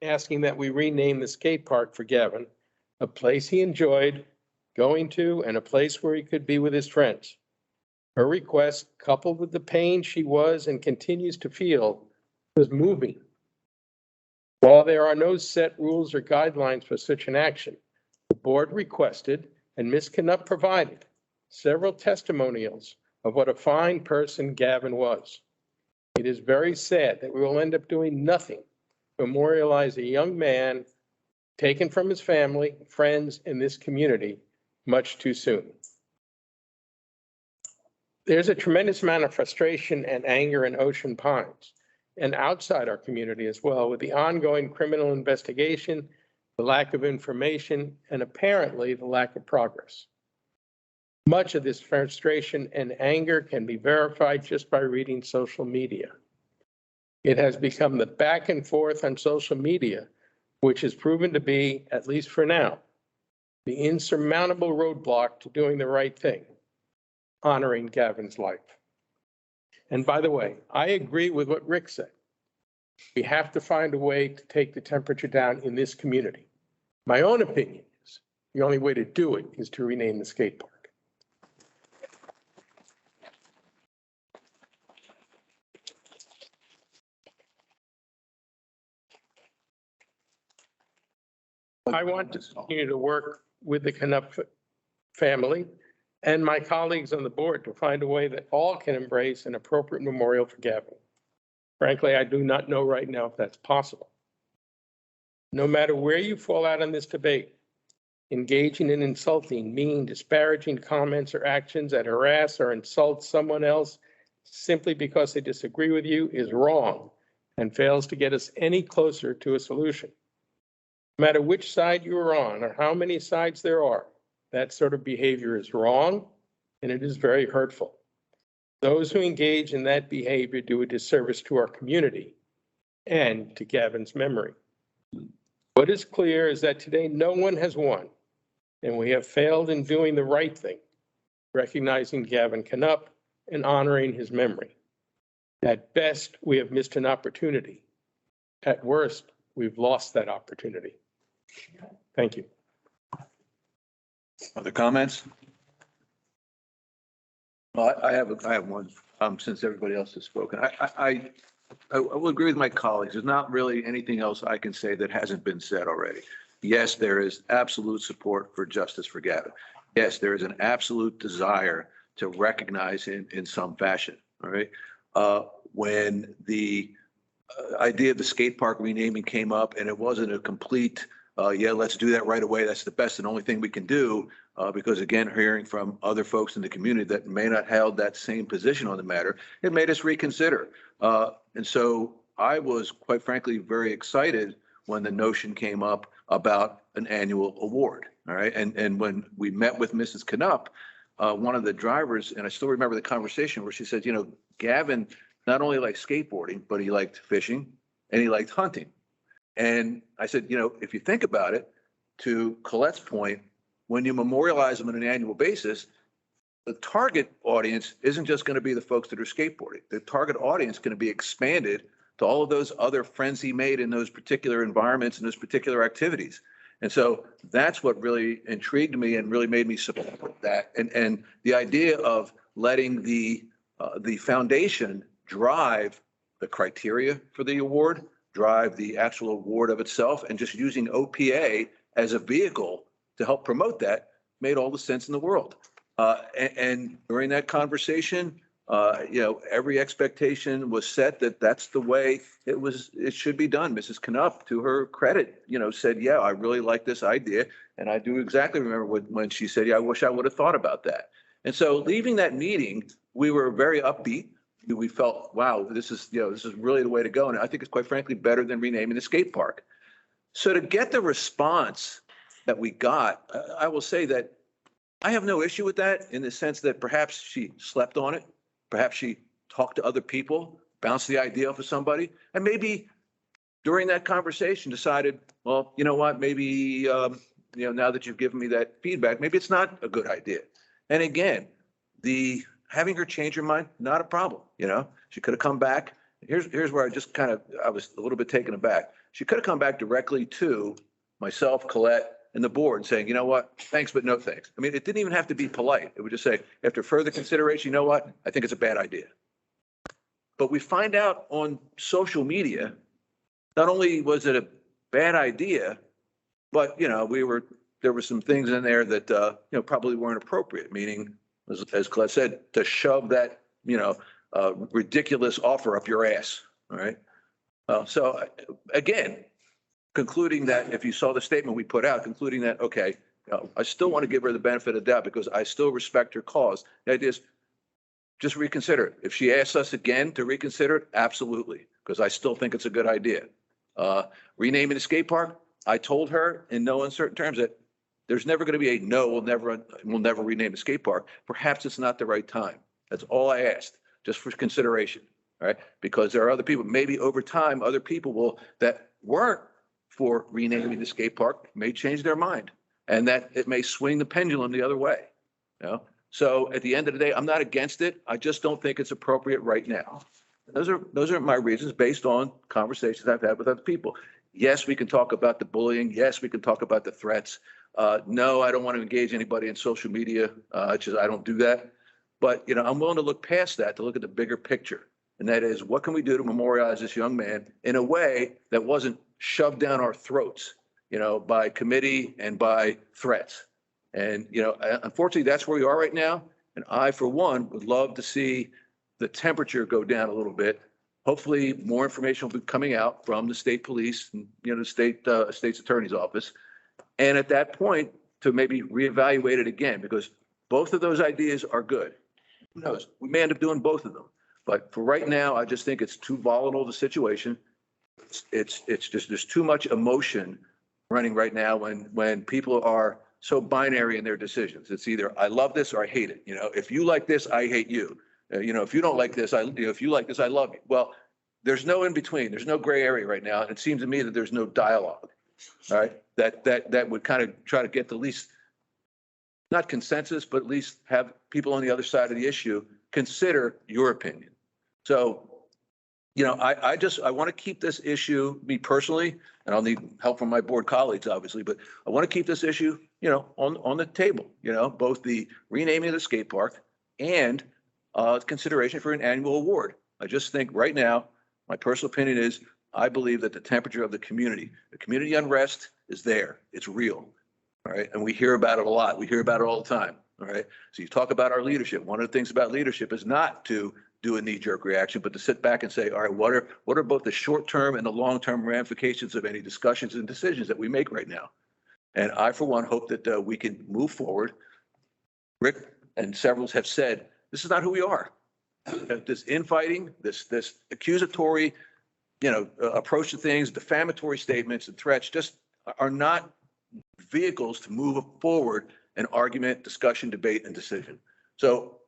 asking that we rename the skate park for Gavin, a place he enjoyed going to and a place where he could be with his friends. Her request, coupled with the pain she was and continues to feel, was moving. While there are no set rules or guidelines for such an action, the board requested and Ms. Knupp provided several testimonials of what a fine person Gavin was. It is very sad that we will end up doing nothing to memorialize a young man taken from his family, friends, and this community much too soon. There's a tremendous amount of frustration and anger in Ocean Pines and outside our community as well, with the ongoing criminal investigation, the lack of information, and apparently the lack of progress. Much of this frustration and anger can be verified just by reading social media. It has become the back and forth on social media, which has proven to be, at least for now, the insurmountable roadblock to doing the right thing, honoring Gavin's life. And by the way, I agree with what Rick said. We have to find a way to take the temperature down in this community. My own opinion is the only way to do it is to rename the skate park. I want to continue to work with the Knupp family and my colleagues on the board to find a way that all can embrace an appropriate memorial for Gavin. Frankly, I do not know right now if that's possible. No matter where you fall out on this debate, engaging in insulting, mean, disparaging comments or actions that harass or insult someone else simply because they disagree with you is wrong and fails to get us any closer to a solution. No matter which side you are on or how many sides there are, that sort of behavior is wrong and it is very hurtful. Those who engage in that behavior do a disservice to our community and to Gavin's memory. What is clear is that today no one has won, and we have failed in doing the right thing, recognizing Gavin Knupp and honoring his memory. At best, we have missed an opportunity. At worst, we've lost that opportunity. Thank you. Other comments? Well, I have one, since everybody else has spoken. I will agree with my colleagues. There's not really anything else I can say that hasn't been said already. Yes, there is absolute support for justice for Gavin. Yes, there is an absolute desire to recognize him in some fashion, all right? When the idea of the skate park renaming came up and it wasn't a complete, yeah, let's do that right away. That's the best and only thing we can do. Because again, hearing from other folks in the community that may not held that same position on the matter, it made us reconsider. And so I was quite frankly very excited when the notion came up about an annual award. All right. And when we met with Mrs. Knupp, one of the drivers, and I still remember the conversation where she said, you know, Gavin not only liked skateboarding, but he liked fishing and he liked hunting. And I said, you know, if you think about it, to Colette's point, when you memorialize them on an annual basis, the target audience isn't just going to be the folks that are skateboarding. The target audience is going to be expanded to all of those other friends he made in those particular environments and those particular activities. And so that's what really intrigued me and really made me support that. And the idea of letting the foundation drive the criteria for the award, drive the actual award of itself, and just using OPA as a vehicle to help promote that made all the sense in the world. And during that conversation, you know, every expectation was set that that's the way it should be done. Mrs. Knupp, to her credit, you know, said, yeah, I really like this idea. And I do exactly remember when she said, yeah, I wish I would have thought about that. And so leaving that meeting, we were very upbeat. We felt, wow, this is really the way to go. And I think it's quite frankly better than renaming the skate park. So to get the response that we got, I will say that I have no issue with that in the sense that perhaps she slept on it. Perhaps she talked to other people, bounced the idea off of somebody, and maybe during that conversation decided, well, you know what, maybe, you know, now that you've given me that feedback, maybe it's not a good idea. And again, having her change her mind, not a problem. You know, she could have come back. Here's where I was a little bit taken aback. She could have come back directly to myself, Colette, and the board saying, you know what, thanks, but no thanks. I mean, it didn't even have to be polite. It would just say, after further consideration, you know what, I think it's a bad idea. But we find out on social media, not only was it a bad idea, but, you know, there were some things in there that, you know, probably weren't appropriate, meaning, as Colette said, to shove that, you know, ridiculous offer up your ass. All right. So again, concluding that if you saw the statement we put out, concluding that, okay, you know, I still want to give her the benefit of the doubt because I still respect her cause. The idea is just reconsider it. If she asks us again to reconsider it, absolutely, because I still think it's a good idea. Renaming the skate park, I told her in no uncertain terms that there's never going to be a no, we'll never rename the skate park. Perhaps it's not the right time. That's all I asked, just for consideration, all right? Because there are other people, maybe over time, other people that weren't for renaming the skate park may change their mind, and that it may swing the pendulum the other way. You know? So at the end of the day, I'm not against it. I just don't think it's appropriate right now. Those are my reasons based on conversations I've had with other people. Yes, we can talk about the bullying. Yes, we can talk about the threats. No, I don't want to engage anybody in social media. I don't do that. But, you know, I'm willing to look past that to look at the bigger picture. And that is, what can we do to memorialize this young man in a way that wasn't shoved down our throats, you know, by committee and by threats. And, unfortunately, that's where we are right now. And I, for one, would love to see the temperature go down a little bit. Hopefully, more information will be coming out from the state police and, the state's attorney's office. And at that point, to maybe reevaluate it again, because both of those ideas are good. Who knows? We may end up doing both of them. But for right now, I just think it's too volatile, the situation. It's just, there's too much emotion running right now when people are so binary in their decisions. It's either I love this or I hate it. If you like this, I hate you. If you don't like this, if you like this, I love you. Well, there's no in between. There's no gray area right now. And it seems to me that there's no dialogue. All right. That would kind of try to get the least, not consensus, but at least have people on the other side of the issue consider your opinion. So, I want to keep this issue, me personally, and I'll need help from my board colleagues, obviously, but I want to keep this issue, on the table, both the renaming of the skate park and consideration for an annual award. I just think right now, my personal opinion is, I believe that the temperature of the community unrest is there. It's real. All right. And we hear about it a lot. We hear about it all the time. All right. So you talk about our leadership. One of the things about leadership is not to do a knee-jerk reaction, but to sit back and say, all right, what are both the short-term and the long-term ramifications of any discussions and decisions that we make right now? And I, for one, hope that we can move forward. Rick and several have said, this is not who we are. This infighting, this accusatory, approach to things, defamatory statements and threats just are not vehicles to move forward an argument, discussion, debate, and decision. So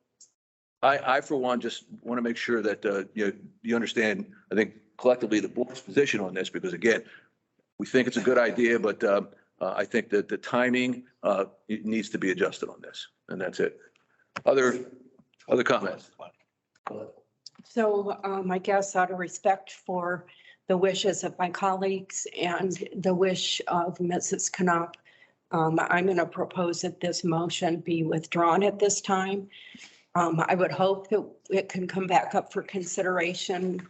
I, for one, just want to make sure that, you understand, I think collectively the board's position on this, because again, we think it's a good idea, but I think that the timing it needs to be adjusted on this, and that's it. Other comments? So I guess out of respect for the wishes of my colleagues and the wish of Mrs. Knopp, I'm going to propose that this motion be withdrawn at this time. I would hope that it can come back up for consideration,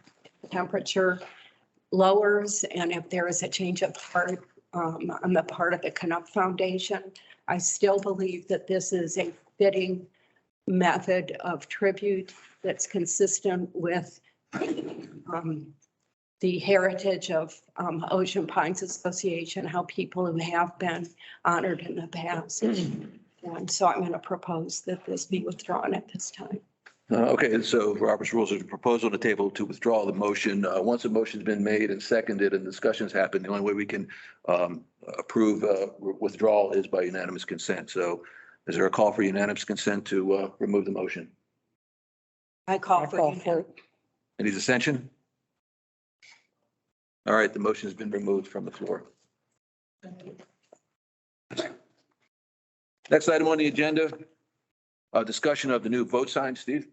temperature lowers, and if there is a change of heart on the part of the Knopp Foundation. I still believe that this is a fitting method of tribute that's consistent with the heritage of Ocean Pines Association, how people who have been honored in the past. And so I'm going to propose that this be withdrawn at this time. Okay, and so Robert's rules, there's a proposal on the table to withdraw the motion. Once a motion's been made and seconded and discussions happen, the only way we can approve withdrawal is by unanimous consent. So is there a call for unanimous consent to remove the motion? I call for it. Any dissension? All right, the motion has been removed from the floor. Next item on the agenda, discussion of the new vote sign. Steve?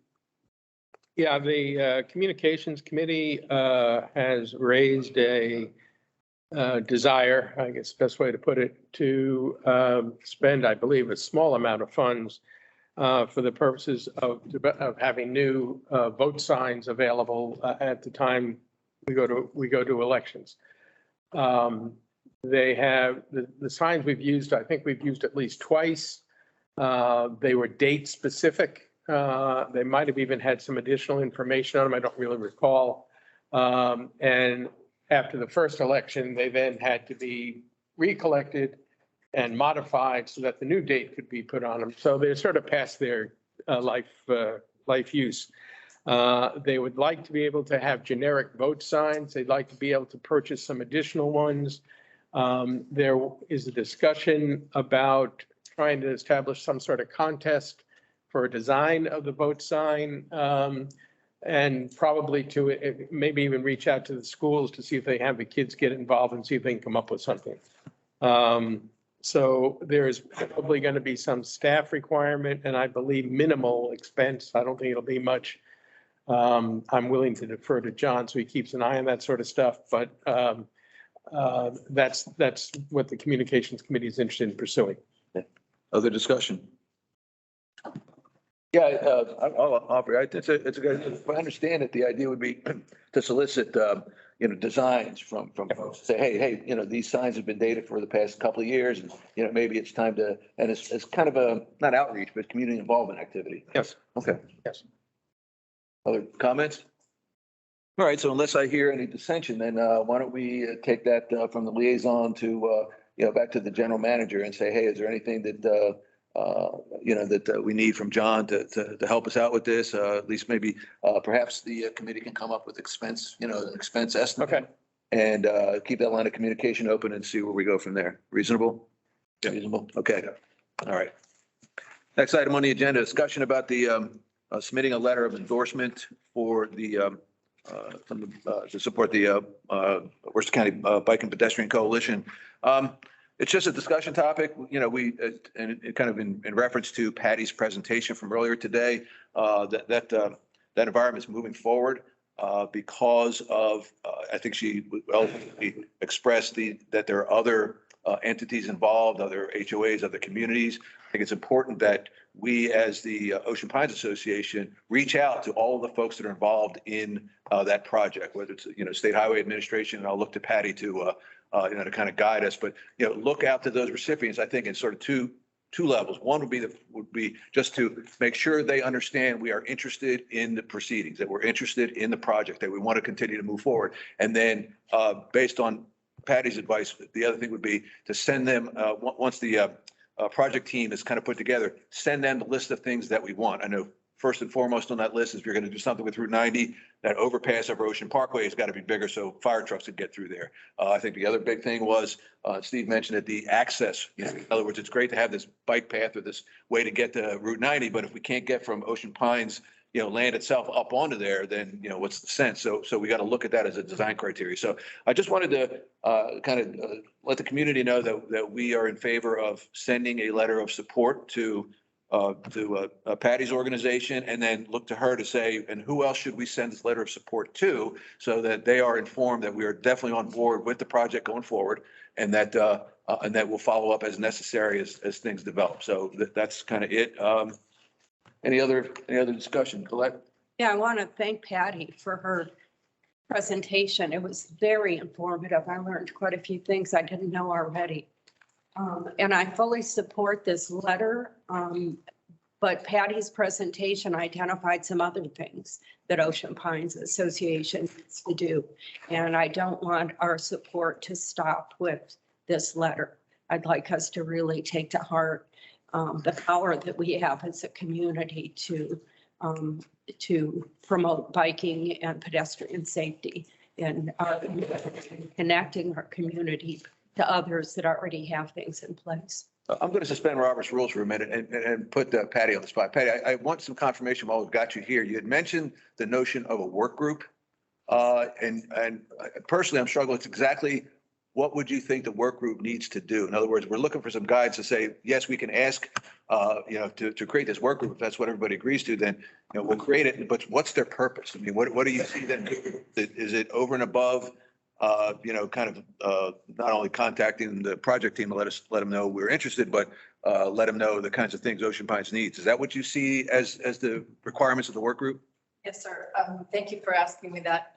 Yeah, the Communications Committee has raised a desire, I guess the best way to put it, to spend, I believe, a small amount of funds for the purposes of having new vote signs available at the time we go to elections. They have the signs we've used, I think we've used at least twice. They were date specific. They might have even had some additional information on them. I don't really recall. And after the first election, they then had to be recollected and modified so that the new date could be put on them. So they're sort of past their life use. They would like to be able to have generic vote signs. They'd like to be able to purchase some additional ones. There is a discussion about trying to establish some sort of contest for a design of the vote sign, and probably to maybe even reach out to the schools to see if they have the kids get involved and see if they can come up with something. So there's probably going to be some staff requirement, and I believe minimal expense. I don't think it'll be much. I'm willing to defer to John so he keeps an eye on that sort of stuff, but that's what the Communications Committee is interested in pursuing. Other discussion? Yeah, I'll offer. It's a good. If I understand it, the idea would be to solicit, designs from folks. Say, hey, these signs have been dated for the past couple of years and, maybe it's time to, and it's kind of a, not outreach, but community involvement activity. Yes. Okay. Yes. Other comments? All right, so unless I hear any dissension, then why don't we take that from the liaison to, back to the general manager and say, hey, is there anything that, that we need from John to help us out with this? At least maybe perhaps the committee can come up with expense, an expense estimate. Okay. And keep that line of communication open and see where we go from there. Reasonable? Reasonable. Okay. All right. Next item on the agenda, discussion about the submitting a letter of endorsement for the to support the Worcester County Bike and Pedestrian Coalition. It's just a discussion topic, and kind of in reference to Patty's presentation from earlier today, that environment is moving forward because of, I think she expressed that there are other entities involved, other HOAs, other communities. I think it's important that we, as the Ocean Pines Association, reach out to all of the folks that are involved in that project, whether it's, State Highway Administration, and I'll look to Patty to kind of guide us, but, look out to those recipients, I think, in sort of two levels. One would be just to make sure they understand we are interested in the proceedings, that we're interested in the project, that we want to continue to move forward. And then based on Patty's advice, the other thing would be to send them, once the project team is kind of put together, send them the list of things that we want. I know first and foremost on that list is if you're going to do something with Route 90, that overpass over Ocean Parkway has got to be bigger so fire trucks can get through there. I think the other big thing was, Steve mentioned it, the access. In other words, it's great to have this bike path or this way to get to Route 90, but if we can't get from Ocean Pines, land itself up onto there, then, what's the sense? So we got to look at that as a design criteria. So I just wanted to kind of let the community know that we are in favor of sending a letter of support to Patty's organization, and then look to her to say, and who else should we send this letter of support to, so that they are informed that we are definitely on board with the project going forward, and that we'll follow up as necessary as things develop. So that's kind of it. Any other discussion, Colette? Yeah, I want to thank Patty for her presentation. It was very informative. I learned quite a few things I didn't know already. And I fully support this letter. But Patty's presentation identified some other things that Ocean Pines Association needs to do. And I don't want our support to stop with this letter. I'd like us to really take to heart the power that we have as a community to promote biking and pedestrian safety in our community, connecting our community to others that already have things in place. I'm going to suspend Robert's rules for a minute and put Patty on the spot. Patty, I want some confirmation while we've got you here. You had mentioned the notion of a work group. And personally, I'm struggling. It's exactly what would you think the work group needs to do? In other words, we're looking for some guides to say, yes, we can ask, to create this work group. If that's what everybody agrees to, then, we'll create it. But what's their purpose? I mean, what do you see then? Is it over and above, kind of not only contacting the project team to let them know we're interested, but let them know the kinds of things Ocean Pines needs. Is that what you see as the requirements of the work group? Yes, sir. Thank you for asking me that.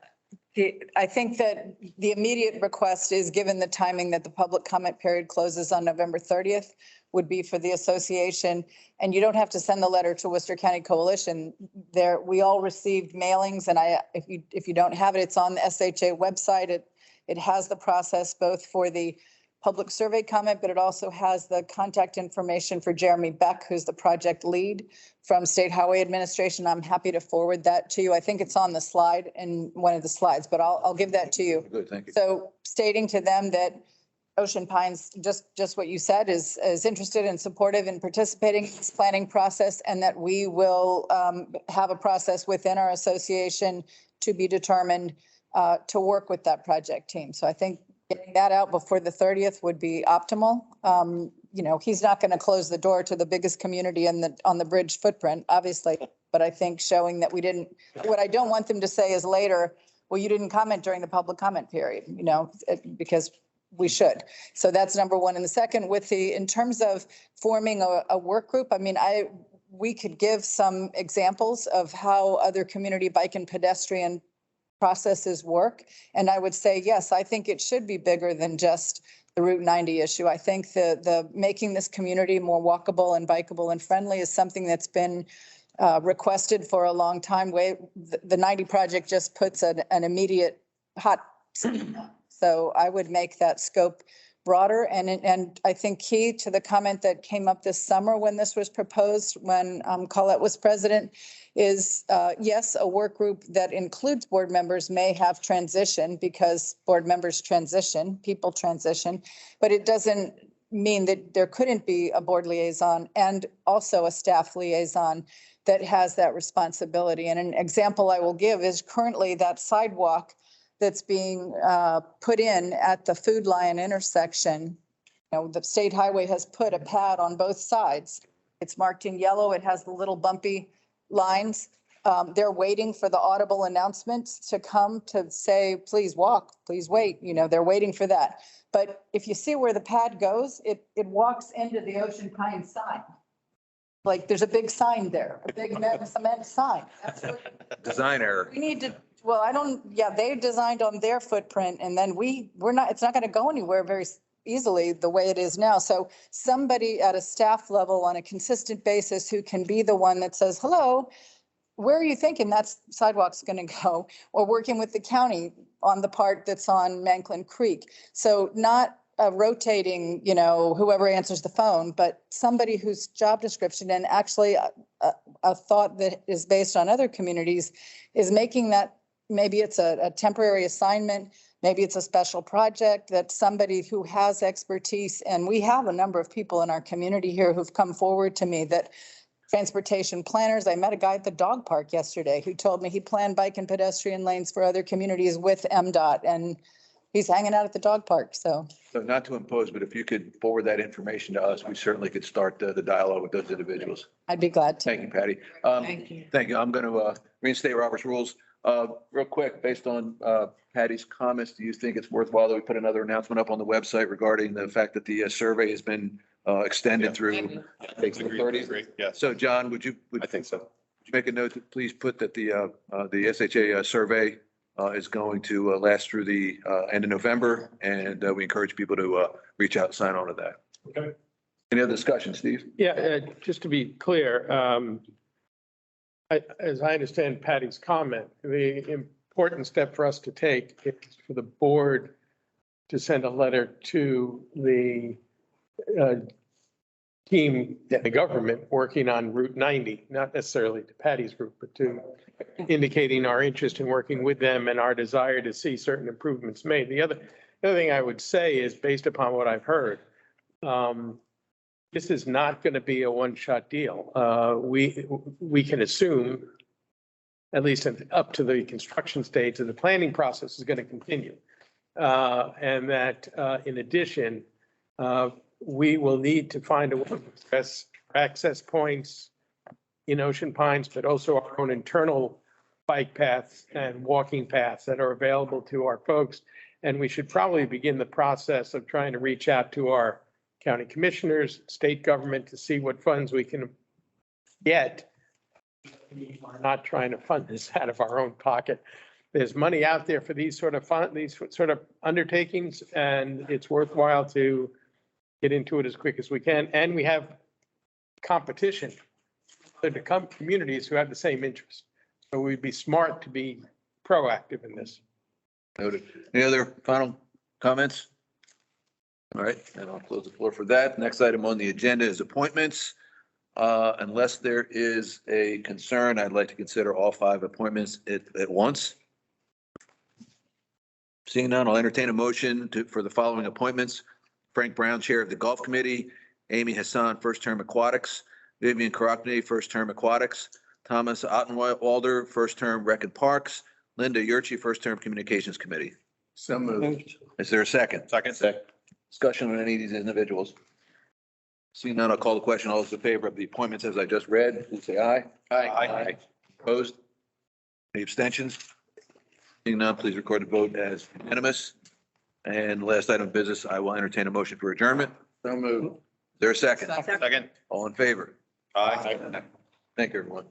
I think that the immediate request is, given the timing that the public comment period closes on November 30th, would be for the association. And you don't have to send the letter to Worcester County Coalition. We all received mailings, and if you don't have it, it's on the SHA website. It has the process both for the public survey comment, but it also has the contact information for Jeremy Beck, who's the project lead from State Highway Administration. I'm happy to forward that to you. I think it's on the slide in one of the slides, but I'll give that to you. Good, thank you. So stating to them that Ocean Pines, just what you said, is interested and supportive in participating in this planning process, and that we will have a process within our association to be determined to work with that project team. So I think getting that out before the 30th would be optimal. He's not going to close the door to the biggest community on the bridge footprint, obviously, but I think showing that we didn't, what I don't want them to say is later, well, you didn't comment during the public comment period, because we should. So that's number one. And the second, in terms of forming a work group, I mean, we could give some examples of how other community bike and pedestrian processes work. And I would say, yes, I think it should be bigger than just the Route 90 issue. I think the making this community more walkable and bikeable and friendly is something that's been requested for a long time. The 90 project just puts an immediate hot. So I would make that scope broader. And I think key to the comment that came up this summer when this was proposed, when Colette was president, is yes, a work group that includes board members may have transition because board members transition, people transition, but it doesn't mean that there couldn't be a board liaison and also a staff liaison that has that responsibility. And an example I will give is currently that sidewalk that's being put in at the Food Lion intersection. You know, the state highway has put a pad on both sides. It's marked in yellow. It has the little bumpy lines. They're waiting for the audible announcements to come to say, please walk, please wait. You know, they're waiting for that. But if you see where the pad goes, it walks into the Ocean Pine sign. Like there's a big sign there, a big cement sign. That's what Design error. we need to, well, they designed on their footprint and then we're not, it's not going to go anywhere very easily the way it is now. So somebody at a staff level on a consistent basis who can be the one that says, hello, where are you thinking that sidewalk's going to go? Or working with the county on the part that's on Manklin Creek. So not rotating, you know, whoever answers the phone, but somebody whose job description and actually a thought that is based on other communities is making that, maybe it's a temporary assignment, maybe it's a special project, that somebody who has expertise, and we have a number of people in our community here who've come forward to me that transportation planners. I met a guy at the dog park yesterday who told me he planned bike and pedestrian lanes for other communities with MDOT, and he's hanging out at the dog park, so. So not to impose, but if you could forward that information to us, we certainly could start the dialogue with those individuals. I'd be glad to. Thank you, Patty. Thank you. Thank you. I'm going to reinstate Robert's rules. Real quick, based on Patty's comments, do you think it's worthwhile that we put another announcement up on the website regarding the fact that the survey has been extended through? I think the 30th. Yeah. So John, would you think so. Would you make a note to please put that the SHA survey is going to last through the end of November, and we encourage people to reach out and sign on to that. Okay. Any other discussion, Steve? Yeah, just to be clear, as I understand Patty's comment, the important step for us to take is for the board to send a letter to the team, the government working on Route 90, not necessarily to Patty's group, but to indicating our interest in working with them and our desire to see certain improvements made. The other thing I would say is, based upon what I've heard, this is not going to be a one-shot deal. We can assume, at least up to the construction stage, that the planning process is going to continue. And that in addition, we will need to find a way to address access points in Ocean Pines, but also our own internal bike paths and walking paths that are available to our folks. And we should probably begin the process of trying to reach out to our county commissioners, state government, to see what funds we can get. We are not trying to fund this out of our own pocket. There's money out there for these sort of undertakings, and it's worthwhile to get into it as quick as we can. And we have competition to come communities who have the same interest. So we'd be smart to be proactive in this. Noted. Any other final comments? All right, and I'll close the floor for that. Next item on the agenda is appointments. Unless there is a concern, I'd like to consider all 5 appointments at once. Seeing none, I'll entertain a motion for the following appointments. Frank Brown, Chair of the Golf Committee. Amy Hassan, first term Aquatics. Vivian Karakny, first term Aquatics. Thomas Ottenwalder, first term Rec and Parks. Linda Yurchi, first term Communications Committee. So moved. Is there a second? Second. Discussion on any of these individuals? Seeing none, I'll call the question. All those in favor of the appointments as I just read, please say aye. Aye. Opposed? Any abstentions? Seeing none, please record the vote as unanimous. And last item of business, I will entertain a motion for adjournment. So moved. Is there a second? Second. All in favor? Aye. Thank you, everyone.